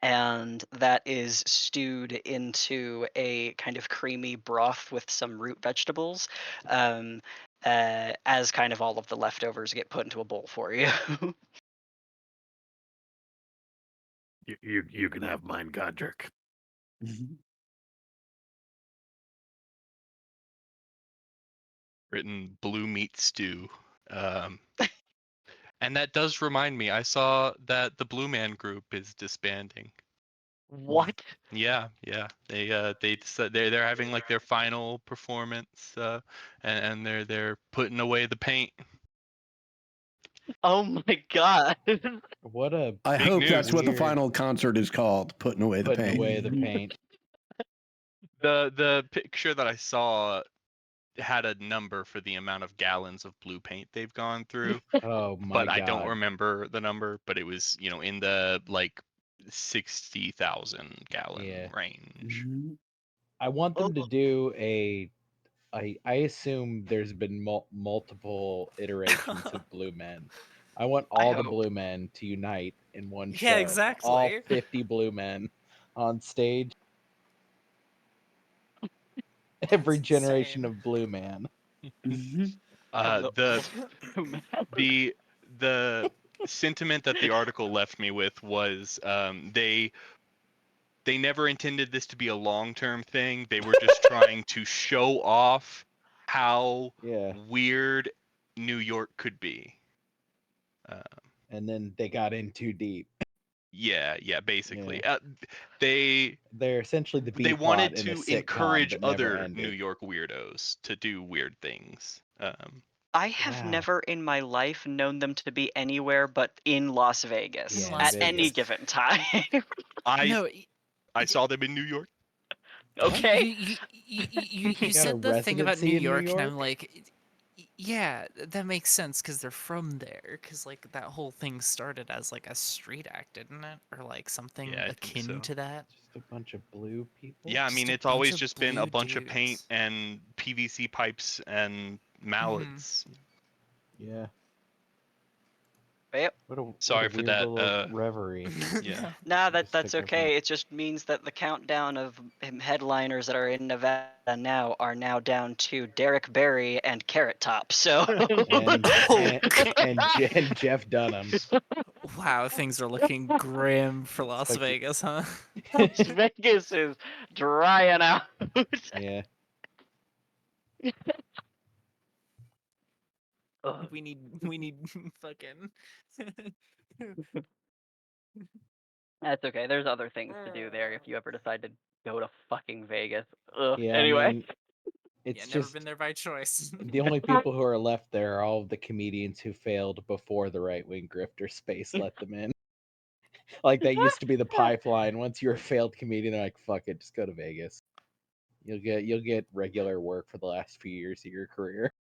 And that is stewed into a kind of creamy broth with some root vegetables, as kind of all of the leftovers get put into a bowl for you. You can have mine, Godric. Written blue meat stew. And that does remind me, I saw that the Blue Man Group is disbanding. What? Yeah. They said they're having like their final performance, and they're putting away the paint. Oh my god. What a I Big hope that's what the news. Weird. final concert is called, putting away the putting paint. away the paint. The picture that I saw had a number for the amount of gallons of blue paint they've gone through, Oh my but god. I don't remember the number, but it was, in the like 60,000 gallon Yeah. range. I want them to Oh. do I assume there's been multiple iterations of Blue Men. I want I all the hope. Blue Men to unite in one Yeah, show. All exactly. 50 Blue Men on stage. Every That's generation insane. of Blue Man. Of The the the sentiment that the article left me with was, they never intended this to be a long-term thing. They were just trying to show off how Yeah. weird New York could be. And then they got in too deep. Yeah, basically. Yeah. They're essentially the They B plot wanted in a to sitcom encourage that never other New ended. York weirdos to do weird things. I have Wow. never in my life known them to be anywhere but in Las Vegas In Yeah, Las at any Vegas. given time. No, I saw them in New York. Okay. you got a said the thing about New residency in New York, and I'm York? like, yeah, that makes sense because they're from there. Because like that whole thing started as like a street act, didn't it, or like something Yeah, I think akin so. to that? Just a bunch of blue people. Yeah, I Just mean, a it's bunch always of just been a blue bunch of paint dudes. and PVC pipes and Mhm. mallets. Yeah. Yep. Sorry what a for weird that. little reverie. Yeah. Nah, Just that's took us on- okay. It just means that the countdown of headliners that are in Nevada now are now down to Derek Barry and Carrot Top. So and Oh, and Jeff Dunham. wow, things are looking grim for Las like- Vegas, huh? Las Vegas is drying out. Yeah. Ugh. We need fucking. That's okay. There's other things to do there if you ever decide to go to fucking Vegas. Ugh. Yeah, Anyway. I mean, Yeah, it's never just been there by choice. the only people who are left there are all of the comedians who failed before the right wing grifter space let them in. Like that used to be the pipeline. Once you're a failed comedian, they're like, fuck it, just go to Vegas. You'll get regular work for the last few years of your career.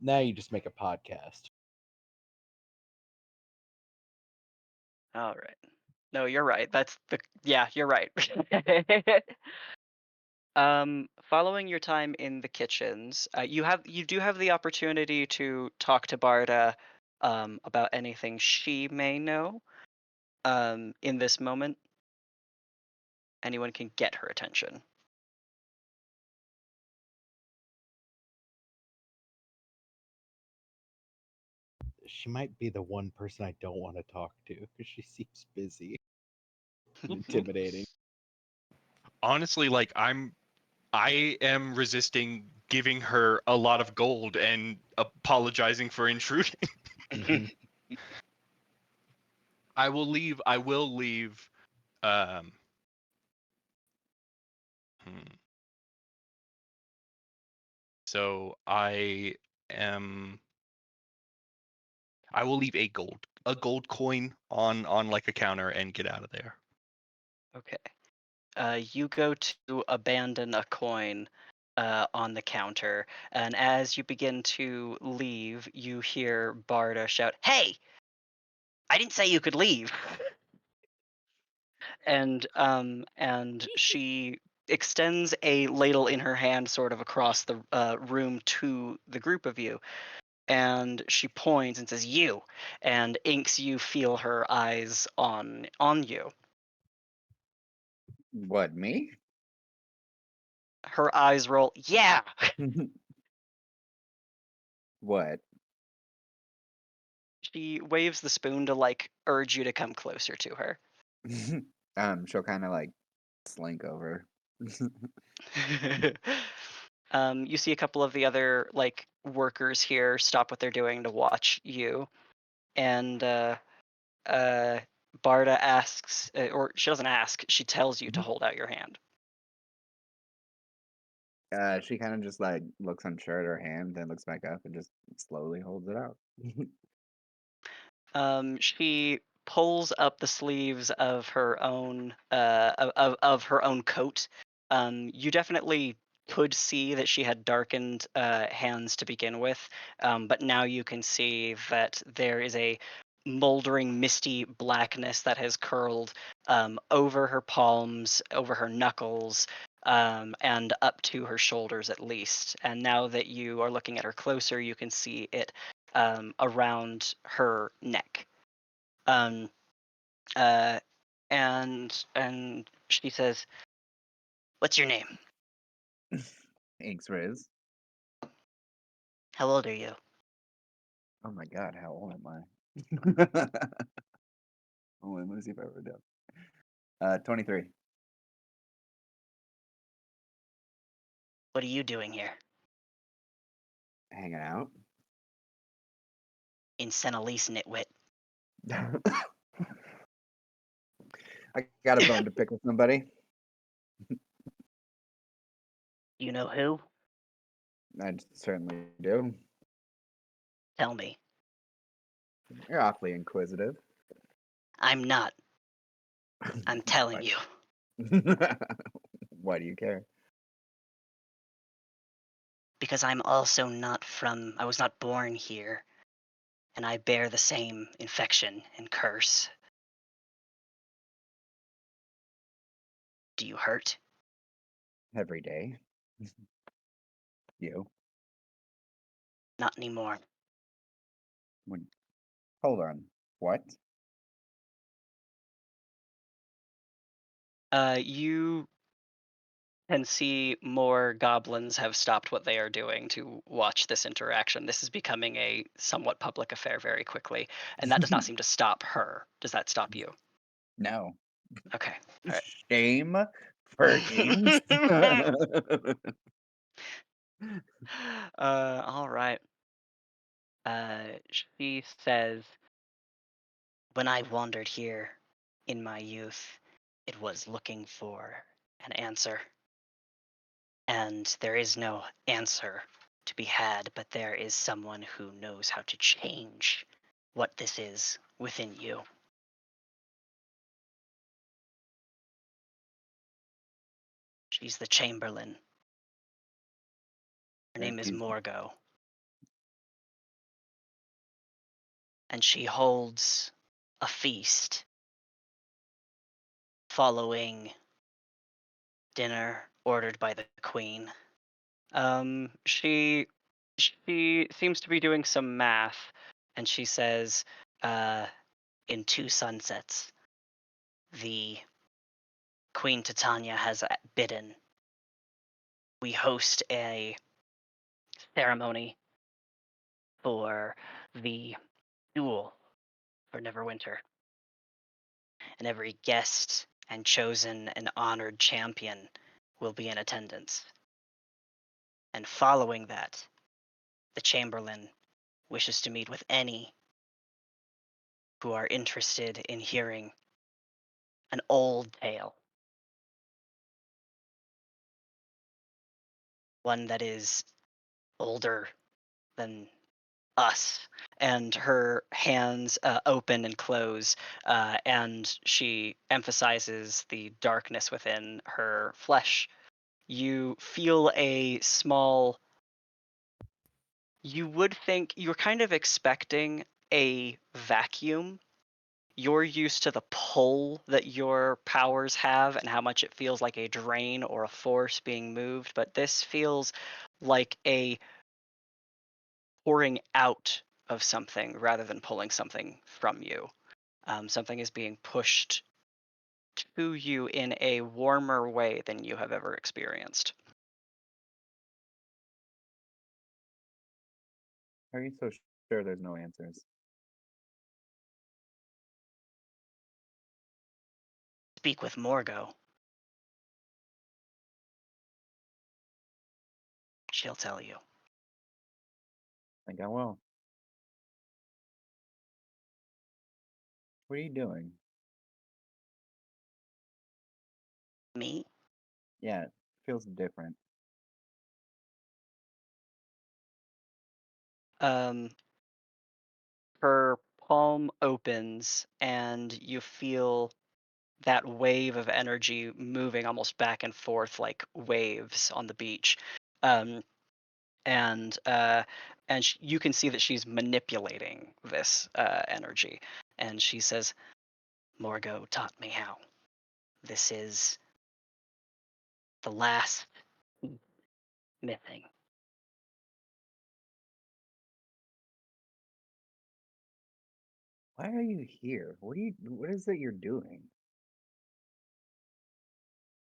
Now you just make a podcast. All right. No, you're right. Yeah, you're right. Following your time in the kitchens, you do have the opportunity to talk to Barda about anything she may know. In this moment, anyone can get her attention. She might be the one person I don't want to talk to because she seems busy and intimidating. Honestly, like I am resisting giving her a lot of gold and apologizing for intruding. Mhm. I will leave. I will leave. Um. hmm. So I am. I will leave a gold coin on like a counter and get out of there. Okay. You go to abandon a coin on the counter, and as you begin to leave, you hear Barda shout, "Hey! I didn't say you could leave." And she extends a ladle in her hand, sort of across the room to the group of you, and she points and says, "You," and Inks, you feel her eyes on you. What, me? Her eyes roll. Yeah. What? She waves the spoon to like urge you to come closer to her. She'll kind of like slink over. You see a couple of the other like workers here stop what they're doing to watch you, and Barda asks, or she doesn't ask, she tells you to Mhm. hold out your hand. She kind of just like looks unsure at her hand, then looks back up and just slowly holds it out. She pulls up the sleeves of her own of her own coat. You definitely could see that she had darkened hands to begin with, but now you can see that there is a moldering, misty blackness that has curled over her palms, over her knuckles, and up to her shoulders at least. And now that you are looking at her closer, you can see it around her neck. Um, uh, and she says, "What's your name? Inks Riz. How old are you?" Oh my god, how old am I? Oh, let me see if I wrote it down. 23. "What are you doing here?" Hanging out. "In Senelise, nitwit." I got a bone to pick with somebody. "You know who?" I certainly do. "Tell me." You're awfully inquisitive. "I'm not. I'm telling Why? you." Why do you care? "Because I was not born here, and I bear the same infection and curse." "Do you hurt?" Every day. You. "Not anymore." Hold on. What? You can see more goblins have stopped what they are doing to watch this interaction. This is becoming a somewhat public affair very quickly, and that does not seem to stop her. Does that stop you? No. Okay. All right. Shame for Inks. All right. She says, when I wandered here in my youth, it was looking for an answer. And there is no answer to be had, but there is someone who knows how to change what this is within you. She's the Chamberlain. Her name is Morgo. And she holds a feast following dinner ordered by the Queen. She seems to be doing some math, and she says, in 2 sunsets, the Queen Titania has bidden. We host a ceremony for the duel for Neverwinter, and every guest and chosen and honored champion will be in attendance. And following that, the Chamberlain wishes to meet with any who are interested in hearing an old tale, one that is older than us. And her hands open and close, and she emphasizes the darkness within her flesh. You feel a small. You would think you're kind of expecting a vacuum. You're used to the pull that your powers have and how much it feels like a drain or a force being moved, but this feels like a pouring out of something rather than pulling something from you. Something is being pushed to you in a warmer way than you have ever experienced. How are you so sure there's no answers? Speak with Morgo. She'll tell you. I think I will. What are you doing? Me? Yeah, it feels different. Um, her palm opens and you feel that wave of energy moving almost back and forth like waves on the beach. Um, and you can see that she's manipulating this energy. And she says, Morgo taught me how. This is the last missing. Why are you here? What is it you're doing?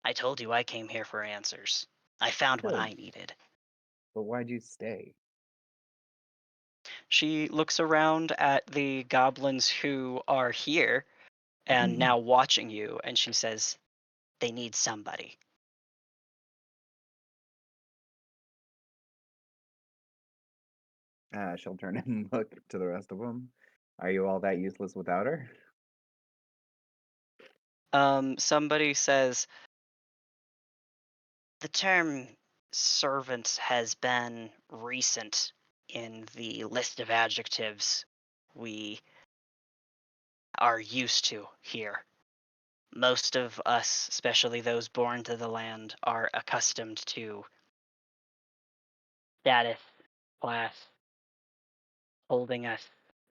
I told you I came here for answers. I found what Good. I needed. But why'd you stay? She looks around at the goblins who are here and now watching you, and she says, they need somebody. She'll turn and look to the rest of them. Are you all that useless without her? Somebody says, the term servant has been recent in the list of adjectives we are used to here. Most of us, especially those born to the land, are accustomed to status, class, holding us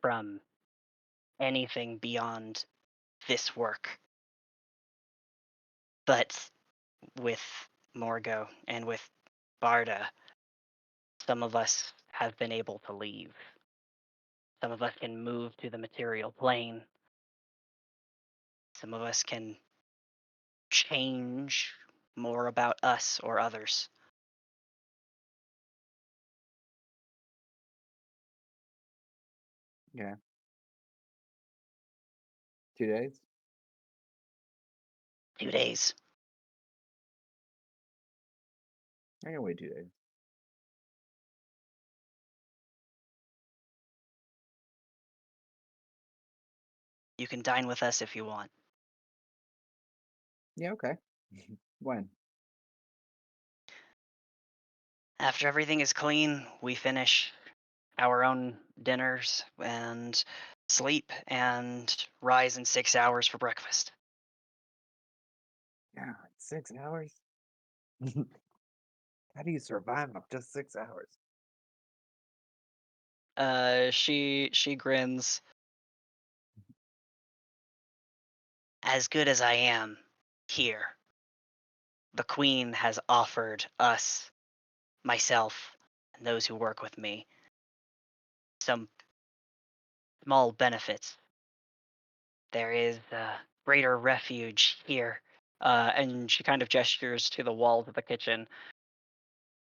from anything beyond this work. But with Morgo and with Barda, some of us have been able to leave. Some of us can move to the material plane. Some of us can change more about us or others. Yeah. 2 days? 2 days. I can wait 2 days. You can dine with us if you want. Yeah, okay. When? After everything is clean, we finish our own dinners and sleep and rise in 6 hours for breakfast. Yeah, 6 hours? How do you survive up just 6 hours? She grins. As good as I am here, the Queen has offered us, myself, and those who work with me, some small benefits. There is greater refuge here. And she kind of gestures to the walls of the kitchen.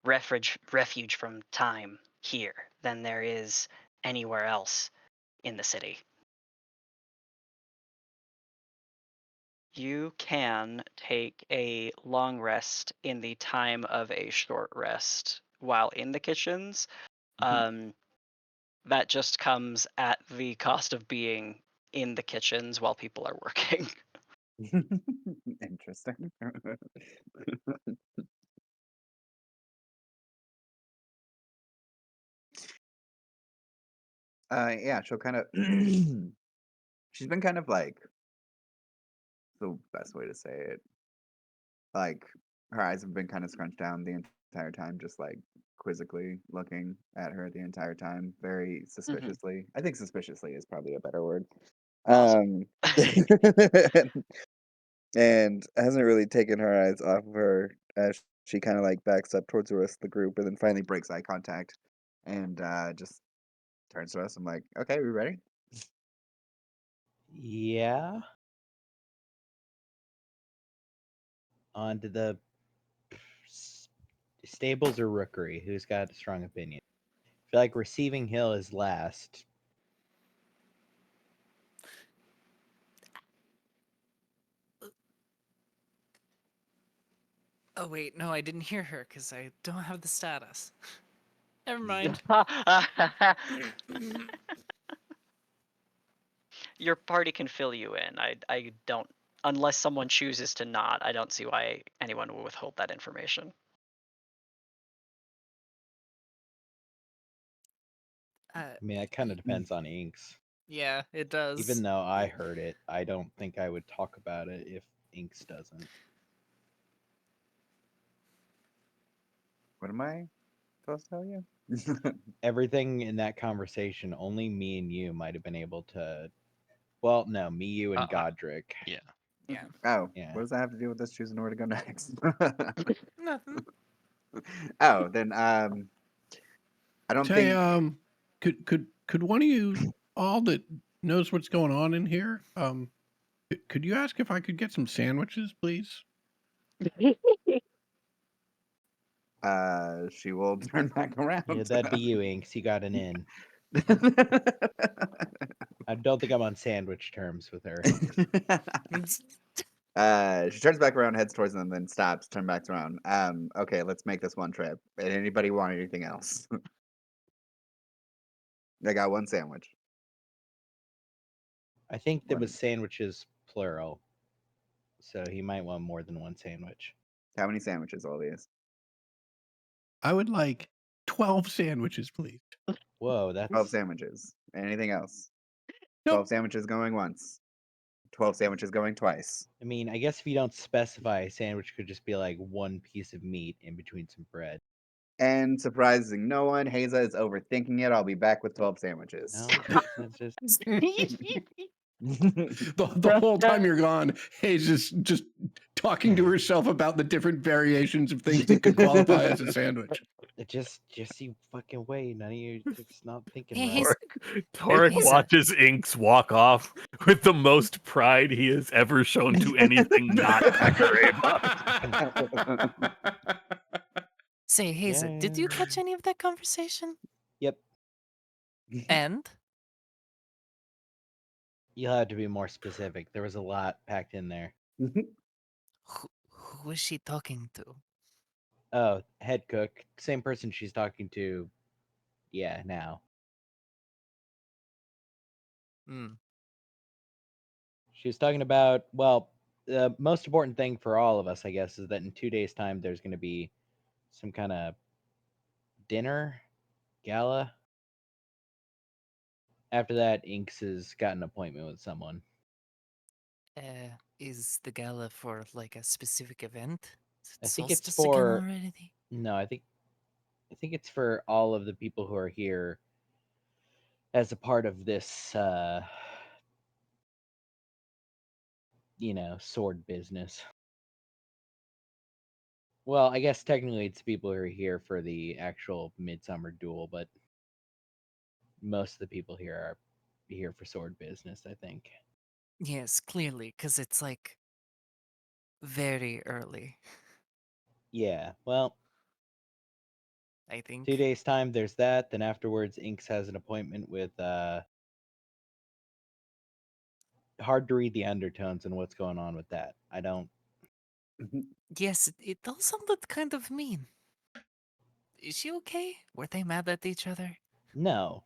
Refuge from time here than there is anywhere else in the city. You can take a long rest in the time of a short rest while in the kitchens. Um, that just comes at the cost of being in the kitchens while people are working. Interesting. Yeah, she'll kind of. She's been kind of like the best way to say it. Like her eyes have been kind of scrunched down the entire time, just like quizzically looking at her the entire time, very suspiciously. I think suspiciously is probably a better word. Awesome. And hasn't really taken her eyes off of her as she kind of like backs up towards the rest of the group and then finally breaks eye contact and just turns to us. I'm like, okay, we ready? Yeah. On to the stables or rookery. Who's got a strong opinion? I feel like Receiving Hill is last. Oh wait, no, I didn't hear her because I don't have the status. Never mind. Your party can fill you in. I don't, unless someone chooses to not, I don't see why anyone would withhold that information. I mean, that kind of depends on Inks. Yeah, it does. Even though I heard it, I don't think I would talk about it if Inks doesn't. What am I supposed to tell you? Everything in that conversation, only me and you might have been able to. Well, no, me, you, and Godric. Yeah. Yeah. Oh, Yeah. what does that have to do with us choosing where to go next? Nothing. Oh, then I don't Say, think could one of you all that knows what's going on in here, could you ask if I could get some sandwiches, please? she will turn back around. Yeah, that'd be you, Inks. You got an in. I don't think I'm on sandwich terms with her. She turns back around, heads towards them, then stops, turn back around. Okay, let's make this one trip. Anybody want anything else? I got one sandwich. I think there One. was sandwiches plural, so he might want more than one sandwich. How many sandwiches, all these? I would like 12 sandwiches, please. Whoa, that's 12 sandwiches. Anything else? Nope. 12 sandwiches going once. 12 sandwiches going twice. I mean, I guess if you don't specify, a sandwich could just be like one piece of meat in between some bread. And surprising no one, Haza is overthinking it. I'll be back with 12 sandwiches. No, that's just The whole time you're gone, Hayes just talking to herself about the different variations of things that could qualify as a sandwich. Just you fucking wait. None of you just not thinking Hey, right. he's Torek He's a- watches Inks walk off with the most pride he has ever shown to anything not Takareba. say, Hazel, did you Yeah. catch any of that conversation? Yep. And You'll have to be more specific. There was a lot packed in there. who is she talking to? Oh, head cook. Same person she's talking to. Yeah, now. Hmm. She was talking about, well, the most important thing for all of us, I guess, is that in 2 days' time, there's going to be some kind of dinner, gala. After that, Inks has got an appointment with someone. Is the gala for like a specific event? Is it I think it's solstice again for already? no, I think it's for all of the people who are here as a part of this sword business. Well, I guess technically it's people who are here for the actual midsummer duel, but most of the people here are here for sword business, I think. Yes, clearly, because it's like very early. Yeah, well, I think. 2 days time there's that, then afterwards Inks has an appointment with hard to read the undertones and what's going on with that. I don't Yes, it does sound kind of mean. Is she okay? Were they mad at each other? know.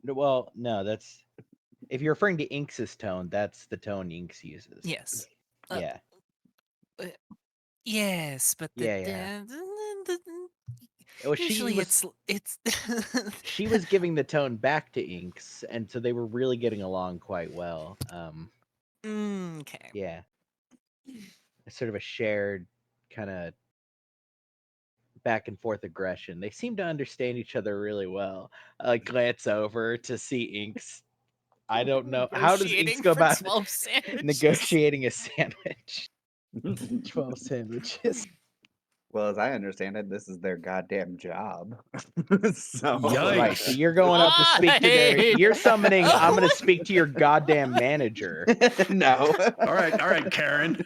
Well, no, that's if you're referring to Inks's tone, that's the tone Inks uses. Yes. Yeah. Yes, but Yeah. Well, usually it's she was giving the tone back to Inks, and so they were really getting along quite well. okay. Yeah, sort of a shared kind of back and forth aggression. They seem to understand each other really well. I glance over to see Inks. I don't know how does Inks Negotiating go for about 12 sandwiches. negotiating a sandwich. 12 sandwiches. Well, as I understand it, this is their goddamn job. So Right, so Yikes. you're going up to speak to their. Why? You're summoning. I'm going Oh. to speak to your goddamn manager. no. All right, Karen.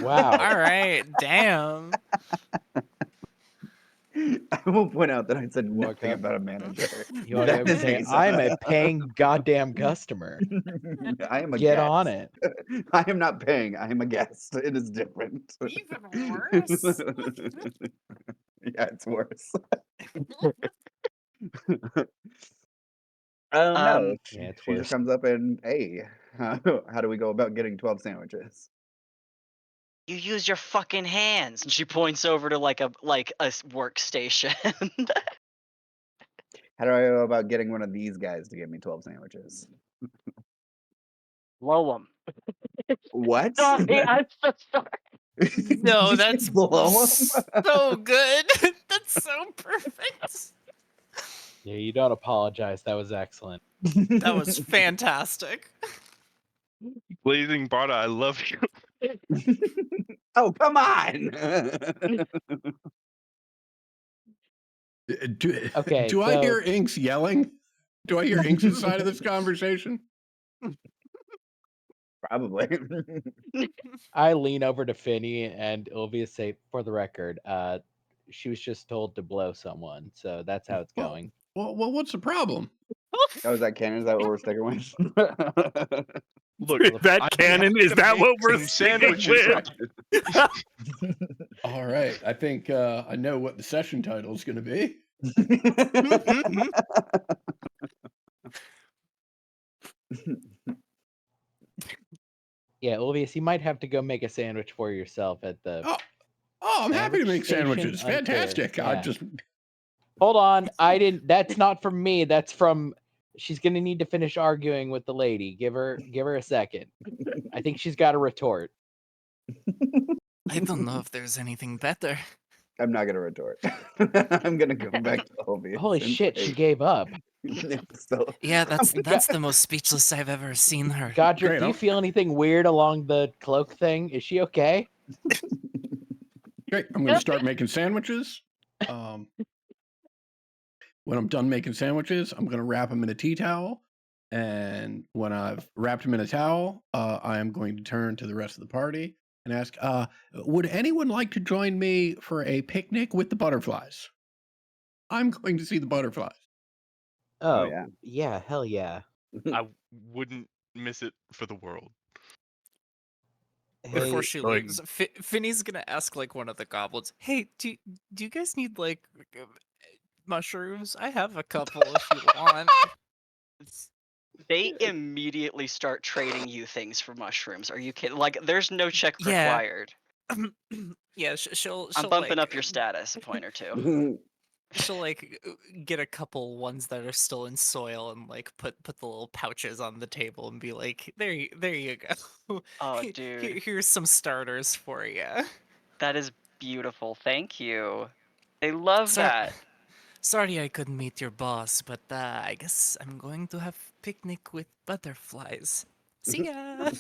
Wow. All right, damn. I will point out that I said Walk nothing up. about a manager. You walk That up and is say, me, "I'm a so- paying goddamn customer. I am a Get guest. on it." I am not paying. I am a guest. It is different. Even worse. Yeah, it's worse. Um, No, Yeah, it's she worse. just comes up and, hey, how do we go about getting 12 sandwiches? You use your fucking hands, and she points over to like a workstation. How do I go about getting one of these guys to get me 12 sandwiches? Blow them. What? Sorry, I'm so sorry. No, Did you that's blow 'em? so good. That's so perfect. Yeah, you don't apologize. That was excellent. That was fantastic. Blazing Barda, I love you. Oh, come on! Okay, do I so- hear Inks yelling? Do I hear Inks' side of this conversation? Probably. I lean over to Finny and Ilvia say, "For the record, she was just told to blow someone, so that's how it's Well- going." Well, what's the problem? Oh, is that canon? Is that what we're sticking with? Look, Is that I canon? have Is to that make what we're some sticking sandwiches. with? All right, I think I know what the session title is going to be. Yeah, Ilvius, you might have to go make a sandwich for yourself at the. Oh, I'm happy to Sandwich make station? sandwiches. Unclear. Fantastic. I Yeah. just Hold on, I didn't. That's not from me. That's from. She's gonna need to finish arguing with the lady. Give her a second. I think she's got a retort. I don't know if there's anything better. I'm not gonna retort. I'm gonna go back to Obi. Holy shit, she gave up. Still, Yeah, that's my that's God. the most speechless I've ever seen her. Godric, Great, do you I'm- feel anything weird along the cloak thing? Is she okay? great. I'm going to start making sandwiches. when I'm done making sandwiches, I'm going to wrap them in a tea towel. And when I've wrapped them in a towel, I am going to turn to the rest of the party and ask, would anyone like to join me for a picnic with the butterflies? I'm going to see the butterflies. Oh, Oh, yeah. yeah, hell yeah. I wouldn't miss it for the world. Before Hey, she Like- leaves, Finny's gonna ask like one of the goblins, "Hey, do you guys need like mushrooms? I have a couple if you want." They immediately start trading you things for mushrooms. Are you kidding? Like, there's no check Yeah. required. Yeah, she'll I'm bumping like, up your status a point or two. she'll like get a couple ones that are still in soil and like put the little pouches on the table and be like, there you go. Oh, dude. Here's some starters for you. That is beautiful. Thank you. They love Sorry, that. sorry I couldn't meet your boss, but I guess I'm going to have picnic with butterflies. See ya.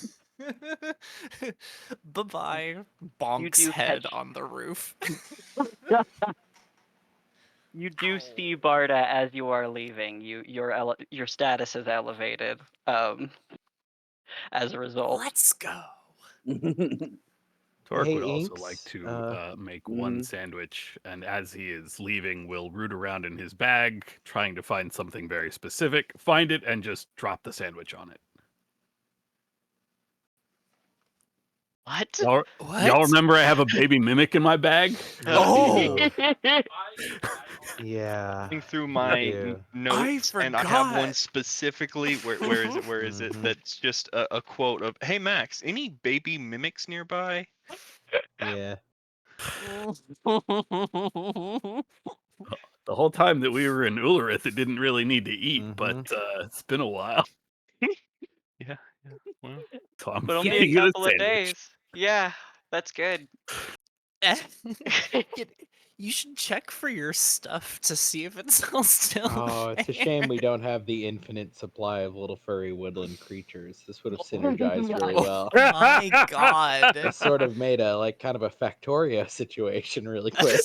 Bye bye. Bonks do head catch- on the roof. You do Ow. see Barda as you are leaving. Your status is elevated. As a result. Let's go. Torque Hey, would also like Inks, to make one mhm. sandwich, and as he is leaving, will root around in his bag, trying to find something very specific, find it, and just drop the sandwich on it. What? Y'all, What? y'all remember I have a baby mimic in my bag? Oh. yeah. Looking through you my do. notes, and I have one forgot. specifically. Where is it? Where is it? Mhm. That's just a quote of, "Hey Max, any baby mimics nearby?" Yeah. The whole time that we were in Ulrith, it didn't really need to eat, but Mhm. it's been a while, Yeah. Well, so I'm But only a feeding it a couple of sandwich. days. Yeah, that's good. You should check for your stuff to see if it's all still Oh, it's a there. shame we don't have the infinite supply of little furry woodland creatures. This would have synergized really Oh well. my god. This sort of made a like kind of a Factorio situation really quick.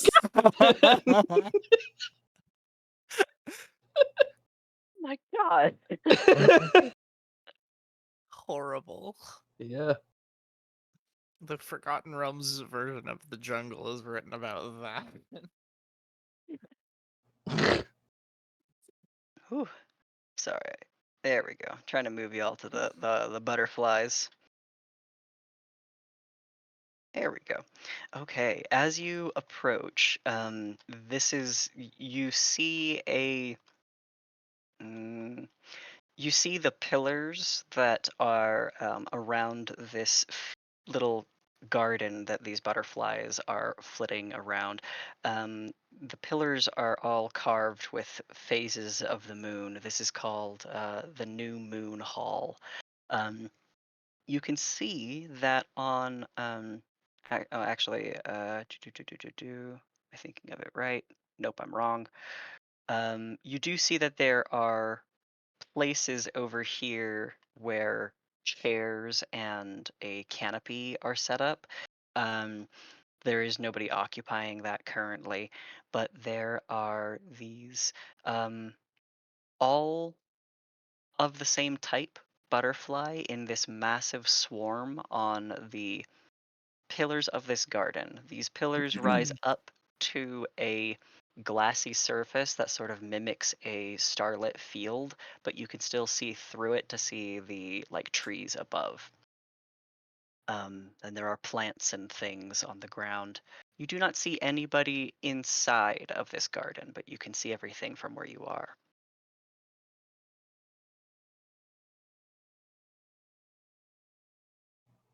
My God. Horrible. Yeah. The Forgotten Realms version of the jungle is written about that. Whew. Sorry. There we go. Trying to move y'all to the butterflies. There we go. Okay, as you approach, you see you see the pillars that are around this little garden that these butterflies are flitting around. The pillars are all carved with phases of the moon. This is called the New Moon Hall. Um, you can see that on actually am I thinking of it right? Nope, I'm wrong. You do see that there are places over here where chairs and a canopy are set up. Um, there is nobody occupying that currently, but there are these all of the same type butterfly in this massive swarm on the pillars of this garden. These pillars rise up to a glassy surface that sort of mimics a starlit field, but you can still see through it to see the like trees above. And there are plants and things on the ground. You do not see anybody inside of this garden, but you can see everything from where you are.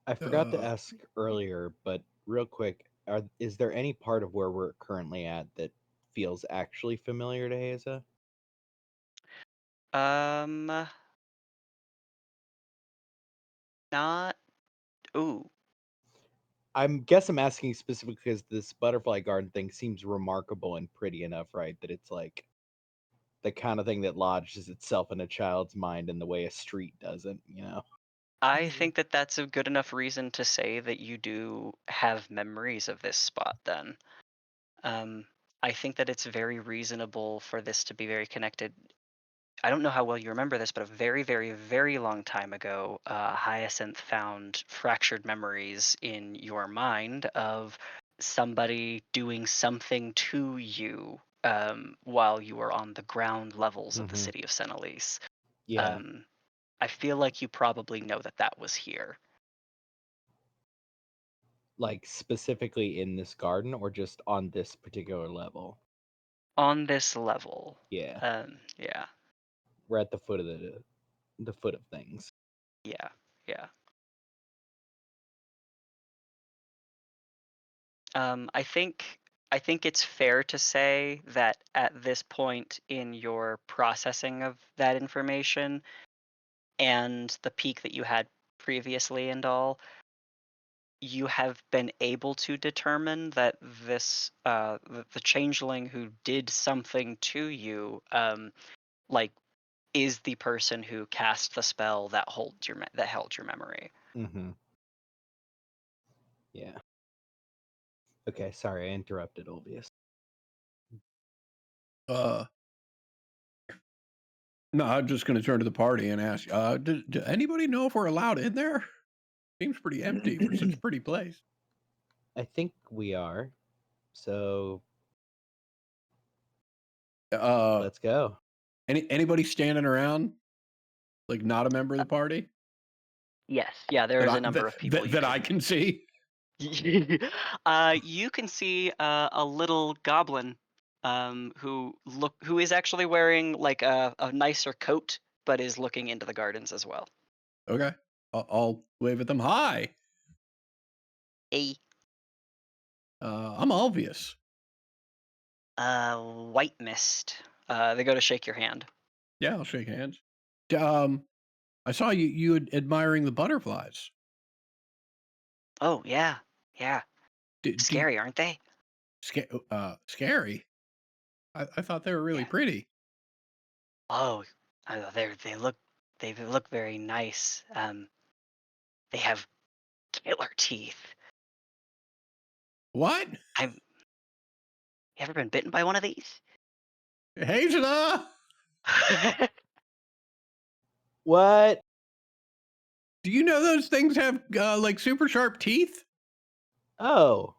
I forgot to Uh, ask earlier, but real quick, is there any part of where we're currently at that feels actually familiar to Haza? Um, not. Ooh, I'm asking specifically because this butterfly garden thing seems remarkable and pretty enough, right? That it's like the kind of thing that lodges itself in a child's mind in the way a street doesn't, you know? I think that that's a good enough reason to say that you do have memories of this spot then. Um, I think that it's very reasonable for this to be very connected. I don't know how well you remember this, but a very, very, very long time ago, Hyacinth found fractured memories in your mind of somebody doing something to you while you were on the ground levels of the Mhm. city of Senelise. Yeah. I feel like you probably know that that was here. Like specifically in this garden or just on this particular level? On this level. Yeah. Yeah, We're at the foot of the foot of things. yeah, yeah. I think it's fair to say that at this point in your processing of that information and the peak that you had previously and all, you have been able to determine that this the changeling who did something to you like is the person who cast the spell that that held your memory. Mm-hmm. Yeah. Okay, sorry, I interrupted, Olvius. No, I'm just going to turn to the party and ask, do anybody know if we're allowed in there? Seems pretty empty for such a pretty place. I think we are. So let's go. Anybody standing around, like not a member of the party Yes, yeah, there is a number of people you that I can see? You can see a little goblin who is actually wearing like a nicer coat, but is looking into the gardens as well. Okay, I'll wave at them. Hi, A I'm Alvius. white mist. They go to shake your hand. Yeah, I'll shake hands. I saw you admiring the butterflies. Oh yeah, yeah. Do, Scary, aren't they? scary. I thought they were really Yeah. pretty. Oh, they look very nice. They have killer teeth. What? You ever been bitten by one of these? Hey, Jana! What? Do you know those things have like super sharp teeth? Oh.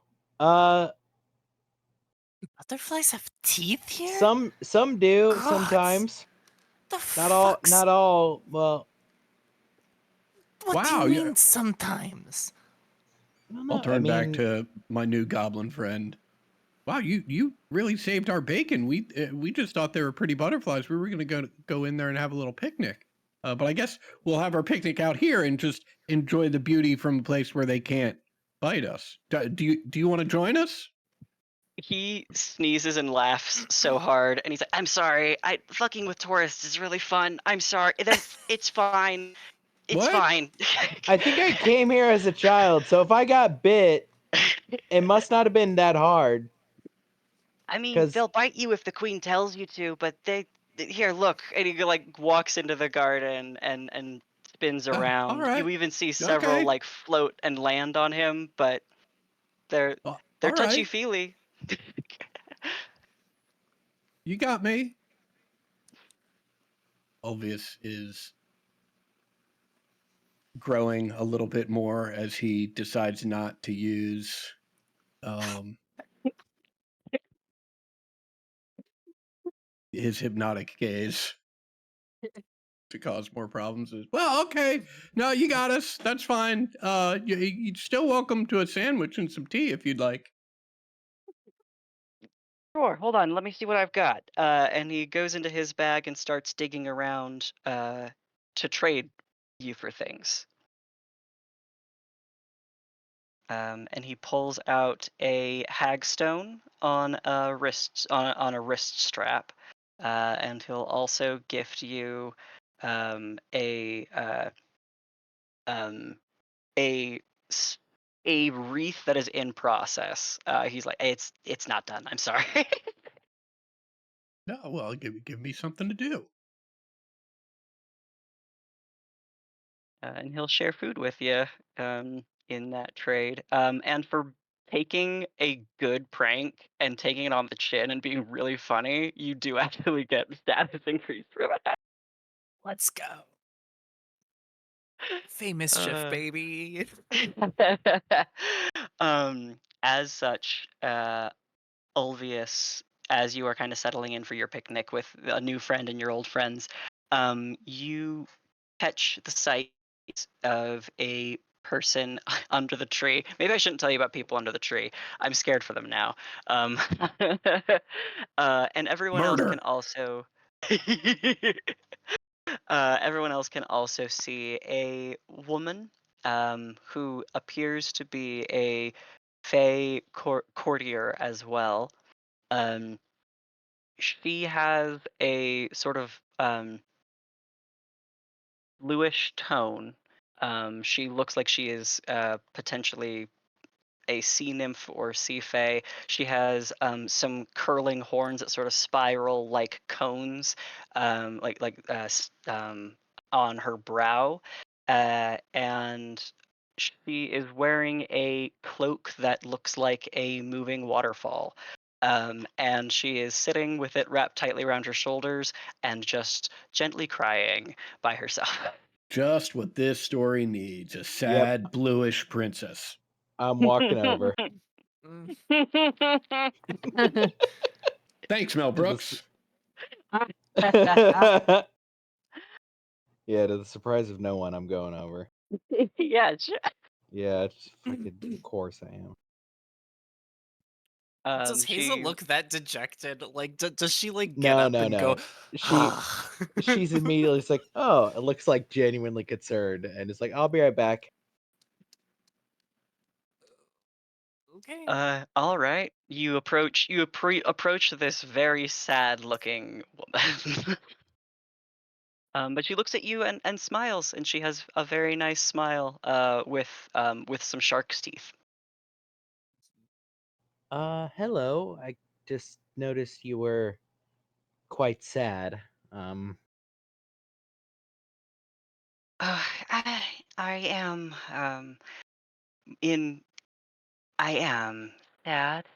Butterflies have teeth here? Some do God. sometimes. The Not all. Well, What Wow, do you mean sometimes? I don't I'll know. turn back to my new goblin friend. Wow, you really saved our bacon. We just thought they were pretty butterflies. We were going to go in there and have a little picnic. But I guess we'll have our picnic out here and just enjoy the beauty from a place where they can't bite us. Do you want to join us? He sneezes and laughs so hard, and he's like, "I'm sorry. Fucking with tourists is really fun. I'm sorry. It's fine. It's What? fine." I think I came here as a child, so if I got bit, it must not have been that hard. I mean, 'Cause they'll bite you if the queen tells you to, but here, look, and he like walks into the garden and spins All around. right. You even see several Okay. like float and land on him, but they're All touchy right. feely. You got me. Obvious is growing a little bit more as he decides not to use his hypnotic gaze to cause more problems. Well, okay. No, you got us. That's fine. You're still welcome to a sandwich and some tea if you'd like. Sure, hold on, let me see what I've got. And he goes into his bag and starts digging around to trade you for things. And he pulls out a hagstone on a wrist strap, and he'll also gift you um, a uh, um, a s- a wreath that is in process. He's like, it's not done. I'm sorry. No, well, give me something to do. And he'll share food with you in that trade. And for taking a good prank and taking it on the chin and being really funny, you do actually get status increase for that. Let's go. Famous chef, Uh, baby. as such, Ulvius, as you are kind of settling in for your picnic with a new friend and your old friends, you catch the sight of a person under the tree. Maybe I shouldn't tell you about people under the tree. I'm scared for them now. Um, and everyone else can Murder. also. Everyone else can also see a woman who appears to be a Fey courtier as well. Um, she has a sort of bluish tone. She looks like she is potentially a sea nymph or sea fae. She has some curling horns that sort of spiral like cones, on her brow, and she is wearing a cloak that looks like a moving waterfall. And she is sitting with it wrapped tightly around her shoulders and just gently crying by herself. Just what this story needs. A sad bluish princess. I'm walking over. Mm. Thanks, Mel To the s- Brooks. Yeah, to the surprise of no one, I'm going over. Yeah, sure. Yeah, it's fucking, of course I am. Does Hazel She look that dejected? Like, does she like get No, up no, and go? no. She's immediately just like, oh, it looks like genuinely concerned, and it's like, I'll be right back. Okay. all right. You approach this very sad looking woman. But she looks at you and smiles, and she has a very nice smile with some shark's teeth. Hello. I just noticed you were quite sad. Um, I I am in I am sad.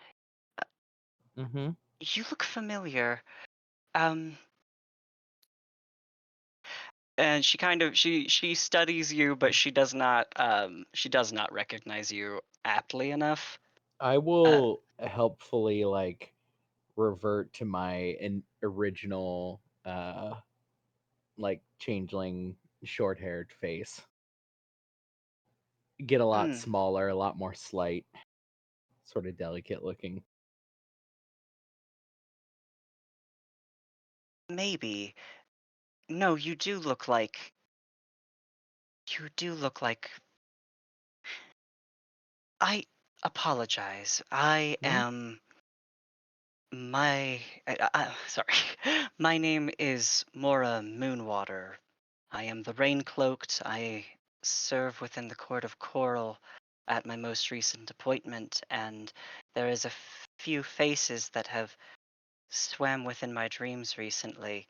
mm-hmm. You look familiar. Um and she kind of she studies you, but she does not recognize you aptly enough. I Uh, will helpfully like revert to my original like changeling short-haired face. Get a lot hmm, smaller, a lot more slight, sort of delicate looking. maybe. No, you do look like I apologize. I Hmm? am sorry. My name is Mora Moonwater. I am the Rain Cloaked. I serve within the Court of Coral at my most recent appointment, and there is a few faces that have swam within my dreams recently,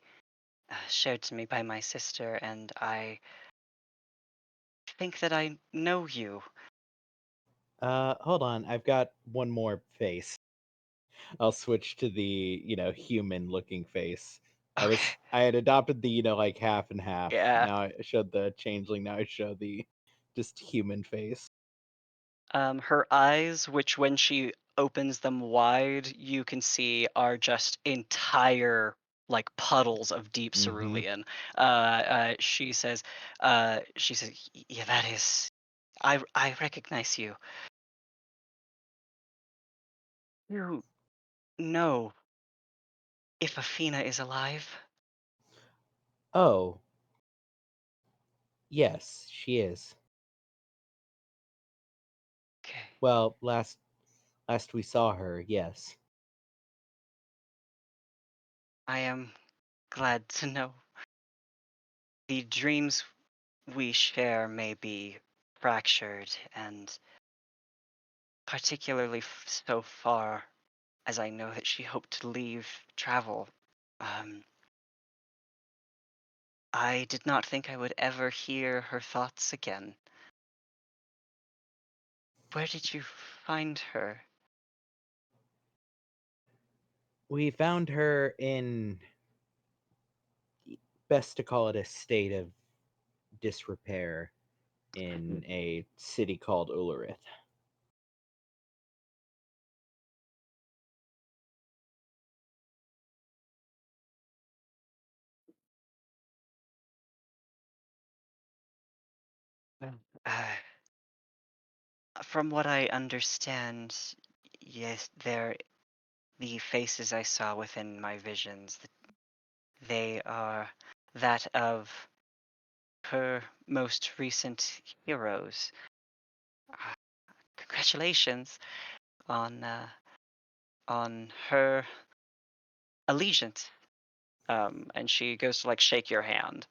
shared to me by my sister, and I think that I know you. Hold on. I've got one more face. I'll switch to the, human looking face. Okay. I had adopted the, like half and half. Yeah. Now I showed the changeling, now I show the just human face. Her eyes, which when she opens them wide, you can see are just entire like puddles of deep Mm-hmm. cerulean. She says, yeah, that is, I recognize you. You know if Athena is alive? Oh, yes, she is. Okay, Well, last we saw her, yes. I am glad to know. The dreams we share may be fractured, and particularly so far as I know that she hoped to leave travel. Um, I did not think I would ever hear her thoughts again. Where did you find her? We found her in, best to call it, a state of disrepair in a city called Ullerith. Uh, from what I understand, yes, the faces I saw within my visions, they are that of her most recent heroes. Uh, Congratulations on her allegiance. And she goes to like shake your hand.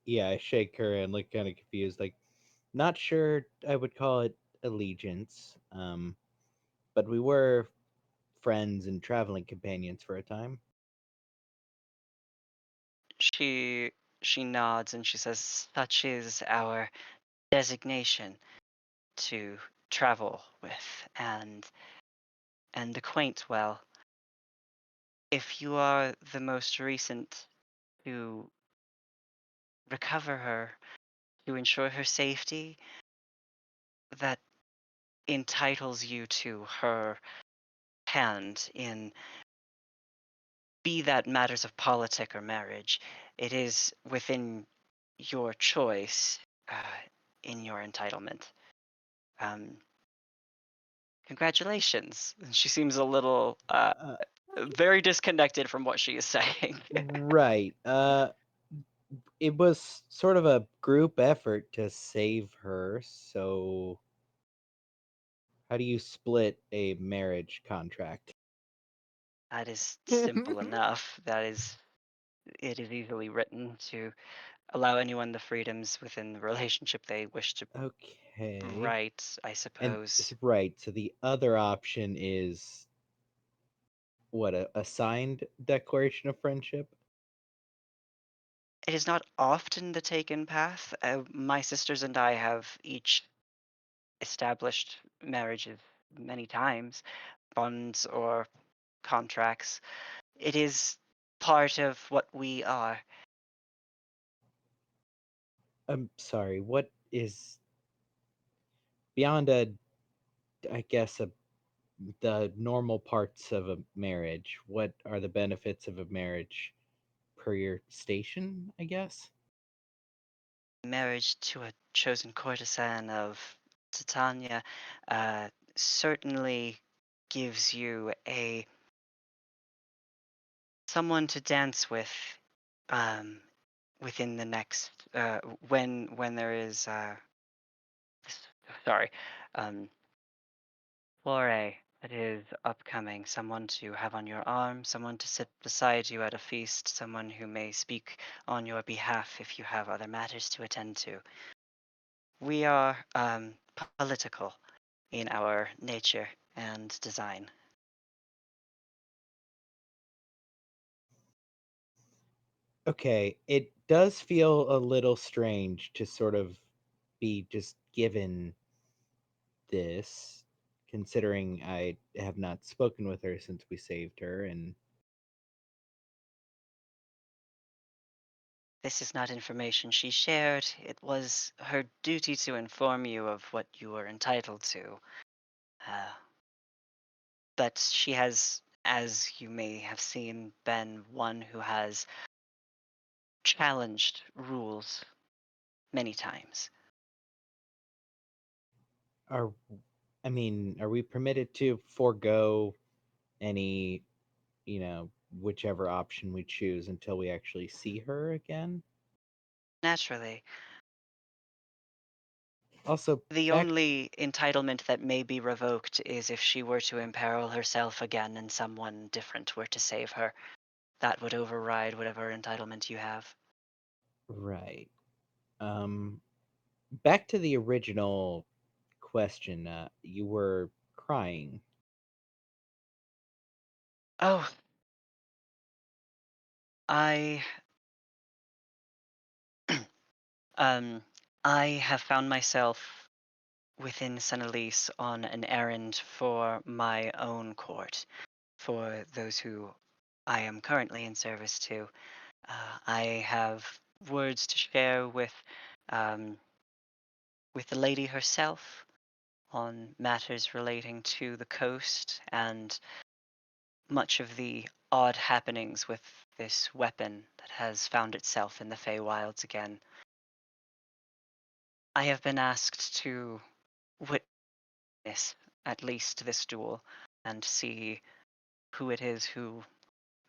Yeah, I shake her and look kind of confused, like, not sure I would call it allegiance, but we were friends and traveling companions for a time. She nods and she says, "Such is our designation to travel with and acquaint well. If you are the most recent to recover her, to ensure her safety, that entitles you to her hand in be that matters of politic or marriage. It is within your choice, in your entitlement. Um, Congratulations." And she seems a little Uh, very disconnected from what she is saying. right. It was sort of a group effort to save her, so how do you split a marriage contract? That is simple enough. It is easily written to allow anyone the freedoms within the relationship they wish to Okay. write, I And suppose. right, so the other option is what, a signed declaration of friendship? It is not often the taken path. My sisters and I have each established marriages many times, bonds or contracts. It is part of what we are. I'm sorry, what is beyond a, I guess, the normal parts of a marriage? What are the benefits of a marriage per your station, I guess? Marriage to a chosen courtesan of Titania uh, certainly gives you a someone to dance with um, within the next when there is sorry um, foray that is upcoming, someone to have on your arm, someone to sit beside you at a feast, someone who may speak on your behalf if you have other matters to attend to. We are political in our nature and design. Okay, it does feel a little strange to sort of be just given this, considering I have not spoken with her since we saved her, and This is not information she shared. It was her duty to inform you of what you were entitled to. Uh, but she has, as you may have seen, been one who has challenged rules many times. are I mean, are we permitted to forego any, whichever option we choose until we actually see her again? Naturally, Also, the back only entitlement that may be revoked is if she were to imperil herself again and someone different were to save her. That would override whatever entitlement you have. right. Back to the original question. You were crying. Oh, I um I have found myself within Senelise on an errand for my own court, for those who I am currently in service to. I have words to share um, with the lady herself on matters relating to the coast and much of the odd happenings with this weapon that has found itself in the Feywilds again. I have been asked to witness at least this duel and see who it is who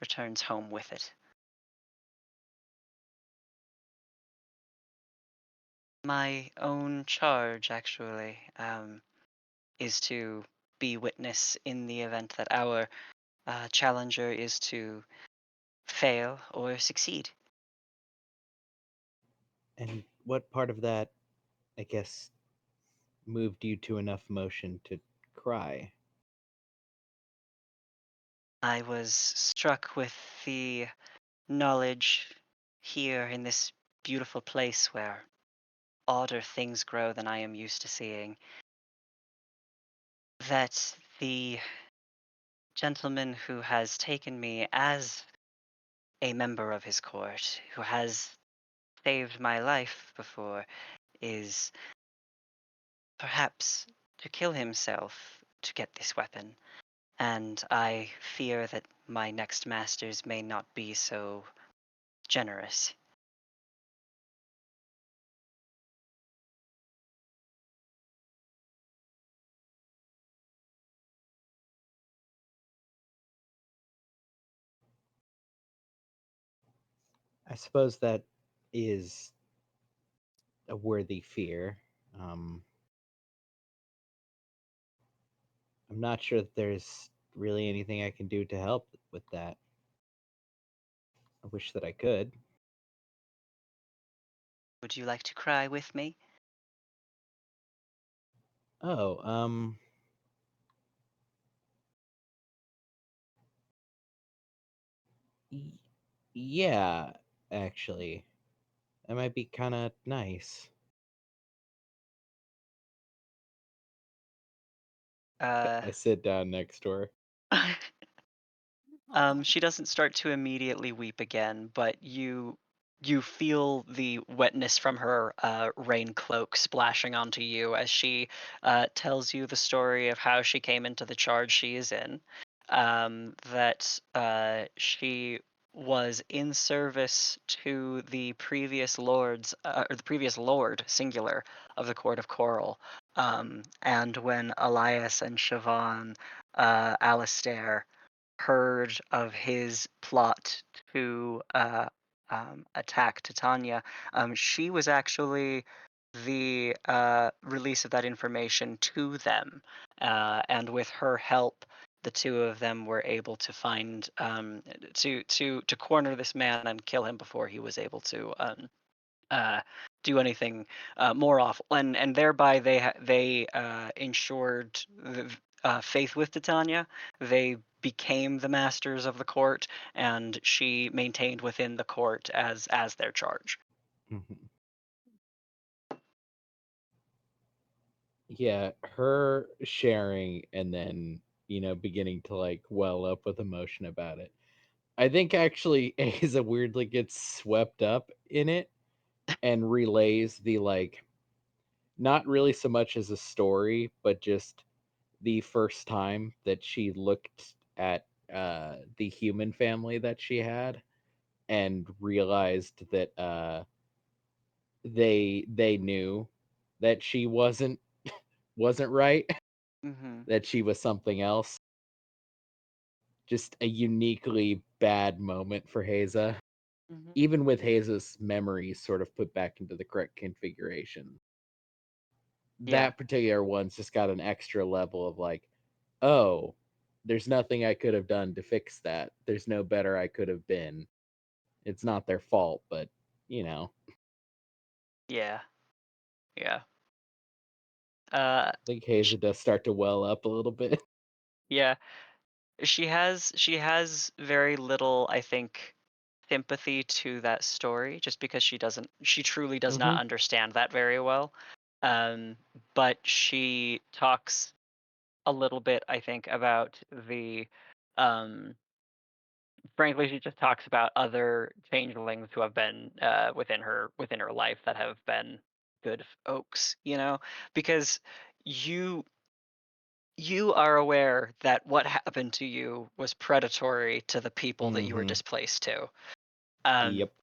returns home with it. My own charge, actually, is to be witness in the event that our challenger is to fail or succeed. And what part of that, I guess, moved you to enough emotion to cry? I was struck with the knowledge here in this beautiful place where odder things grow than I am used to seeing, that the gentleman who has taken me as a member of his court, who has saved my life before, is perhaps to kill himself to get this weapon. And I fear that my next masters may not be so generous. I suppose that is a worthy fear. Um, I'm not sure that there's really anything I can do to help with that. I wish that I could. Would you like to cry with me? Oh, y- yeah, actually, that might be kind of nice. Uh, I sit down next to her. Aw. She doesn't start to immediately weep again, but you feel the wetness from her rain cloak splashing onto you as she tells you the story of how she came into the charge she is in. That she was in service to the previous lords, or the previous lord, singular, of the Court of Coral. And when Elias and Siobhan, Alistair, heard of his plot to attack Titania, she was actually the release of that information to them. And with her help, the two of them were able to find to corner this man and kill him before he was able to uh, do anything more awful, and thereby they ensured faith with Titania. They became the masters of the court, and she maintained within the court as their charge. Mhm. Yeah, her sharing and then, beginning to like well up with emotion about it. I think actually Asa weirdly gets swept up in it and relays the like not really so much as a story, but just the first time that she looked at the human family that she had and realized that they knew that she wasn't right, Mm-hmm. that she was something else. Just a uniquely bad moment for Haza. Mm-hmm. Even with Haza's memories sort of put back into the correct configuration, Yeah. that particular one's just got an extra level of like, oh, there's nothing I could have done to fix that. There's no better I could have been. It's not their fault, but you know, Yeah. Yeah. Uh, I think sh- Haza does start to well up a little bit. yeah. She has very little, I think, sympathy to that story, just because she truly does not Hmm. understand that very well. But she talks a little bit, I think, about the frankly, she just talks about other changelings who have been within her life that have been good oaks, because you are aware that what happened to you was predatory to the people that you were Mhm. displaced to. Um, Yep.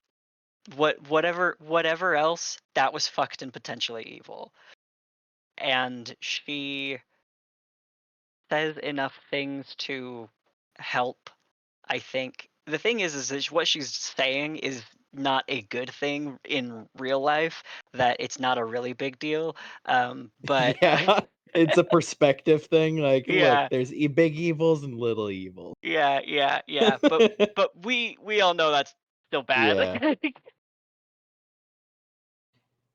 whatever else, that was fucked and potentially evil. And she says enough things to help. I think the thing is that what she's saying is not a good thing in real life. That it's not a really big deal. But Yeah, it's a perspective thing. Like, look, yeah, there's big evils and little evils. yeah. But we all know that's still bad. Yeah.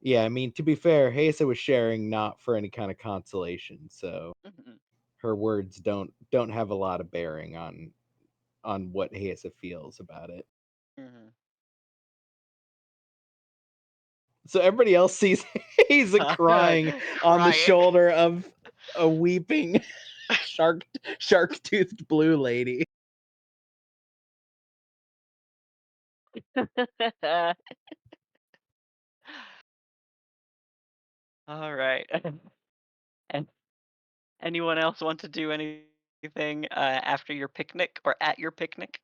Yeah, I mean, to be fair, Hesa was sharing not for any kind of consolation, so Mhm, her words don't have a lot of bearing on what Hesa feels about it. mhm. So everybody else sees Hesa crying on the Crying. shoulder of a weeping shark-toothed blue lady. All right. And anyone else want to do anything after your picnic or at your picnic?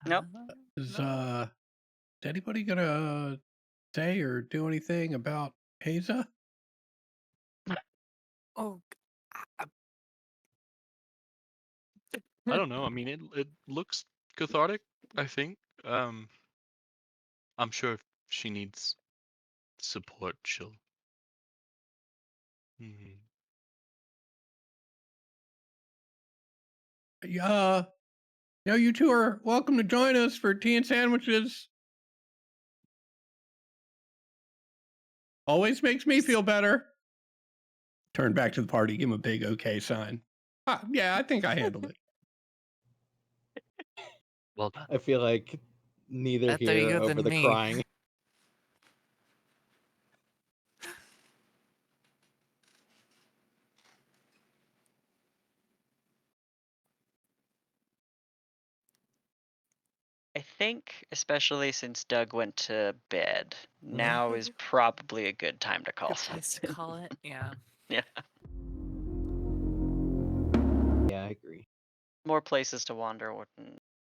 Nope. Is No. is anybody gonna say or do anything about Haza? Oh, uh, I don't know. I mean, it looks cathartic. I think. I'm sure if she needs support, she'll. Mhm. Yeah. You two are welcome to join us for tea and sandwiches. Always makes me feel better. Turn back to the party, give him a big okay sign. Yeah, I think I handled it. Well done. I feel like neither better here you over than the me. crying. I think, especially since Doug went to bed, now is probably a good time to call Good place to something. call it. Yeah. Yeah. Yeah, I agree. More places to wander wouldn't